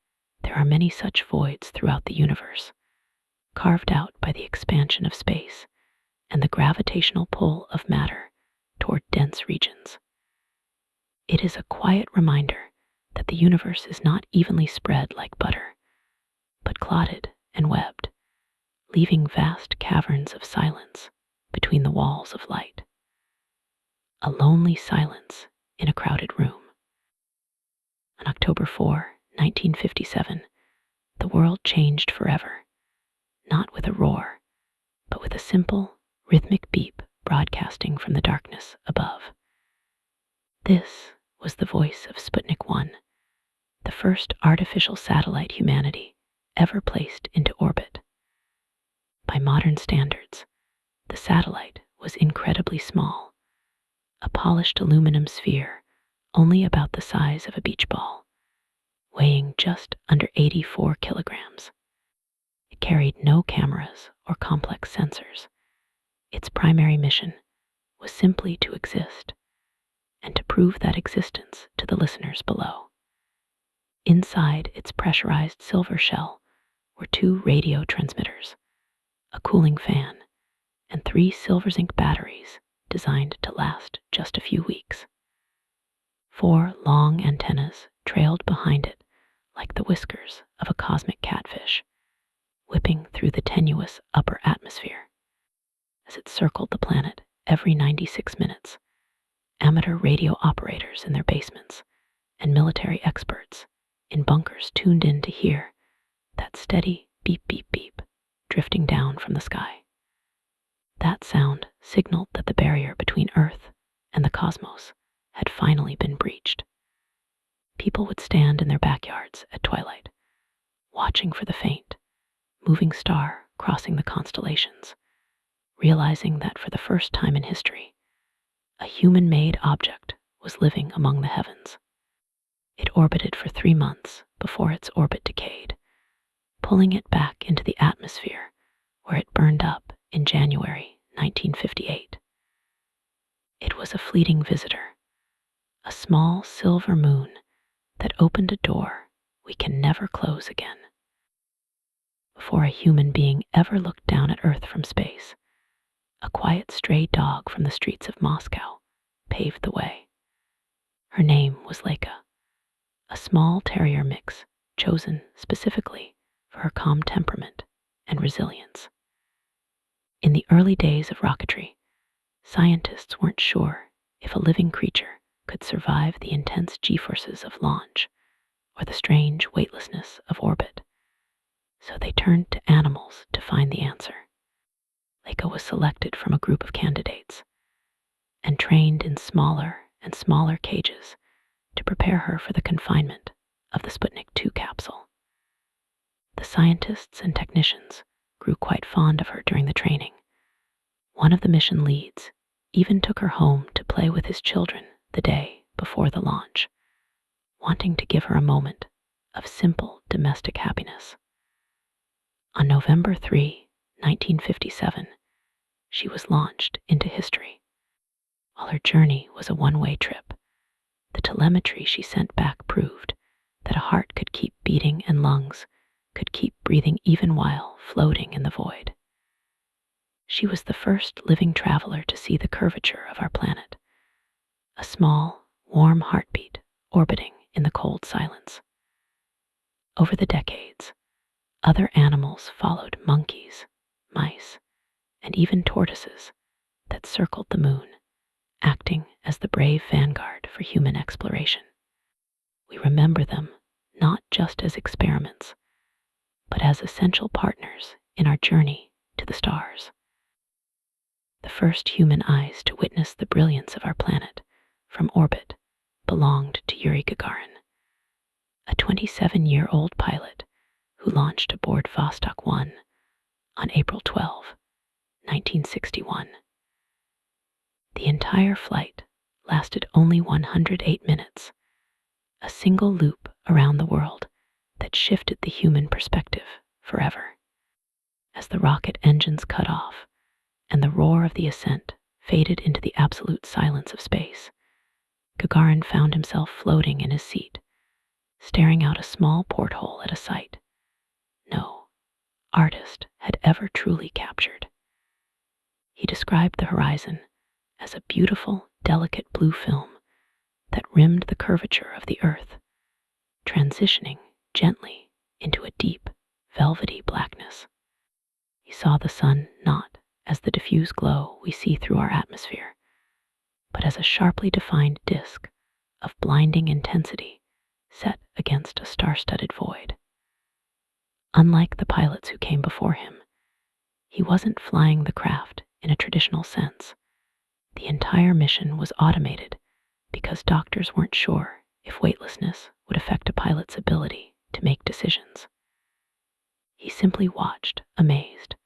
there are many such voids throughout the universe, carved out by the expansion of space and the gravitational pull of matter toward dense regions. It is a quiet reminder that the universe is not evenly spread like butter, but clotted and webbed, leaving vast caverns of silence between the walls of light. A lonely silence in a crowded room. On October 4, 1957, the world changed forever, not with a roar, but with a simple, rhythmic beep broadcasting from the darkness above. This was the voice of Sputnik 1, the first artificial satellite humanity ever placed into orbit. By modern standards, the satellite was incredibly small, a polished aluminum sphere only about the size of a beach ball, weighing just under 84 kilograms. It carried no cameras or complex sensors. Its primary mission was simply to exist and to prove that existence to the listeners below. Inside its pressurized silver shell were 2 radio transmitters, a cooling fan, and 3 silver zinc batteries designed to last just a few weeks. 4 long antennas trailed behind it like the whiskers of a cosmic catfish, whipping through the tenuous upper atmosphere. As it circled the planet every 96 minutes, amateur radio operators in their basements and military experts in bunkers tuned in to hear that steady beep, beep, beep drifting down from the sky. That sound signaled that the barrier between Earth and the cosmos had finally been breached. People would stand in their backyards at twilight, watching for the faint, moving star crossing the constellations, realizing that for the first time in history, a human-made object was living among the heavens. It orbited for 3 months before its orbit decayed, pulling it back into the atmosphere where it burned up in January 1958. It was a fleeting visitor, a small silver moon that opened a door we can never close again. Before a human being ever looked down at Earth from space, a quiet stray dog from the streets of Moscow paved the way. Her name was Leica, a small terrier mix chosen specifically for her calm temperament and resilience. In the early days of rocketry, scientists weren't sure if a living creature could survive the intense G-forces of launch or the strange weightlessness of orbit, so they turned to animals to find the answer. Leica was selected from a group of candidates and trained in smaller and smaller cages to prepare her for the confinement of the Sputnik 2 capsule. The scientists and technicians grew quite fond of her during the training. One of the mission leads even took her home to play with his children the day before the launch, wanting to give her a moment of simple domestic happiness. On November 3, 1957, she was launched into history. While her journey was a one-way trip, the telemetry she sent back proved that a heart could keep beating and lungs could keep breathing even while floating in the void. She was the first living traveler to see the curvature of our planet, a small, warm heartbeat orbiting in the cold silence. Over the decades, other animals followed: monkeys, mice, and even tortoises that circled the moon, acting as the brave vanguard for human exploration. We remember them not just as experiments, but as essential partners in our journey to the stars. The first human eyes to witness the brilliance of our planet from orbit belonged to Yuri Gagarin, a 27-year-old pilot who launched aboard Vostok 1 on April 12, 1961. The entire flight lasted only 108 minutes, a single loop around the world that shifted the human perspective forever. As the rocket engines cut off and the roar of the ascent faded into the absolute silence of space, Gagarin found himself floating in his seat, staring out a small porthole at a sight no artist had ever truly captured. He described the horizon as a beautiful, delicate blue film that rimmed the curvature of the Earth, transitioning gently into a deep, velvety blackness. He saw the sun not as the diffuse glow we see through our atmosphere, but as a sharply defined disk of blinding intensity set against a star-studded void. Unlike the pilots who came before him, he wasn't flying the craft in a traditional sense. The entire mission was automated because doctors weren't sure if weightlessness would affect a pilot's ability to make decisions. He simply watched, amazed,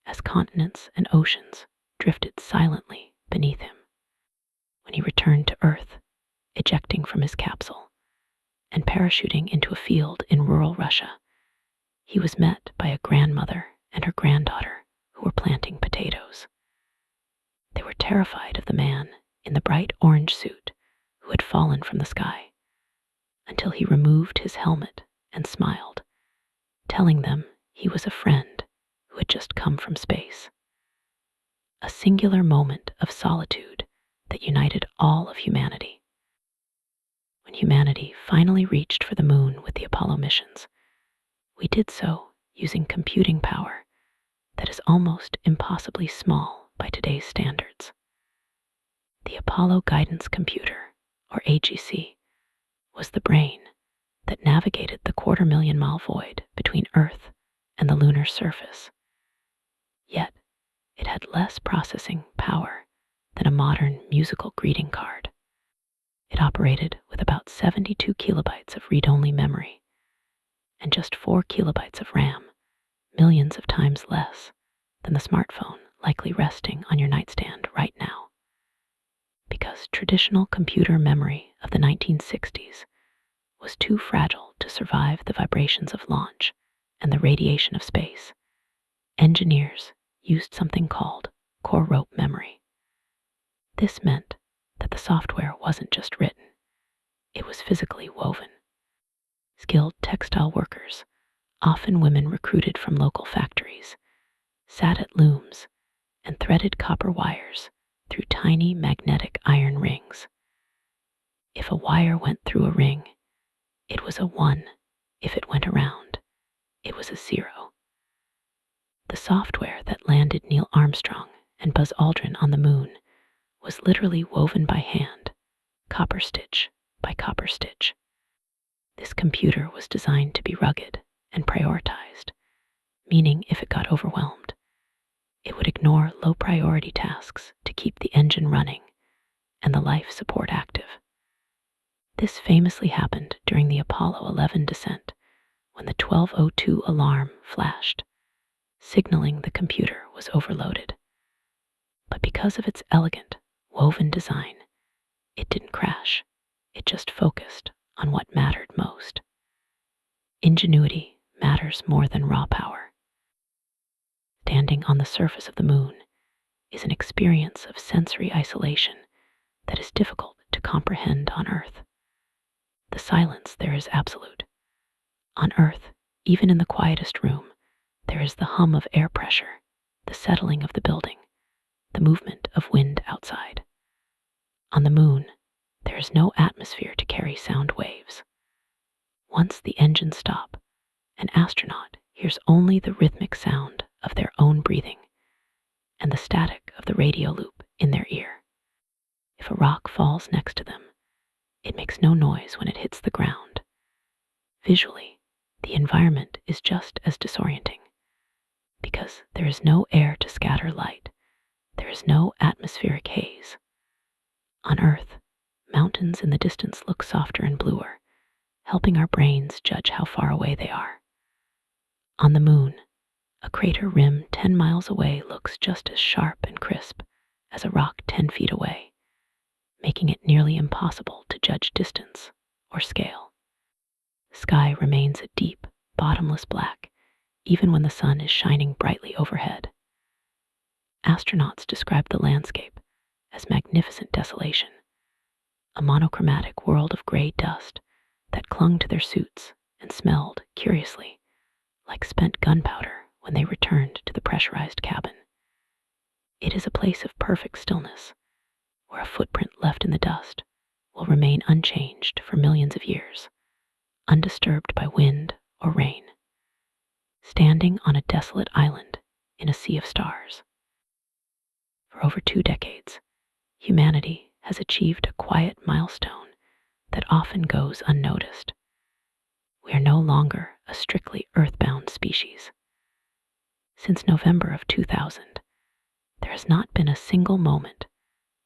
as continents and oceans drifted silently beneath him. When he returned to Earth, ejecting from his capsule and parachuting into a field in rural Russia, he was met by a grandmother and her granddaughter who were planting potatoes. They were terrified of the man in the bright orange suit who had fallen from the sky, until he removed his helmet and smiled, telling them he was a friend who had just come from space. A singular moment of solitude that united all of humanity. When humanity finally reached for the moon with the Apollo missions, we did so using computing power that is almost impossibly small by today's standards. The Apollo Guidance Computer, or AGC, was the brain that navigated the 250,000-mile void between Earth and the lunar surface. Yet, it had less processing power than a modern musical greeting card. It operated with about 72 kilobytes of read-only memory and just 4 kilobytes of RAM, millions of times less than the smartphone likely resting on your nightstand right now. Because traditional computer memory of the 1960s was too fragile to survive the vibrations of launch and the radiation of space, engineers used something called core rope memory. This meant that the software wasn't just written, it was physically woven. Skilled textile workers, often women recruited from local factories, sat at looms and threaded copper wires through tiny magnetic iron rings. If a wire went through a ring, it was a 1. If it went around, it was a 0. The software that landed Neil Armstrong and Buzz Aldrin on the moon was literally woven by hand, copper stitch by copper stitch. This computer was designed to be rugged and prioritized, meaning if it got overwhelmed, it would ignore low-priority tasks to keep the engine running and the life support active. This famously happened during the Apollo 11 descent, when the 12:02 alarm flashed, signaling the computer was overloaded. But because of its elegant, woven design, it didn't crash. It just focused on what mattered most. Ingenuity matters more than raw power. Standing on the surface of the moon is an experience of sensory isolation that is difficult to comprehend on Earth. The silence there is absolute. On Earth, even in the quietest room, there is the hum of air pressure, the settling of the building, the movement of wind outside. On the moon, there is no atmosphere to carry sound waves. Once the engines stop, an astronaut hears only the rhythmic sound of their own breathing and the static of the radio loop in their ear. If a rock falls next to them, it makes no noise when it hits the ground. Visually, the environment is just as disorienting. Because there is no air to scatter light, there is no atmospheric haze. On Earth, mountains in the distance look softer and bluer, helping our brains judge how far away they are. On the moon, a crater rim 10 miles away looks just as sharp and crisp as a rock 10 feet away, making it nearly impossible to judge distance or scale. The sky remains a deep, bottomless black, even when the sun is shining brightly overhead. Astronauts describe the landscape as magnificent desolation, a monochromatic world of gray dust that clung to their suits and smelled, curiously, like spent gunpowder when they returned to the pressurized cabin. It is a place of perfect stillness, where a footprint left in the dust will remain unchanged for millions of years, undisturbed by wind or rain. Standing on a desolate island in a sea of stars. For over 2 decades, humanity has achieved a quiet milestone that often goes unnoticed. We are no longer a strictly earthbound species. Since November of 2000, there has not been a single moment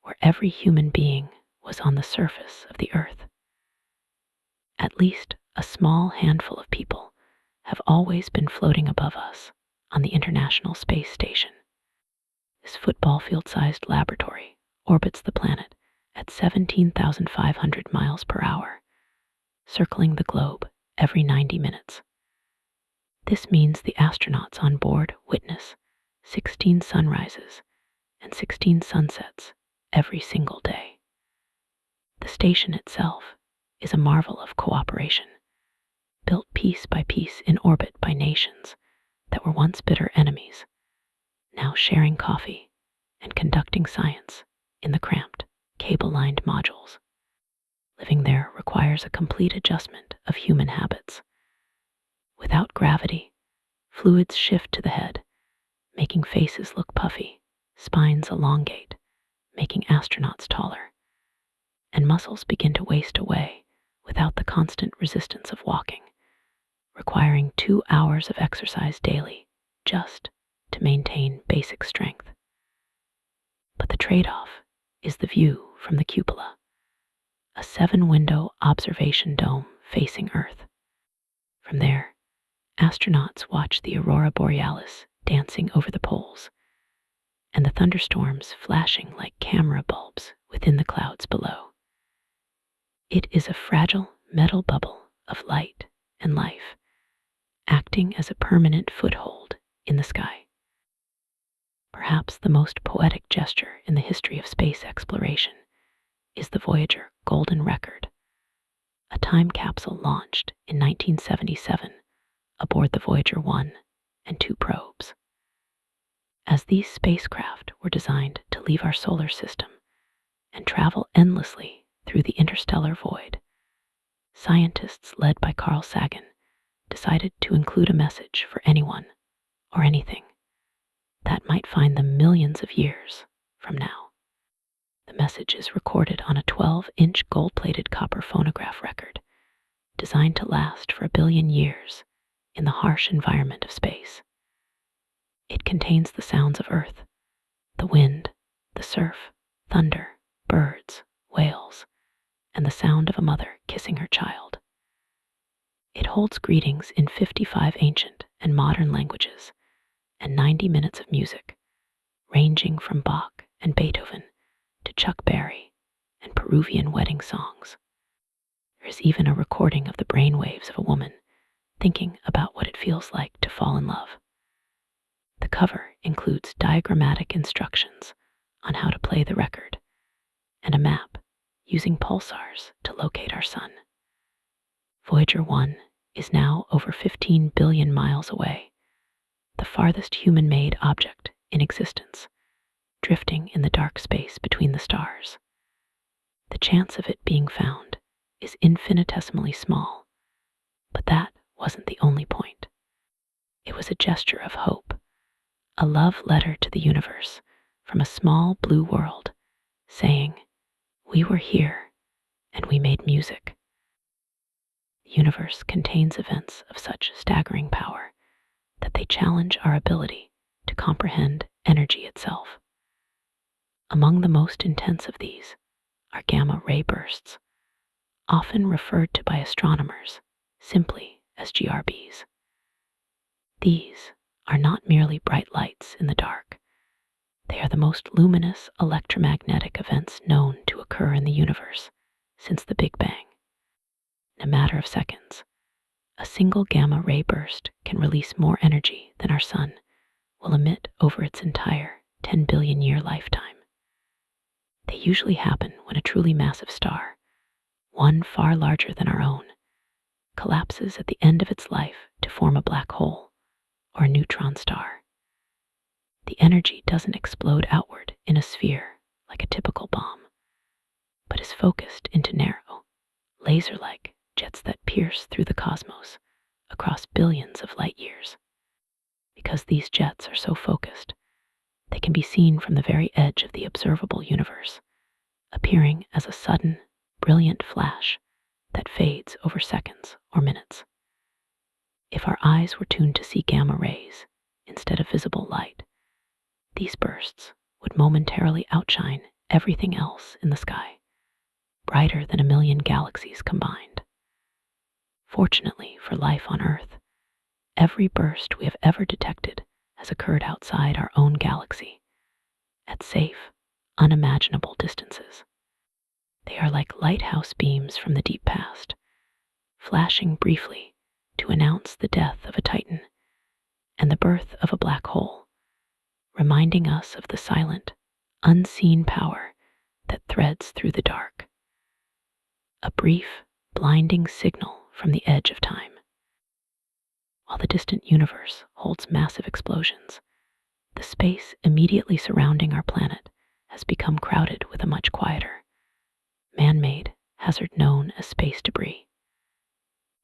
where every human being was on the surface of the Earth. At least a small handful of people have always been floating above us on the International Space Station. This football field-sized laboratory orbits the planet at 17,500 miles per hour, circling the globe every 90 minutes. This means the astronauts on board witness 16 sunrises and 16 sunsets every single day. The station itself is a marvel of cooperation, built piece by piece in orbit by nations that were once bitter enemies, now sharing coffee and conducting science in the cramped, cable-lined modules. Living there requires a complete adjustment of human habits. Without gravity, fluids shift to the head, making faces look puffy, spines elongate, making astronauts taller, and muscles begin to waste away without the constant resistance of walking, requiring 2 hours of exercise daily just to maintain basic strength. But the trade-off is the view from the cupola, a 7-window observation dome facing Earth. From there, astronauts watch the aurora borealis dancing over the poles, and the thunderstorms flashing like camera bulbs within the clouds below. It is a fragile metal bubble of light and life, acting as a permanent foothold in the sky. Perhaps the most poetic gesture in the history of space exploration is the Voyager Golden Record, a time capsule launched in 1977 aboard the Voyager 1 and 2 probes. As these spacecraft were designed to leave our solar system and travel endlessly through the interstellar void, scientists led by Carl Sagan decided to include a message for anyone or anything that might find them millions of years from now. The message is recorded on a 12-inch gold-plated copper phonograph record designed to last for 1 billion years in the harsh environment of space. It contains the sounds of Earth, the wind, the surf, thunder, birds, whales, and the sound of a mother kissing her child. It holds greetings in 55 ancient and modern languages and 90 minutes of music, ranging from Bach and Beethoven to Chuck Berry and Peruvian wedding songs. There is even a recording of the brainwaves of a woman thinking about what it feels like to fall in love. The cover includes diagrammatic instructions on how to play the record and a map using pulsars to locate our sun. Voyager 1 is now over 15 billion miles away, the farthest human-made object in existence, drifting in the dark space between the stars. The chance of it being found is infinitesimally small, but that wasn't the only point. It was a gesture of hope, a love letter to the universe from a small blue world, saying, "We were here, and we made music." The universe contains events of such staggering power that they challenge our ability to comprehend energy itself. Among the most intense of these are gamma ray bursts, often referred to by astronomers simply as GRBs. These are not merely bright lights in the dark. They are the most luminous electromagnetic events known to occur in the universe since the Big Bang. In a matter of seconds, a single gamma ray burst can release more energy than our sun will emit over its entire 10 billion year lifetime. They usually happen when a truly massive star, one far larger than our own, collapses at the end of its life to form a black hole or a neutron star. The energy doesn't explode outward in a sphere like a typical bomb, but is focused into narrow, laser-like jets that pierce through the cosmos across billions of light years. Because these jets are so focused, they can be seen from the very edge of the observable universe, appearing as a sudden, brilliant flash that fades over seconds or minutes. If our eyes were tuned to see gamma rays instead of visible light, these bursts would momentarily outshine everything else in the sky, brighter than 1 million galaxies combined. Fortunately for life on Earth, every burst we have ever detected has occurred outside our own galaxy, at safe, unimaginable distances. They are like lighthouse beams from the deep past, flashing briefly to announce the death of a titan and the birth of a black hole, reminding us of the silent, unseen power that threads through the dark, a brief, blinding signal from the edge of time. While the distant universe holds massive explosions, the space immediately surrounding our planet has become crowded with a much quieter, man-made hazard known as space debris.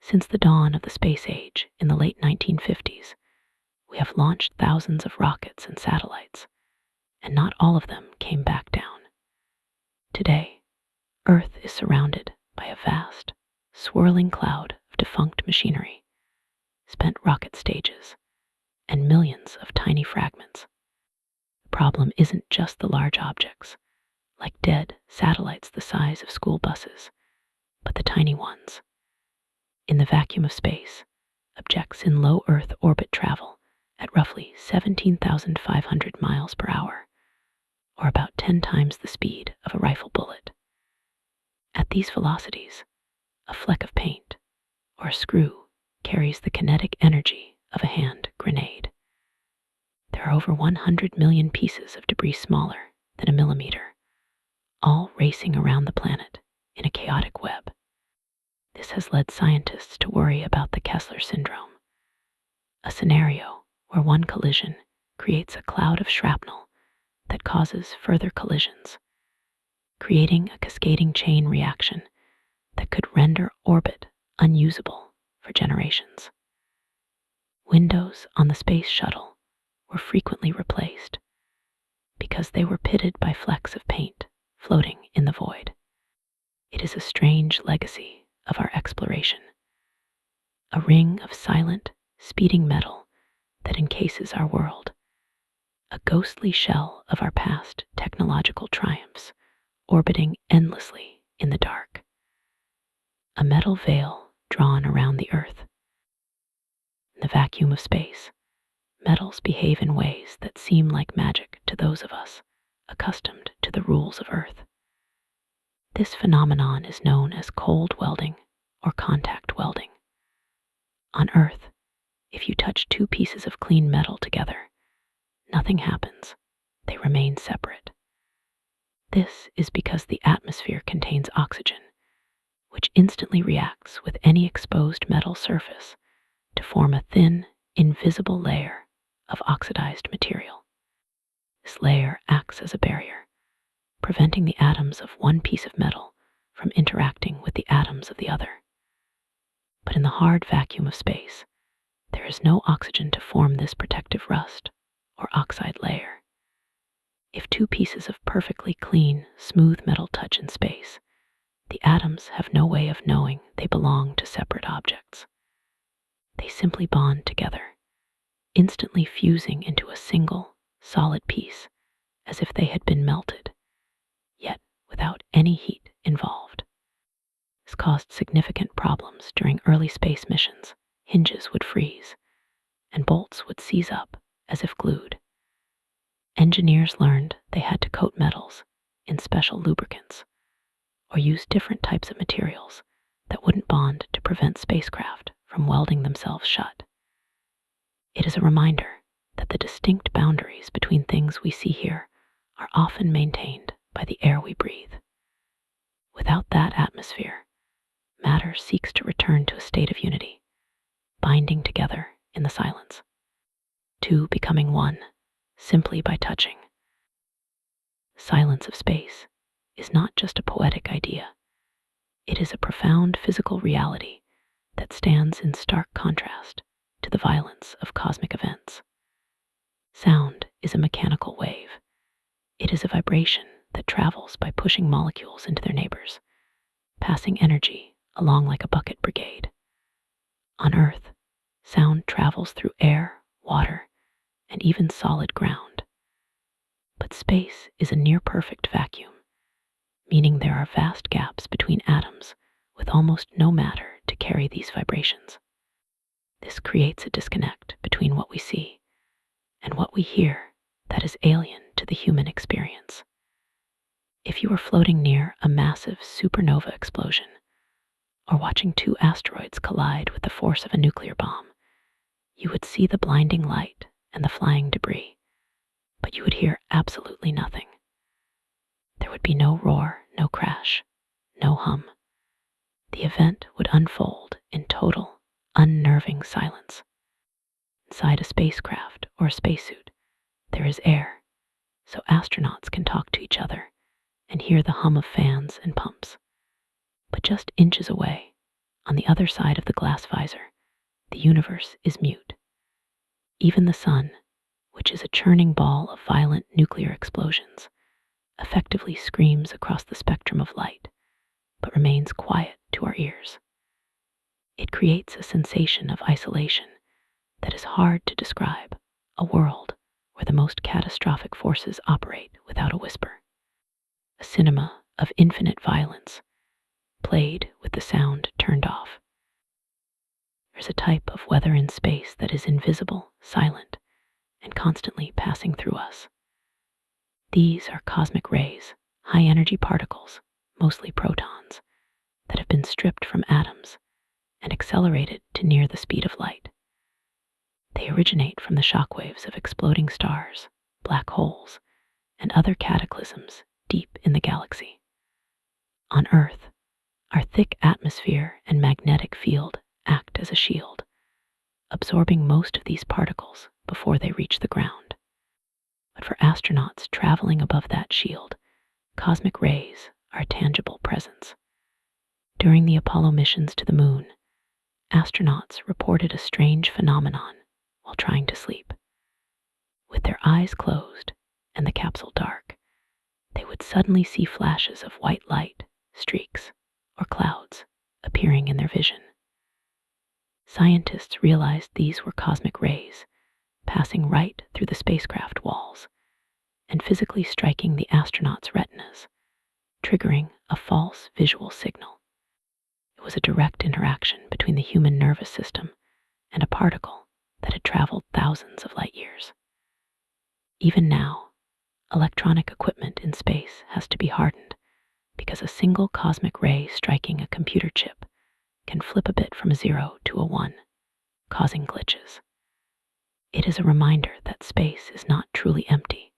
Since the dawn of the space age in the late 1950s, we have launched thousands of rockets and satellites, and not all of them came back down. Today, Earth is surrounded by a vast, swirling cloud of defunct machinery, spent rocket stages, and millions of tiny fragments. The problem isn't just the large objects, like dead satellites the size of school buses, but the tiny ones. In the vacuum of space, objects in low Earth orbit travel at roughly 17,500 miles per hour, or about 10 times the speed of a rifle bullet. At these velocities, a fleck of paint or a screw carries the kinetic energy of a hand grenade. There are over 100 million pieces of debris smaller than a millimeter, all racing around the planet in a chaotic web. This has led scientists to worry about the Kessler syndrome, a scenario where one collision creates a cloud of shrapnel that causes further collisions, creating a cascading chain reaction that could render orbit unusable for generations. Windows on the space shuttle were frequently replaced because they were pitted by flecks of paint floating in the void. It is a strange legacy of our exploration, a ring of silent, speeding metal that encases our world, a ghostly shell of our past technological triumphs orbiting endlessly in the dark, a metal veil drawn around the Earth. In the vacuum of space, metals behave in ways that seem like magic to those of us accustomed to the rules of Earth. This phenomenon is known as cold welding or contact welding. On Earth, if you touch two pieces of clean metal together, nothing happens. They remain separate. This is because the atmosphere contains oxygen, which instantly reacts with any exposed metal surface to form a thin, invisible layer of oxidized material. This layer acts as a barrier, preventing the atoms of one piece of metal from interacting with the atoms of the other. But in the hard vacuum of space, there is no oxygen to form this protective rust or oxide layer. If two pieces of perfectly clean, smooth metal touch in space, the atoms have no way of knowing they belong to separate objects. They simply bond together, instantly fusing into a single, solid piece, as if they had been melted, yet without any heat involved. This caused significant problems during early space missions. Hinges would freeze, and bolts would seize up as if glued. Engineers learned they had to coat metals in special lubricants, or use different types of materials that wouldn't bond to prevent spacecraft from welding themselves shut. It is a reminder that the distinct boundaries between things we see here are often maintained by the air we breathe. Without that atmosphere, matter seeks to return to a state of unity, binding together in the silence, two becoming one simply by touching. The silence of space is not just a poetic idea. It is a profound physical reality that stands in stark contrast to the violence of cosmic events. Sound is a mechanical wave. It is a vibration that travels by pushing molecules into their neighbors, passing energy along like a bucket brigade. On Earth, sound travels through air, water, and even solid ground. But space is a near-perfect vacuum, meaning there are vast gaps between atoms with almost no matter to carry these vibrations. This creates a disconnect between what we see and what we hear that is alien to the human experience. If you are floating near a massive supernova explosion, or watching two asteroids collide with the force of a nuclear bomb, you would see the blinding light and the flying debris, but you would hear absolutely nothing. There would be no roar, no crash, no hum. The event would unfold in total, unnerving silence. Inside a spacecraft or a spacesuit, there is air, so astronauts can talk to each other and hear the hum of fans and pumps. But just inches away, on the other side of the glass visor, the universe is mute. Even the sun, which is a churning ball of violent nuclear explosions, effectively screams across the spectrum of light, but remains quiet to our ears. It creates a sensation of isolation that is hard to describe, a world where the most catastrophic forces operate without a whisper. A cinema of infinite violence, played with the sound turned off. There's a type of weather in space that is invisible, silent, and constantly passing through us. These are cosmic rays, high-energy particles, mostly protons, that have been stripped from atoms and accelerated to near the speed of light. They originate from the shockwaves of exploding stars, black holes, and other cataclysms deep in the galaxy. On Earth, our thick atmosphere and magnetic field act as a shield, absorbing most of these particles before they reach the ground. But for astronauts traveling above that shield, cosmic rays are a tangible presence. During the Apollo missions to the moon, astronauts reported a strange phenomenon while trying to sleep. With their eyes closed and the capsule dark, they would suddenly see flashes of white light, streaks, or clouds appearing in their vision. Scientists realized these were cosmic rays passing right through the spacecraft walls and physically striking the astronauts' retinas, triggering a false visual signal. It was a direct interaction between the human nervous system and a particle that had traveled thousands of light years. Even now, electronic equipment in space has to be hardened because a single cosmic ray striking a computer chip can flip a bit from a 0 to a 1, causing glitches. It is a reminder that space is not truly empty.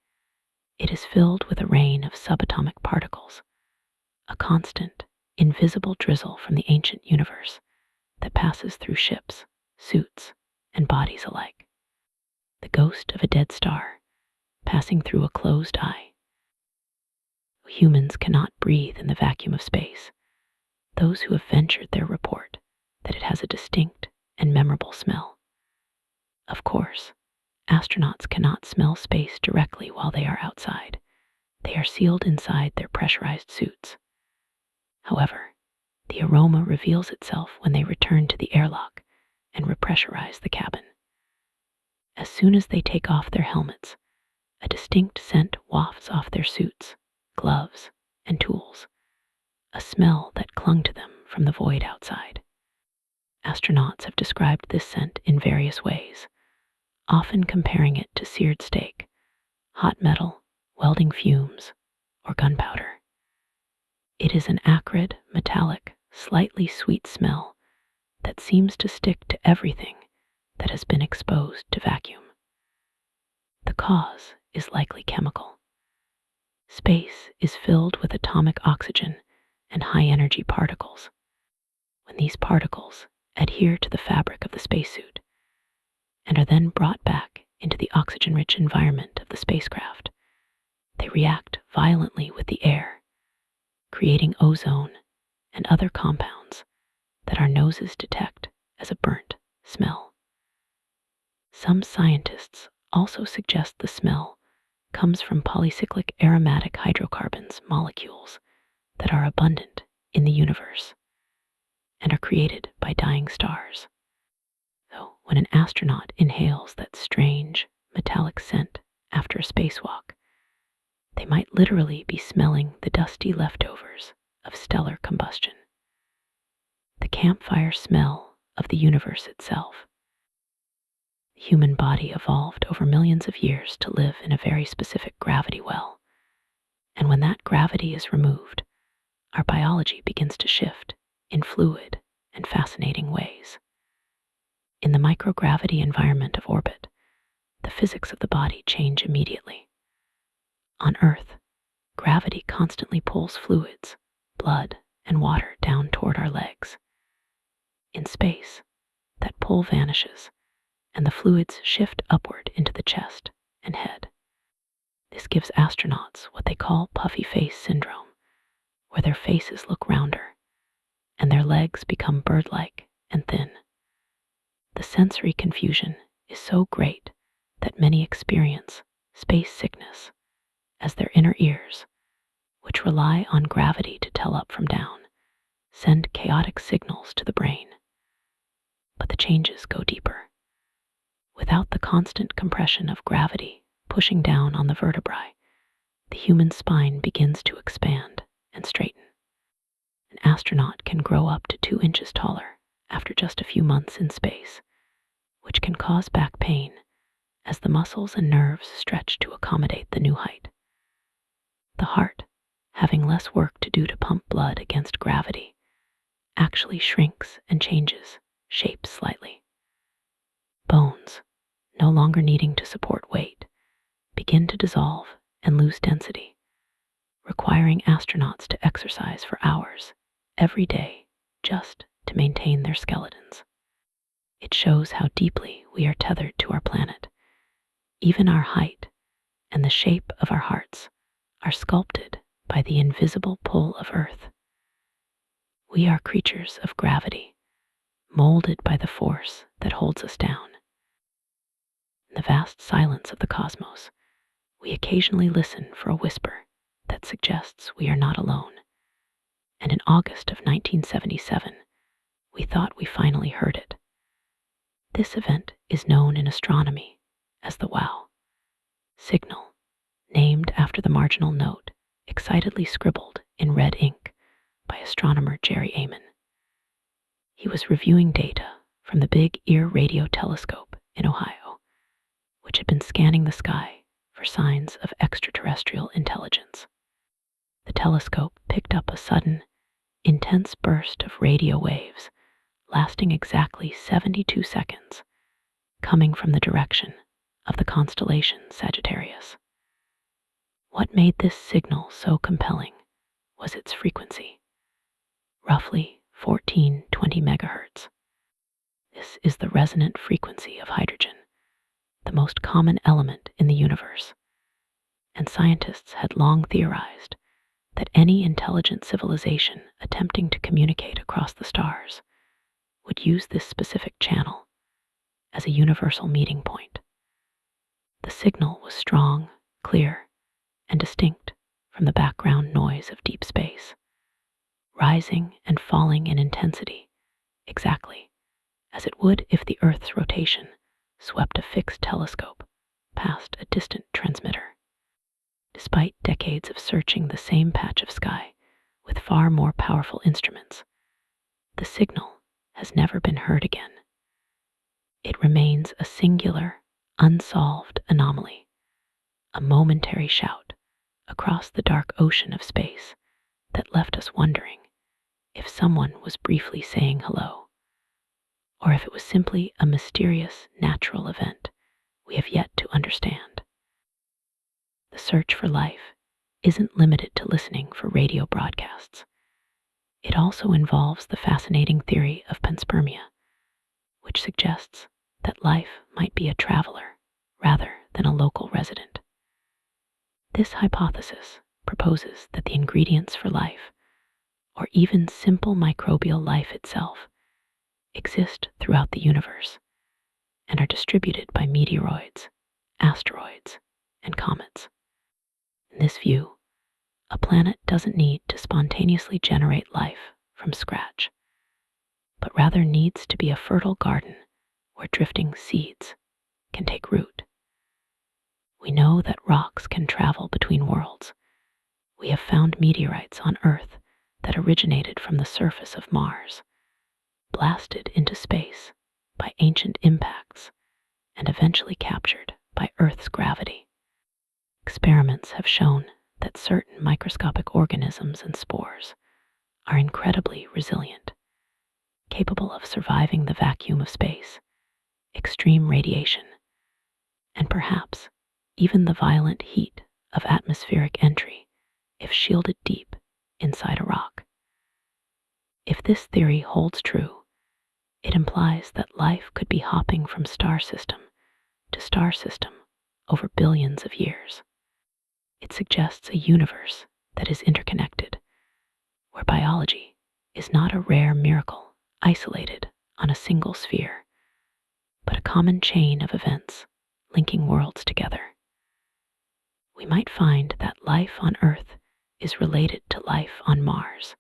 It is filled with a rain of subatomic particles, a constant, invisible drizzle from the ancient universe that passes through ships, suits, and bodies alike. The ghost of a dead star passing through a closed eye. Humans cannot breathe in the vacuum of space. Those who have ventured there report that it has a distinct and memorable smell. Of course, astronauts cannot smell space directly while they are outside. They are sealed inside their pressurized suits. However, the aroma reveals itself when they return to the airlock and repressurize the cabin. As soon as they take off their helmets, a distinct scent wafts off their suits, gloves, and tools, a smell that clung to them from the void outside. Astronauts have described this scent in various ways, often comparing it to seared steak, hot metal, welding fumes, or gunpowder. It is an acrid, metallic, slightly sweet smell that seems to stick to everything that has been exposed to vacuum. The cause is likely chemical. Space is filled with atomic oxygen and high-energy particles. When these particles adhere to the fabric of the spacesuit and are then brought back into the oxygen-rich environment of the spacecraft, they react violently with the air, creating ozone and other compounds that our noses detect as a burnt smell. Some scientists also suggest the smell comes from polycyclic aromatic hydrocarbons molecules that are abundant in the universe and are created by dying stars. So when an astronaut inhales that strange, metallic scent after a spacewalk, they might literally be smelling the dusty leftovers of stellar combustion. The campfire smell of the universe itself. The human body evolved over millions of years to live in a very specific gravity well. And when that gravity is removed, our biology begins to shift in fluid and fascinating ways. In the microgravity environment of orbit, the physics of the body change immediately. On Earth, Gravity constantly pulls fluids, blood, and water down toward our legs. In space, that pull vanishes, and the fluids shift upward into the chest and head. This gives astronauts what they call puffy face syndrome, where their faces look rounder and their legs become bird-like and thin. The sensory confusion is so great that many experience space sickness, as their inner ears, which rely on gravity to tell up from down, send chaotic signals to the brain. But the changes go deeper. Without the constant compression of gravity pushing down on the vertebrae, the human spine begins to expand and straighten. An astronaut can grow up to 2 inches taller after just a few months in space, which can cause back pain as the muscles and nerves stretch to accommodate the new height. The heart, having less work to do to pump blood against gravity, actually shrinks and changes shape slightly. Bones, no longer needing to support weight, begin to dissolve and lose density, requiring astronauts to exercise for hours every day just to maintain their skeletons. It shows how deeply we are tethered to our planet. Even our height and the shape of our hearts are sculpted by the invisible pull of Earth. We are creatures of gravity, molded by the force that holds us down. In the vast silence of the cosmos, we occasionally listen for a whisper that suggests we are not alone. And in August of 1977, we thought we finally heard it. This event is known in astronomy as the WOW signal, named after the marginal note excitedly scribbled in red ink by astronomer Jerry Amon. He was reviewing data from the Big Ear Radio Telescope in Ohio, which had been scanning the sky for signs of extraterrestrial intelligence. The telescope picked up a sudden, intense burst of radio waves lasting exactly 72 seconds, coming from the direction of the constellation Sagittarius. What made this signal so compelling was its frequency, roughly 1420 megahertz. This is the resonant frequency of hydrogen, the most common element in the universe, and scientists had long theorized that any intelligent civilization attempting to communicate across the stars would use this specific channel as a universal meeting point. The signal was strong, clear, and distinct from the background noise of deep space, rising and falling in intensity exactly as it would if the Earth's rotation swept a fixed telescope past a distant transmitter. Despite decades of searching the same patch of sky with far more powerful instruments, the signal has never been heard again. It remains a singular, unsolved anomaly, a momentary shout across the dark ocean of space that left us wondering if someone was briefly saying hello, or if it was simply a mysterious natural event we have yet to understand. The search for life isn't limited to listening for radio broadcasts. It also involves the fascinating theory of panspermia, which suggests that life might be a traveler rather than a local resident. This hypothesis proposes that the ingredients for life, or even simple microbial life itself, exist throughout the universe and are distributed by meteoroids, asteroids, and comets. In this view, a planet doesn't need to spontaneously generate life from scratch, but rather needs to be a fertile garden where drifting seeds can take root. We know that rocks can travel between worlds. We have found meteorites on Earth that originated from the surface of Mars, blasted into space by ancient impacts, and eventually captured by Earth's gravity. Experiments have shown that certain microscopic organisms and spores are incredibly resilient, capable of surviving the vacuum of space, extreme radiation, and perhaps even the violent heat of atmospheric entry if shielded deep inside a rock. If this theory holds true, it implies that life could be hopping from star system to star system over billions of years. It suggests a universe that is interconnected, where biology is not a rare miracle isolated on a single sphere, but a common chain of events linking worlds together. We might find that life on Earth is related to life on Mars,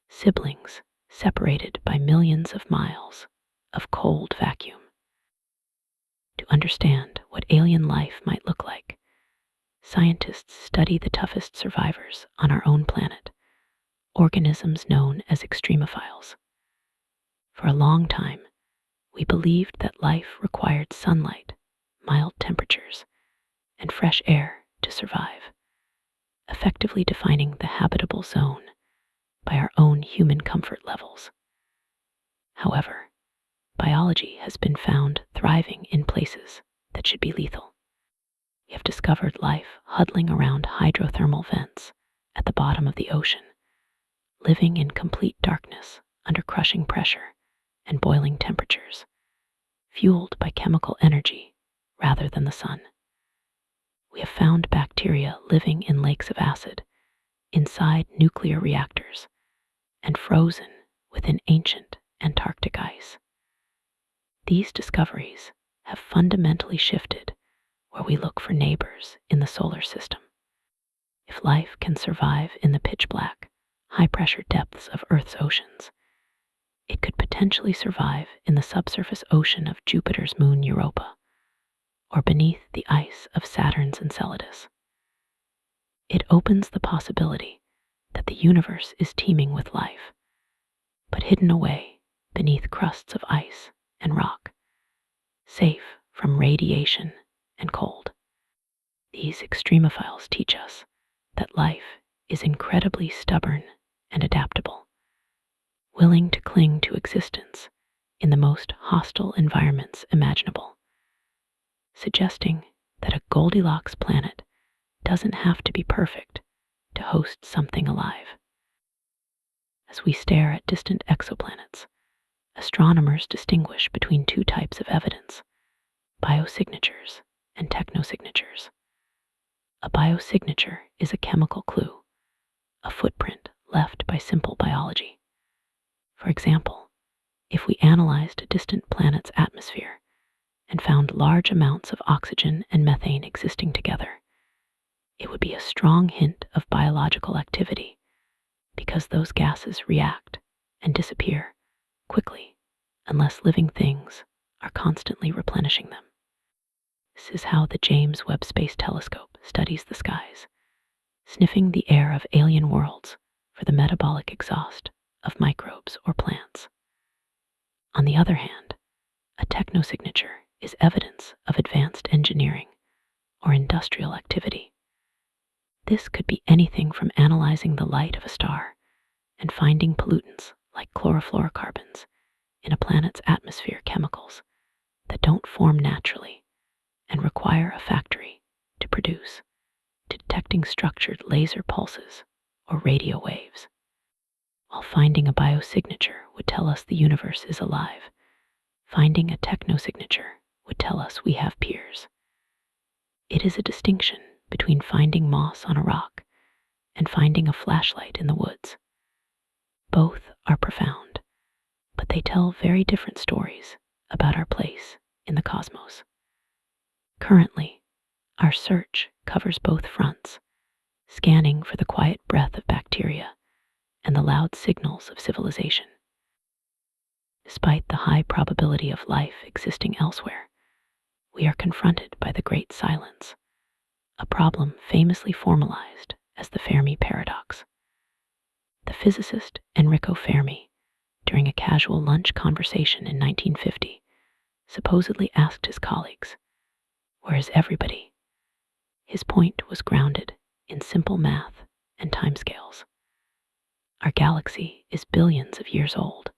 siblings separated by millions of miles of cold vacuum. To understand what alien life might look like, scientists study the toughest survivors on our own planet, organisms known as extremophiles. For a long time, we believed that life required sunlight, mild temperatures, and fresh air to survive, effectively defining the habitable zone by our own human comfort levels. However, biology has been found thriving in places that should be lethal. We have discovered life huddling around hydrothermal vents at the bottom of the ocean, living in complete darkness under crushing pressure and boiling temperatures, fueled by chemical energy rather than the sun. We have found bacteria living in lakes of acid, inside nuclear reactors, and frozen within ancient Antarctic ice. These discoveries have fundamentally shifted where we look for neighbors in the solar system. If life can survive in the pitch-black, high-pressure depths of Earth's oceans, it could potentially survive in the subsurface ocean of Jupiter's moon Europa, or beneath the ice of Saturn's Enceladus. It opens the possibility that the universe is teeming with life, but hidden away beneath crusts of ice and rock, safe from radiation and cold. These extremophiles teach us that life is incredibly stubborn and adaptable, willing to cling to existence in the most hostile environments imaginable, suggesting that a Goldilocks planet doesn't have to be perfect to host something alive. As we stare at distant exoplanets, astronomers distinguish between two types of evidence: biosignatures and technosignatures. A biosignature is a chemical clue, a footprint left by simple biology. For example, if we analyzed a distant planet's atmosphere and found large amounts of oxygen and methane existing together, it would be a strong hint of biological activity because those gases react and disappear quickly unless living things are constantly replenishing them. This is how the James Webb Space Telescope studies the skies, sniffing the air of alien worlds for the metabolic exhaust of microbes or plants. On the other hand, a technosignature is evidence of advanced engineering or industrial activity. This could be anything from analyzing the light of a star and finding pollutants like chlorofluorocarbons in a planet's atmosphere chemicals that don't form naturally and require a factory to produce, to detecting structured laser pulses or radio waves. While finding a biosignature would tell us the universe is alive, finding a technosignature would tell us we have peers. It is a distinction between finding moss on a rock and finding a flashlight in the woods. Both are profound, but they tell very different stories about our place in the cosmos. Currently, our search covers both fronts, scanning for the quiet breath of bacteria and the loud signals of civilization. Despite the high probability of life existing elsewhere, we are confronted by the Great Silence, a problem famously formalized as the Fermi paradox. The physicist Enrico Fermi, during a casual lunch conversation in 1950, supposedly asked his colleagues, "Where is everybody?" His point was grounded in simple math and timescales. Our galaxy is billions of years old,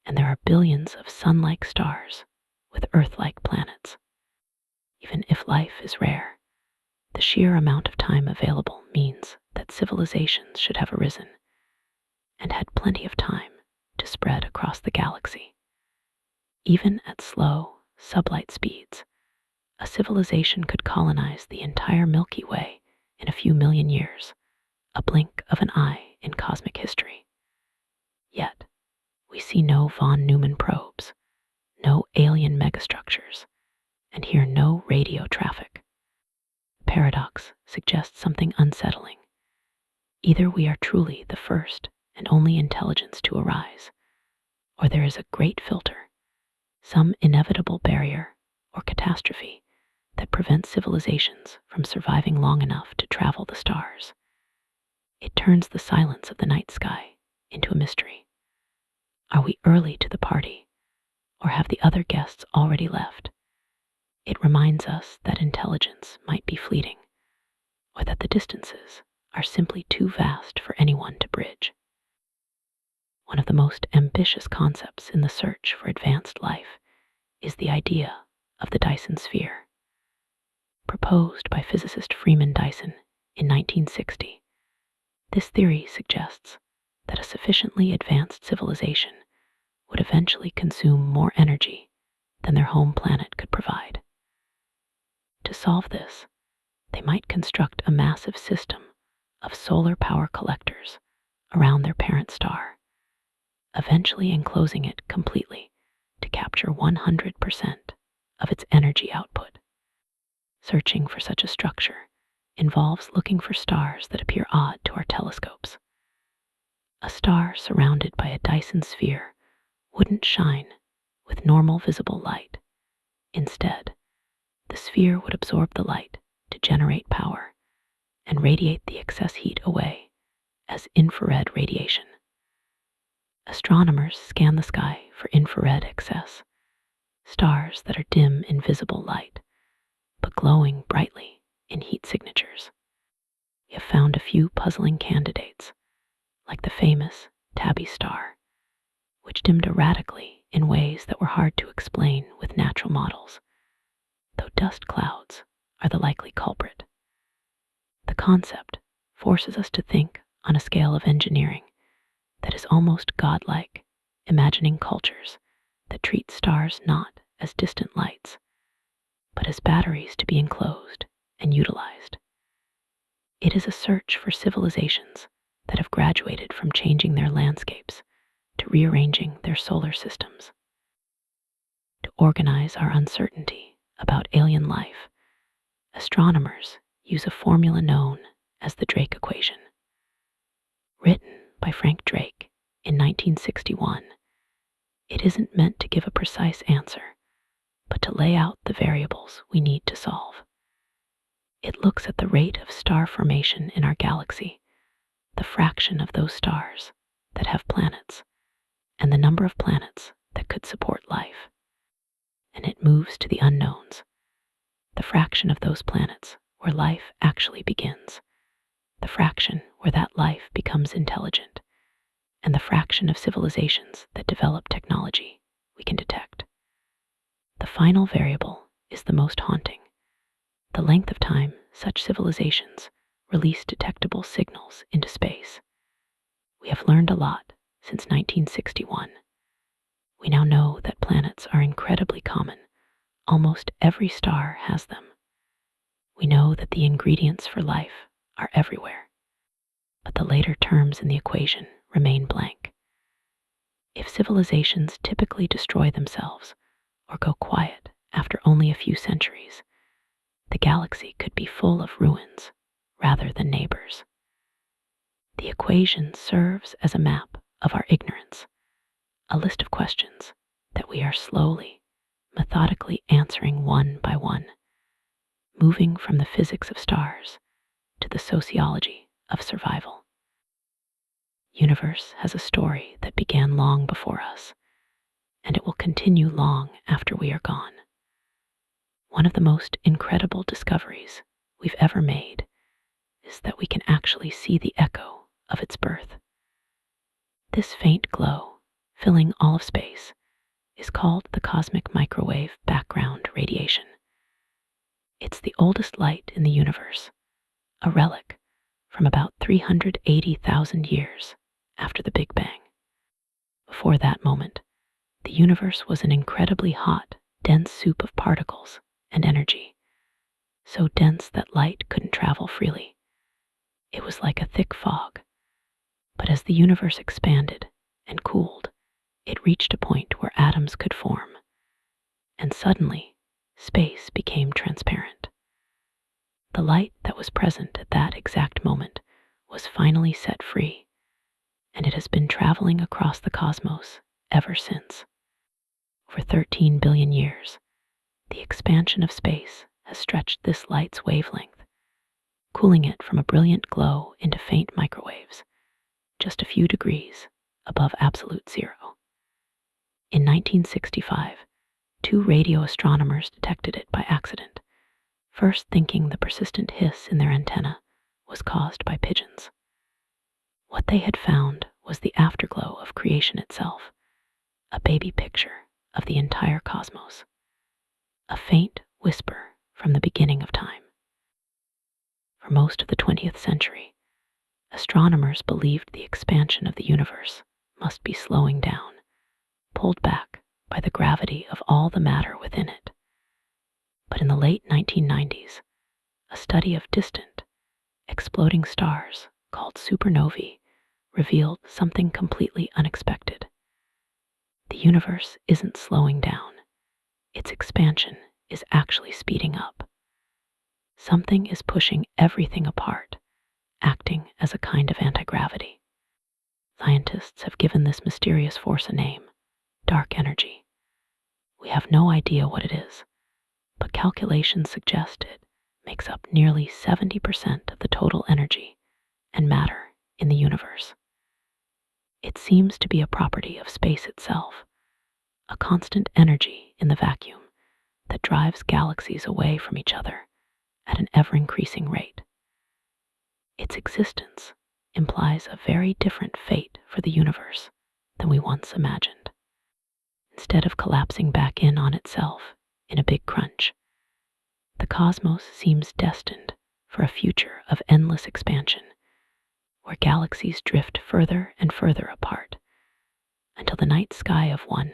and there are billions of sun-like stars with Earth-like planets. Even if life is rare, the sheer amount of time available means that civilizations should have arisen and had plenty of time to spread across the galaxy. Even at slow, sublight speeds, a civilization could colonize the entire Milky Way in a few million years, a blink of an eye in cosmic history. Yet, we see no von Neumann probes, no alien megastructures, and hear no radio traffic. The paradox suggests something unsettling. Either we are truly the first and only intelligence to arise, or there is a great filter, some inevitable barrier or catastrophe that prevents civilizations from surviving long enough to travel the stars. It turns the silence of the night sky into a mystery. Are we early to the party, or have the other guests already left? It reminds us that intelligence might be fleeting, or that the distances are simply too vast for anyone to bridge. One of the most ambitious concepts in the search for advanced life is the idea of the Dyson sphere. Proposed by physicist Freeman Dyson in 1960, this theory suggests that a sufficiently advanced civilization would eventually consume more energy than their home planet could provide. To solve this, they might construct a massive system of solar power collectors around their parent star, eventually enclosing it completely to capture 100% of its energy output. Searching for such a structure involves looking for stars that appear odd to our telescopes. A star surrounded by a Dyson sphere wouldn't shine with normal visible light. Instead, the sphere would absorb the light to generate power and radiate the excess heat away as infrared radiation. Astronomers scan the sky for infrared excess, stars that are dim in visible light, but glowing brightly in heat signatures. We have found a few puzzling candidates, like the famous Tabby star, which dimmed erratically in ways that were hard to explain with natural models, though dust clouds are the likely culprit. The concept forces us to think on a scale of engineering that is almost godlike, imagining cultures that treat stars not as distant lights, but as batteries to be enclosed and utilized. It is a search for civilizations that have graduated from changing their landscapes to rearranging their solar systems. To organize our uncertainty about alien life, astronomers use a formula known as the Drake equation. Written by Frank Drake in 1961, it isn't meant to give a precise answer, but to lay out the variables we need to solve. It looks at the rate of star formation in our galaxy, the fraction of those stars that have planets, and the number of planets that could support life. And it moves to the unknowns, the fraction of those planets where life actually begins, the fraction where that life becomes intelligent, and the fraction of civilizations that develop technology we can detect. The final variable is the most haunting: the length of time such civilizations release detectable signals into space. We have learned a lot since 1961. We now know that planets are incredibly common. Almost every star has them. We know that the ingredients for life are everywhere, but the later terms in the equation remain blank. If civilizations typically destroy themselves or go quiet after only a few centuries, the galaxy could be full of ruins rather than neighbors. The equation serves as a map of our ignorance, a list of questions that we are slowly, methodically answering one by one, moving from the physics of stars to the sociology of survival. Universe has a story that began long before us, and it will continue long after we are gone. One of the most incredible discoveries we've ever made is that we can actually see the echo of its birth. This faint glow, filling all of space, is called the cosmic microwave background radiation. It's the oldest light in the universe, a relic from about 380,000 years after the Big Bang. Before that moment, the universe was an incredibly hot, dense soup of particles and energy, so dense that light couldn't travel freely. It was like a thick fog. But as the universe expanded and cooled, it reached a point where atoms could form, and suddenly, space became transparent. The light that was present at that exact moment was finally set free, and it has been traveling across the cosmos ever since. For 13 billion years, the expansion of space has stretched this light's wavelength, cooling it from a brilliant glow into faint microwaves, just a few degrees above absolute zero. In 1965, two radio astronomers detected it by accident, first thinking the persistent hiss in their antenna was caused by pigeons. What they had found was the afterglow of creation itself, a baby picture of the entire cosmos, a faint whisper from the beginning of time. For most of the 20th century, astronomers believed the expansion of the universe must be slowing down, pulled back by the gravity of all the matter within it. But in the late 1990s, a study of distant, exploding stars called supernovae revealed something completely unexpected. The universe isn't slowing down. Its expansion is actually speeding up. Something is pushing everything apart, acting as a kind of anti-gravity. Scientists have given this mysterious force a name: dark energy. We have no idea what it is, but calculations suggest it makes up nearly 70% of the total energy and matter in the universe. It seems to be a property of space itself, a constant energy in the vacuum that drives galaxies away from each other at an ever-increasing rate. Its existence implies a very different fate for the universe than we once imagined. Instead of collapsing back in on itself in a big crunch, the cosmos seems destined for a future of endless expansion, where galaxies drift further and further apart until the night sky of one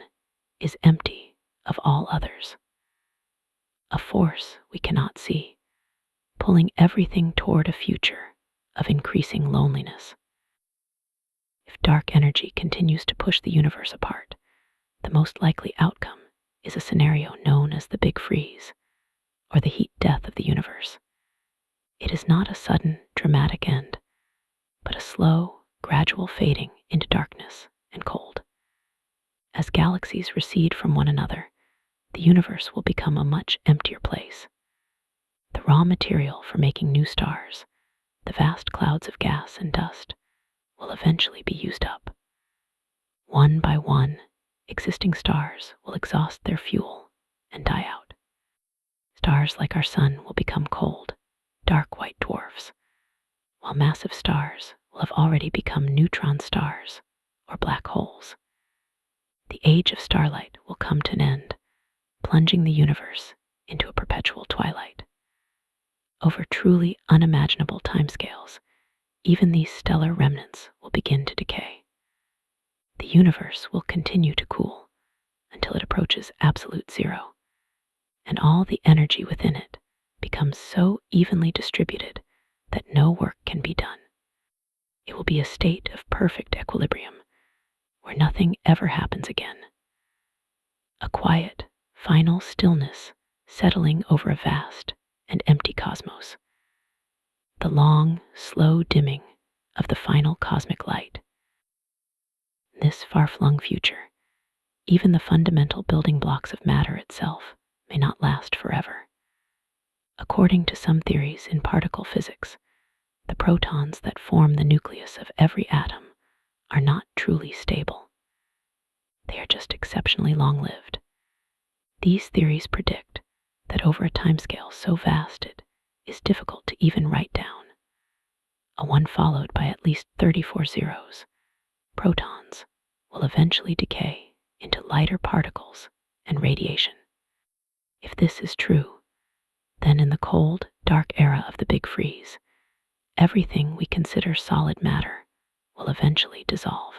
is empty of all others. A force we cannot see, pulling everything toward a future of increasing loneliness. If dark energy continues to push the universe apart, the most likely outcome is a scenario known as the Big Freeze, or the heat death of the universe. It is not a sudden, dramatic end, but a slow, gradual fading into darkness and cold. As galaxies recede from one another, the universe will become a much emptier place. The raw material for making new stars, the vast clouds of gas and dust, will eventually be used up. One by one, existing stars will exhaust their fuel and die out. Stars like our sun will become cold, dark white dwarfs, while massive stars will have already become neutron stars or black holes. The age of starlight will come to an end, plunging the universe into a perpetual twilight. Over truly unimaginable timescales, even these stellar remnants will begin to decay. The universe will continue to cool until it approaches absolute zero, and all the energy within it becomes so evenly distributed that no work can be done. It will be a state of perfect equilibrium, where nothing ever happens again. A quiet, final stillness settling over a vast and empty cosmos. The long, slow dimming of the final cosmic light. In this far-flung future, even the fundamental building blocks of matter itself may not last forever. According to some theories in particle physics, the protons that form the nucleus of every atom are not truly stable. They are just exceptionally long-lived. These theories predict that over a timescale so vast it is difficult to even write down, a one followed by at least 34 zeros, protons will eventually decay into lighter particles and radiation. If this is true, then in the cold, dark era of the Big Freeze, everything we consider solid matter will eventually dissolve.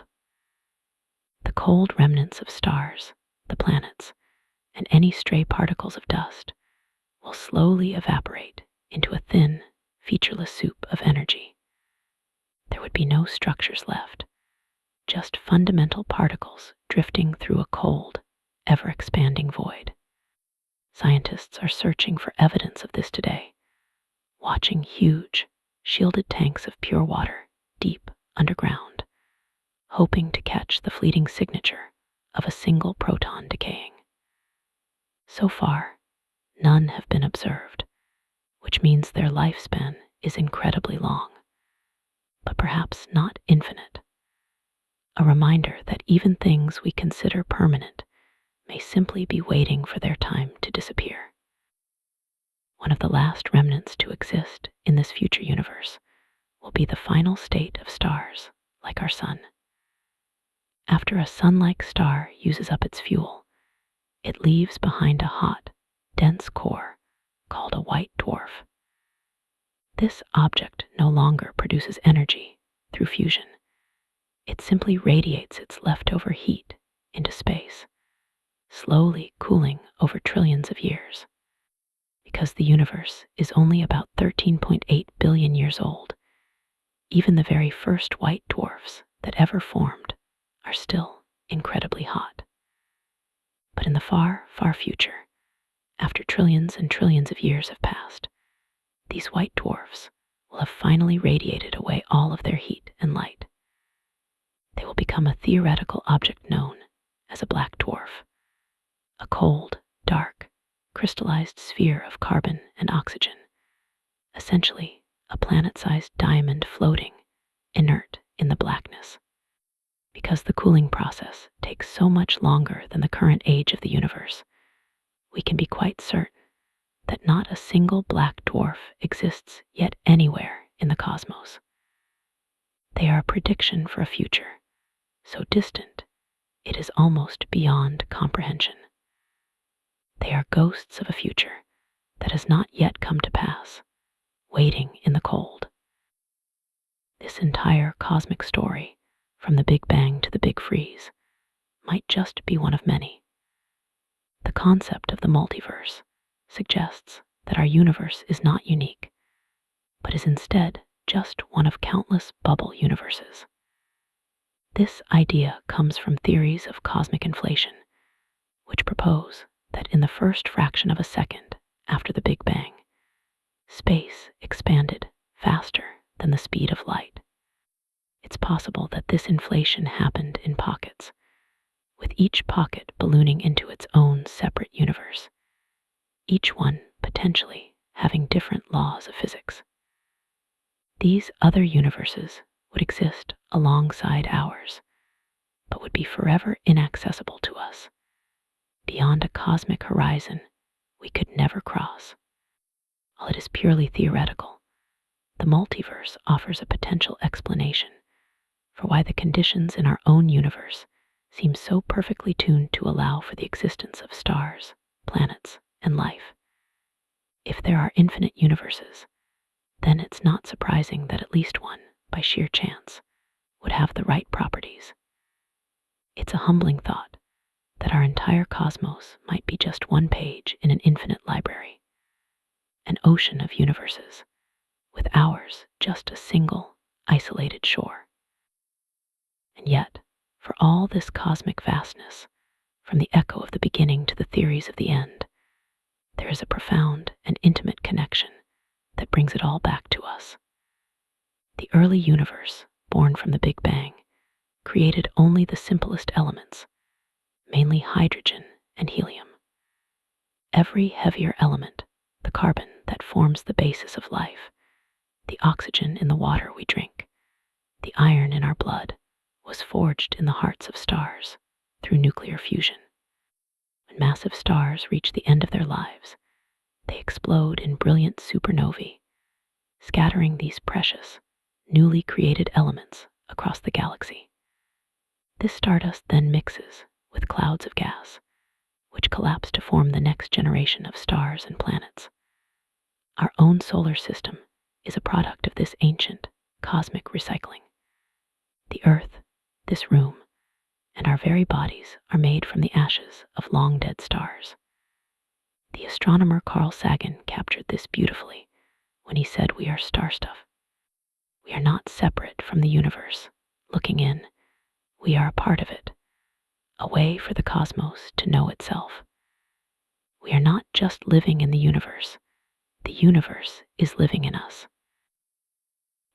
The cold remnants of stars, the planets, and any stray particles of dust will slowly evaporate into a thin, featureless soup of energy. There would be no structures left, just fundamental particles drifting through a cold, ever-expanding void. Scientists are searching for evidence of this today, watching huge, shielded tanks of pure water deep underground, hoping to catch the fleeting signature of a single proton decaying. So far, none have been observed, which means their lifespan is incredibly long, but perhaps not infinite. A reminder that even things we consider permanent may simply be waiting for their time to disappear. One of the last remnants to exist in this future universe will be the final state of stars, like our sun. After a sun-like star uses up its fuel, it leaves behind a hot, dense core called a white dwarf. This object no longer produces energy through fusion. It simply radiates its leftover heat into space, slowly cooling over trillions of years. Because the universe is only about 13.8 billion years old, even the very first white dwarfs that ever formed are still incredibly hot. But in the far, far future, after trillions and trillions of years have passed, these white dwarfs will have finally radiated away all of their heat and light. They will become a theoretical object known as a black dwarf, a cold, dark, crystallized sphere of carbon and oxygen, essentially a planet-sized diamond floating, inert in the blackness. Because the cooling process takes so much longer than the current age of the universe, we can be quite certain that not a single black dwarf exists yet anywhere in the cosmos. They are a prediction for a future so distant it is almost beyond comprehension. They are ghosts of a future that has not yet come to pass, waiting in the cold. This entire cosmic story, from the Big Bang to the Big Freeze, might just be one of many. The concept of the multiverse suggests that our universe is not unique, but is instead just one of countless bubble universes. This idea comes from theories of cosmic inflation, which propose that in the first fraction of a second after the Big Bang, space expanded faster than the speed of light. It's possible that this inflation happened in pockets, with each pocket ballooning into its own separate universe, each one potentially having different laws of physics. These other universes would exist alongside ours, but would be forever inaccessible to us, beyond a cosmic horizon we could never cross. While it is purely theoretical, the multiverse offers a potential explanation for why the conditions in our own universe seem so perfectly tuned to allow for the existence of stars, planets, and life. If there are infinite universes, then it's not surprising that at least one, by sheer chance, would have the right properties. It's a humbling thought that our entire cosmos might be just one page in an infinite library, an ocean of universes, with ours just a single, isolated shore. And yet, for all this cosmic vastness, from the echo of the beginning to the theories of the end, there is a profound and intimate connection that brings it all back to us. The early universe, born from the Big Bang, created only the simplest elements, mainly hydrogen and helium. Every heavier element, the carbon that forms the basis of life, the oxygen in the water we drink, the iron in our blood, was forged in the hearts of stars through nuclear fusion. When massive stars reach the end of their lives, they explode in brilliant supernovae, scattering these precious, newly created elements across the galaxy. This stardust then mixes with clouds of gas, which collapse to form the next generation of stars and planets. Our own solar system is a product of this ancient, cosmic recycling. The Earth, this room, and our very bodies are made from the ashes of long-dead stars. The astronomer Carl Sagan captured this beautifully when he said we are star stuff. We are not separate from the universe, looking in. We are a part of it, a way for the cosmos to know itself. We are not just living in the universe is living in us.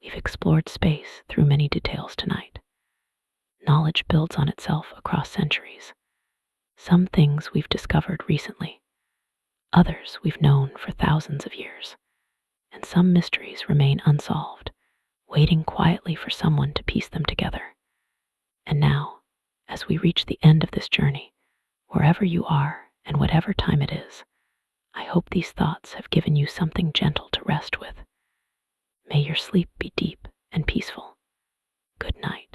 We've explored space through many details tonight. Knowledge builds on itself across centuries. Some things we've discovered recently, others we've known for thousands of years, and some mysteries remain unsolved, waiting quietly for someone to piece them together. And now, as we reach the end of this journey, wherever you are and whatever time it is, I hope these thoughts have given you something gentle to rest with. May your sleep be deep and peaceful. Good night.